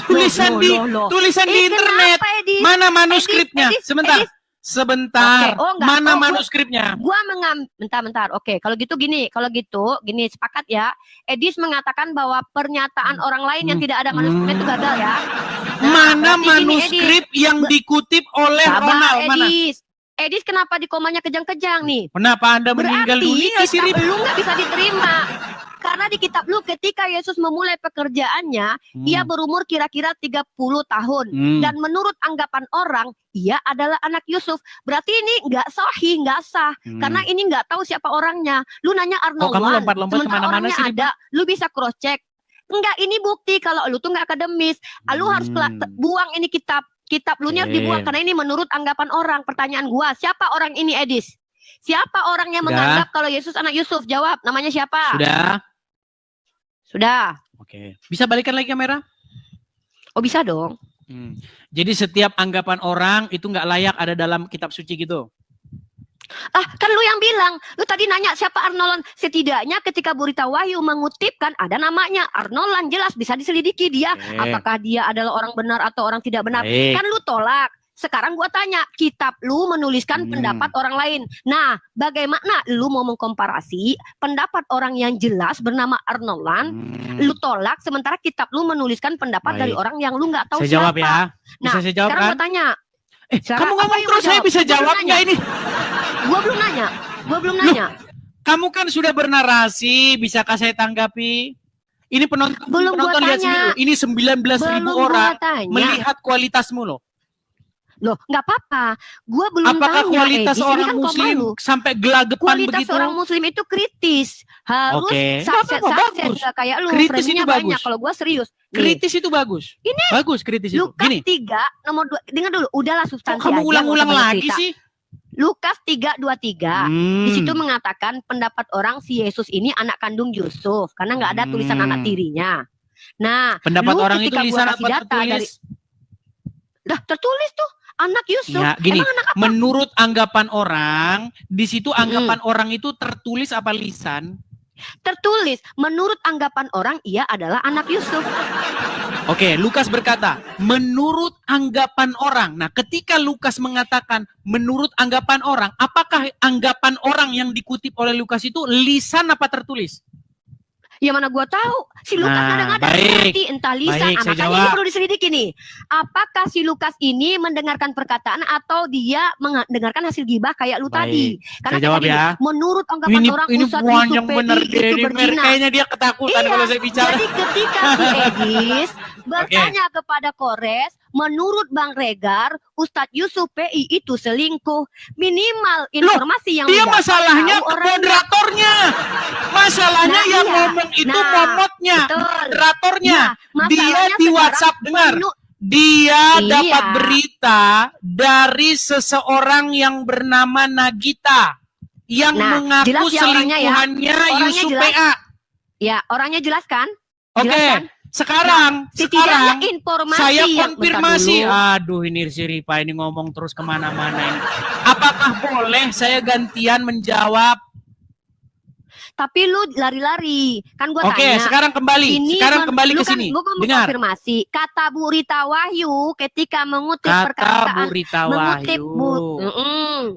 tulisan di internet. Mana manuskripnya? Sebentar. Mana manuskripnya? Bentar. Oke, kalau gitu gini, sepakat ya. Edis mengatakan bahwa pernyataan orang lain yang tidak ada manuskripnya itu gagal ya. Mana manuskrip yang dikutip oleh Ronald? Mana? Edis kenapa dikomanya kejang-kejang nih? Kenapa Anda meninggal dunia sih? Lu nggak bisa diterima. Karena di kitab lu ketika Yesus memulai pekerjaannya, ia berumur kira-kira 30 tahun. Dan menurut anggapan orang, ia adalah anak Yusuf. Berarti ini nggak sah. Karena ini nggak tahu siapa orangnya. Lu nanya Arnold Land, sementara orangnya ada. Lu bisa cross check. Enggak, ini bukti kalau lu tuh nggak akademis. Lu harus buang ini kitab lu nya dibuang karena ini menurut anggapan orang. Pertanyaan gua, siapa orang ini Edis? Siapa orang yang menganggap kalau Yesus anak Yusuf? Jawab, namanya siapa? Sudah. Oke. Bisa balikan lagi kamera? Oh, bisa dong. Jadi setiap anggapan orang itu nggak layak ada dalam kitab suci gitu. Kan lu yang bilang. Lu tadi nanya siapa Arnold Land. Setidaknya ketika Bu Rita Wahyu mengutipkan ada namanya. Arnold Land jelas bisa diselidiki dia. Apakah dia adalah orang benar atau orang tidak benar. Kan lu tolak. Sekarang gua tanya, kitab lu menuliskan pendapat orang lain. Nah, bagaimana lu mau mengkomparasi pendapat orang yang jelas bernama Arnold Land, lu tolak, sementara kitab lu menuliskan pendapat dari orang yang lu nggak tahu siapa. Saya jawab ya. Bisa saya jawab, sekarang gua tanya. Kamu ngomong terus, saya bisa jawab nggak ini? Gua belum nanya. Kamu kan sudah bernarasi, bisakah saya tanggapi? Ini penonton lihat sendiri. Ini 19.000 orang melihat kualitasmu loh. Loh, nggak apa-apa. Gua belum Apakah tanya. Kualitas orang kan muslim sampai gelagepan kualitas begitu? Kualitas orang muslim itu kritis. Harus sukses kayak lu. Kritis itu bagus. Kalau gua serius. Kritis itu bagus. Ini bagus kritis itu. Lukas 3 nomor 2. Dengar dulu, udahlah substansi kamu ulang-ulang lagi cerita. Sih? Lukas 3:23. Di situ mengatakan pendapat orang si Yesus ini anak kandung Yusuf karena nggak ada tulisan anak tirinya. Nah, pendapat orang itu tulisan apa tertulis? Tertulis tuh. Anak Yusuf. Ya, gini, menurut anggapan orang, di situ anggapan orang itu tertulis apa lisan? Tertulis. Menurut anggapan orang, ia adalah anak Yusuf. Oke, Lukas berkata, menurut anggapan orang. Nah, ketika Lukas mengatakan menurut anggapan orang, apakah anggapan orang yang dikutip oleh Lukas itu lisan apa tertulis? Ya mana gua tahu. Si Lukas kadang-kadang berarti entah lisan. Makanya ini perlu diselidiki nih. Apakah si Lukas ini mendengarkan perkataan atau dia mendengarkan hasil gibah kayak lu tadi? Karena jawab ya. Menurut anggapan orang Ustadz Yusuf itu berzina. Kayaknya dia ketakutan kalau saya bicara. Jadi ketika si Edis bertanya kepada Kores, menurut Bang Regar, Ustadz Yusuf PI itu selingkuh. Minimal informasi yang dia masalahnya moderatornya. Masalahnya yang ngomong itu momotnya, moderatornya. Dia di WhatsApp dengar. Dia dapat berita dari seseorang yang bernama Nagita yang mengaku selingkuhannya Yusuf PA. Ya, orangnya jelas kan? Oke. Sekarang saya konfirmasi. Aduh, ini si Ripa ini ngomong terus kemana-mana ini. Apakah boleh saya gantian menjawab? Tapi lu lari-lari. Kan gua Oke, tanya. sekarang kembali. Sekarang kembali ke sini. Gua mau Dengar. konfirmasi. Kata Bu Rita Wahyu ketika mengutip Kata perkataan Bu Rita mengutip Wahyu. Bu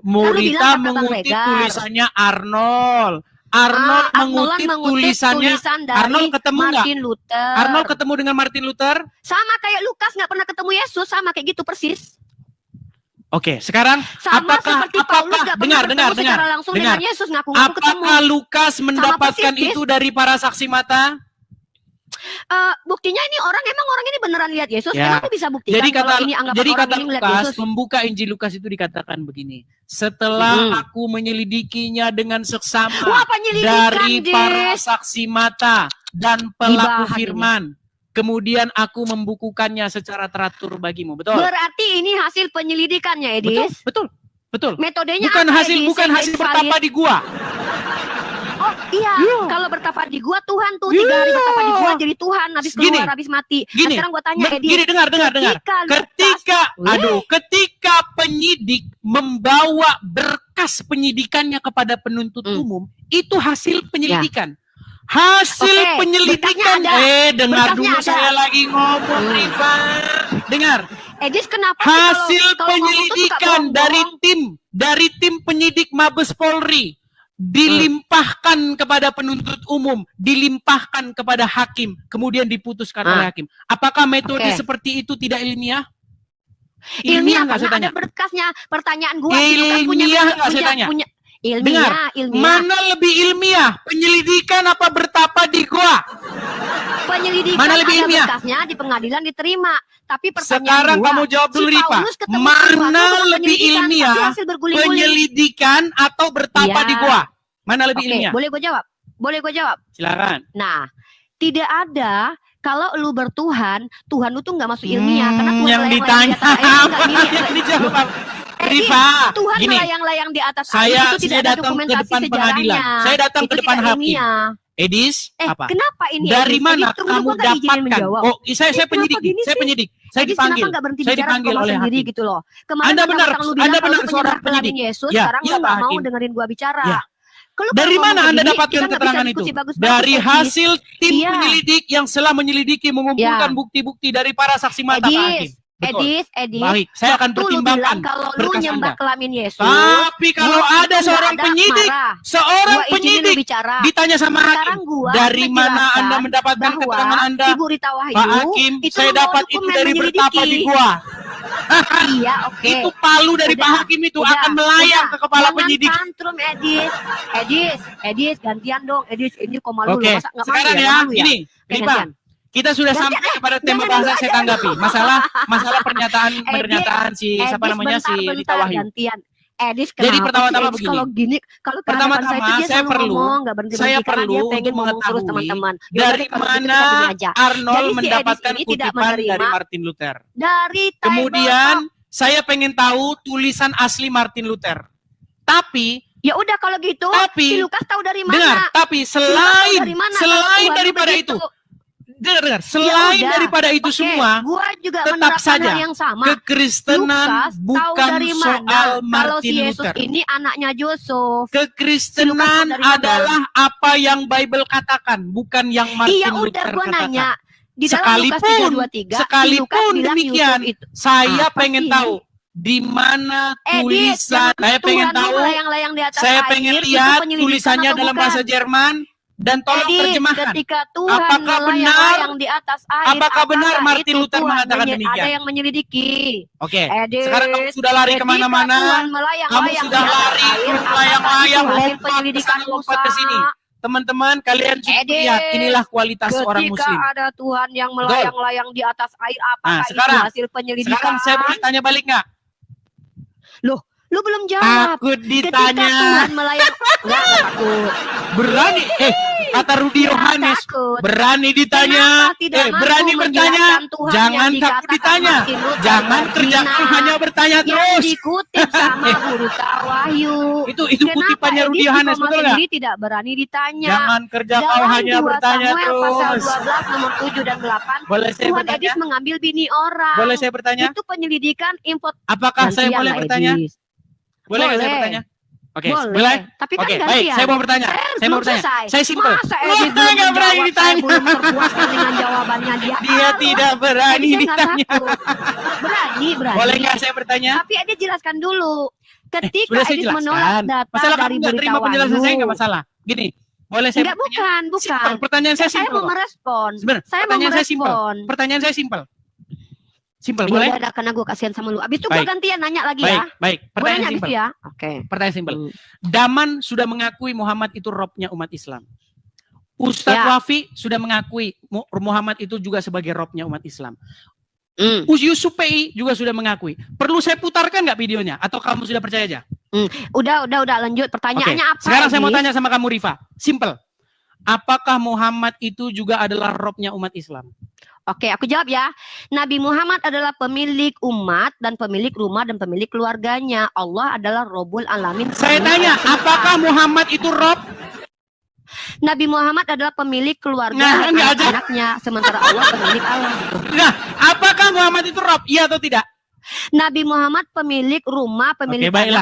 Bu Rita mengutip tulisannya Arnold. Arnold mengutip tulisannya. tulisan dari Arnold ketemu nggak? Martin Luther. Arnold ketemu dengan Martin Luther. Sama kayak Lukas nggak pernah ketemu Yesus, sama kayak gitu persis. Oke, sekarang Sama seperti Paulus nggak pernah ketemu secara langsung dengan Yesus, ngaku-ngaku ketemu. Apakah Lukas mendapatkan persis, itu dari para saksi mata? Buktinya ini orang ini beneran lihat Yesus. Ya. Emang bisa buktikan Jadi kalau kata ini anggapan jadi orang kata ini ngeliat Lukas, Yesus? membuka Injil Lukas itu dikatakan begini. Setelah aku menyelidikinya dengan seksama Wah, penyelidikan, dari para Des. saksi mata dan pelaku Dibahas firman, kemudian aku membukukannya secara teratur bagimu. Betul? Berarti ini hasil penyelidikannya, Edis. Betul. Metodenya Bukan apa, hasil Edis? bukan Yang hasil valid? bertapa di gua. Oh iya, kalau bertapa di gua Tuhan tuh 3 hari bertapa di gua jadi Tuhan, habis keluar habis mati. Nah, sekarang gua tanya Edis. Gini, dengar. Ketika penyidik membawa berkas penyidikannya kepada penuntut umum, itu hasil penyelidikan. Hasil Oke, penyelidikan. berkasnya ada. Dengar Berkasnya dulu ada. saya lagi ngomong, Riva. Dengar. Edis kenapa sih Hasil kalau ngomong tuh suka penyelidikan bohong-bohong? dari tim penyidik Mabes Polri dilimpahkan kepada penuntut umum, dilimpahkan kepada hakim, kemudian diputuskan oleh hakim. Apakah metode seperti itu tidak ilmiah? Ilmiah nggak saya karena tanya? ada berkasnya. Pertanyaan gua Ilmiah nggak saya tanya? ilmiah. Mana lebih ilmiah? Penyelidikan apa bertapa di gua? Penyelidikan Mana lebih ada ilmiah? berkasnya di pengadilan diterima. Tapi pertanyaan Sekarang gua, kamu jawab dulu, si Riva. Paulus ketemu Mana sesuatu lebih penyelidikan, ilmiah? tapi hasil berguling-guling. Penyelidikan atau bertapa Iya. di gua? Mana lebih Oke, ilmiah? boleh gue jawab? Silakan. Nah, tidak ada kalau lu bertuhan, Tuhan lu tuh nggak masuk ilmiah karena Tuhan yang melayang-layang ditanya di atas air, nggak apa ilmiah. yang dijawab? Jadi, Riva, Tuhan gini. melayang-layang di atas air Saya itu tidak ada datang ke dokumentasi depan pengadilan. sejarahnya. Saya datang Itu ke depan tidak hakim. ilmiah. Edis, apa? Kenapa ini? Dari Edis? mana Edis, tunggu, kamu gua nggak diizinin dapatkan? menjawab. Oh, saya Kenapa penyidik. gini Saya sih? penyidik. Saya Edis, dipanggil. kenapa nggak berhenti Saya bicara dipanggil kok oleh sendiri hakim. gitu loh. Kemarin Anda benar, mentang-mentang lu Anda bilang benar kalau lu seorang penyembah penyidik. Tuhan Yesus, Ya, sekarang iya, lu nggak Pak mau Hakim. dengerin gua bicara. Ya. Kalau Dari ngomong mana Anda begini, dapatkan kita nggak bisa keterangan itu? diskusi bagus-bagus, Dari Edis. hasil tim Iya. penyelidik yang setelah menyelidiki mengumpulkan Ya. bukti-bukti dari para saksi mata, Pak Hakim. Betul. Edis, Baik, saya akan waktu lu pertimbangkan bilang kalau lu berkas nyembah Anda. kelamin Yesus. Tapi kalau gua ada itu seorang nggak ada penyidik, marah. seorang Gua izinin lu penyidik bicara. ditanya sama Sekarang hakim, gua dari mana menjelaskan Anda mendapatkan bahwa keterangan Anda? Ibu Rita Wahyu, Pak Hakim, itu saya membawa dapat itu dokumen dari bertapa di menyelidiki. gua. Iya, oke. Itu palu dari Udah, Pak Hakim itu udah, akan melayang udah. ke kepala Jangan penyidik. tantrum, Edis, gantian dong, Edis. Ini kok malu Oke, lu, masa nggak malu sekarang ya? ya, Nggak malu gini, Oke, Riva, gantian. kita sudah Gantian, sampai pada tema jangan bahasa dulu saya aja. tanggapi. Masalah pernyataan si siapa Edis, namanya si bentar, Rita Wahyu. gantian. Edis, Jadi kenapa pertama-tama sih, Edis, begini. kalau gini, kalau kehadapan Pertama-tama saya itu dia saya selalu perlu ngomong, nggak berhenti-berhenti, karena perlu dia pengen untuk ngomong terus mengetahui teman-teman. Ya udah dari deh, kalau gitu mana kita gini aja. Arnold Jadi si Edis mendapatkan ini tidak kutipan dari menerima Martin Luther. dari Bible Kemudian Talk. saya pengen tahu tulisan asli Martin Luther. Tapi Ya udah kalau gitu, si Lukas tahu dari mana? dengar, tapi Si Lukas tahu selain dari mana kalau Tuhan daripada begitu? itu, dengar, selain udah. daripada itu Oke, semua, gua juga tetap menerapkan saja hal yang sama. kekristenan Lukas tahu bukan dari mana soal kalau si Martin Yesus Luther. ini anaknya Yusuf. Kekristenan dari mana? adalah apa yang Bible katakan, bukan yang Martin Iya udah Luther gua katakan. nanya. Di dalam Lukas 3:23, sekalipun si Lukas bilang demikian, Yusuf itu. saya Apa pengen sih? tahu di mana Edis, tulisan. Saya pengen tahu. melayang-layang di atas Saya air, pengen itu lihat penyelidikan tulisannya atau dalam bukan? bahasa Jerman dan tolong Edis, terjemahkan. ketika Tuhan Apakah melayang-layang di atas air, apakah benar Martin itu Luther Tuhan mengatakan demikian? Ada yang menyelidiki. Oke, Edis, sekarang kamu sudah lari ketika kemana-mana. Tuhan Kamu melayang-layang sudah di atas lari, air, melayang-layang, apakah itu hasil lompat ke penyelidikan sana, lompat ke sini. Musa? Teman-teman, kalian cukup Edis, lihat. Inilah kualitas orang Ketika Muslim. ada Tuhan yang melayang-layang di atas air, apakah sekarang- itu hasil penyelidikan? Sekarang saya boleh tanya balik nggak? Loh, lu belum jawab. Takut Ketika ditanya. Tuhan melayang, nggak takut. Berani, kata Rudi Nggak Yohanes, takut. berani ditanya, Kenapa tidak mampu berani bertanya, menjelaskan Tuhan jangan yang takut dikatakan ditanya, Martin Luther jangan berzina, kerjakan hanya bertanya yang terus. dikutip sama guru Wahyu. Itu Kenapa kutipannya Rudi Edis di Yohanes, koma betul nggak? sendiri tidak berani ditanya? Jangan kerja kau Dalam hanya 2 bertanya Samuel pasal terus. 12 nomor 7 dan 8, Boleh saya Tuhan bertanya? Edis mengambil bini orang. Boleh saya bertanya? Itu penyelidikan import. Apakah saya Gantian boleh lah, bertanya? Edis. Boleh nggak saya Boleh. bertanya? Oke, Boleh. boleh? Tapi kan Oke, baik. gantian. Saya mau bertanya. Saya mau belum bertanya. selesai. Saya simpel. Masa Edi Wah, belum nggak berani menjawab, saya ditanya. belum terpuaskan dengan jawabannya dia. Dia tidak berani Jadi saya nggak ditanya. takut. Berani. Boleh nggak saya bertanya? Tapi Edi jelaskan dulu. Ketika Sudah saya Edi jelaskan. menolak data Masalah kamu dari nggak berita terima penjelasan saya nggak Wahyu. masalah. Gini, boleh saya Enggak, bertanya? bukan. Simpel. Pertanyaan saya Saya simpel. mau merespon. Sebentar, Saya mau pertanyaan saya simpel. merespon. Pertanyaan saya simpel. Simpel, Ya boleh? udah, ada, karena gue kasihan sama lu. Abis itu gue Baik. gantian nanya lagi Baik, ya. baik. Gue Pertanyaan nanya abis simpel. itu ya. Oke. Pertanyaan simpel. Hmm. Daman sudah mengakui Muhammad itu robnya umat Islam. Ustadz Ya. Wafi sudah mengakui Muhammad itu juga sebagai robnya umat Islam. Hmm. Yusuf PI juga sudah mengakui. Perlu saya putarkan nggak videonya? Atau kamu sudah percaya aja? Udah lanjut. Pertanyaannya apa? Sekarang saya mau Edi? tanya sama kamu Rifa. Simple. Apakah Muhammad itu juga adalah robnya umat Islam? Oke, aku jawab ya. Nabi Muhammad adalah pemilik umat dan pemilik rumah dan pemilik keluarganya. Allah adalah Rabbul Alamin. Saya tanya, apakah Muhammad itu rob? Nabi Muhammad adalah pemilik keluarga Nah, dan enggak aja. anak-anaknya, sementara Allah pemilik alam. Nah, apakah Muhammad itu rob? Iya atau tidak? Nabi Muhammad pemilik rumah, pemilik Oke, baiklah.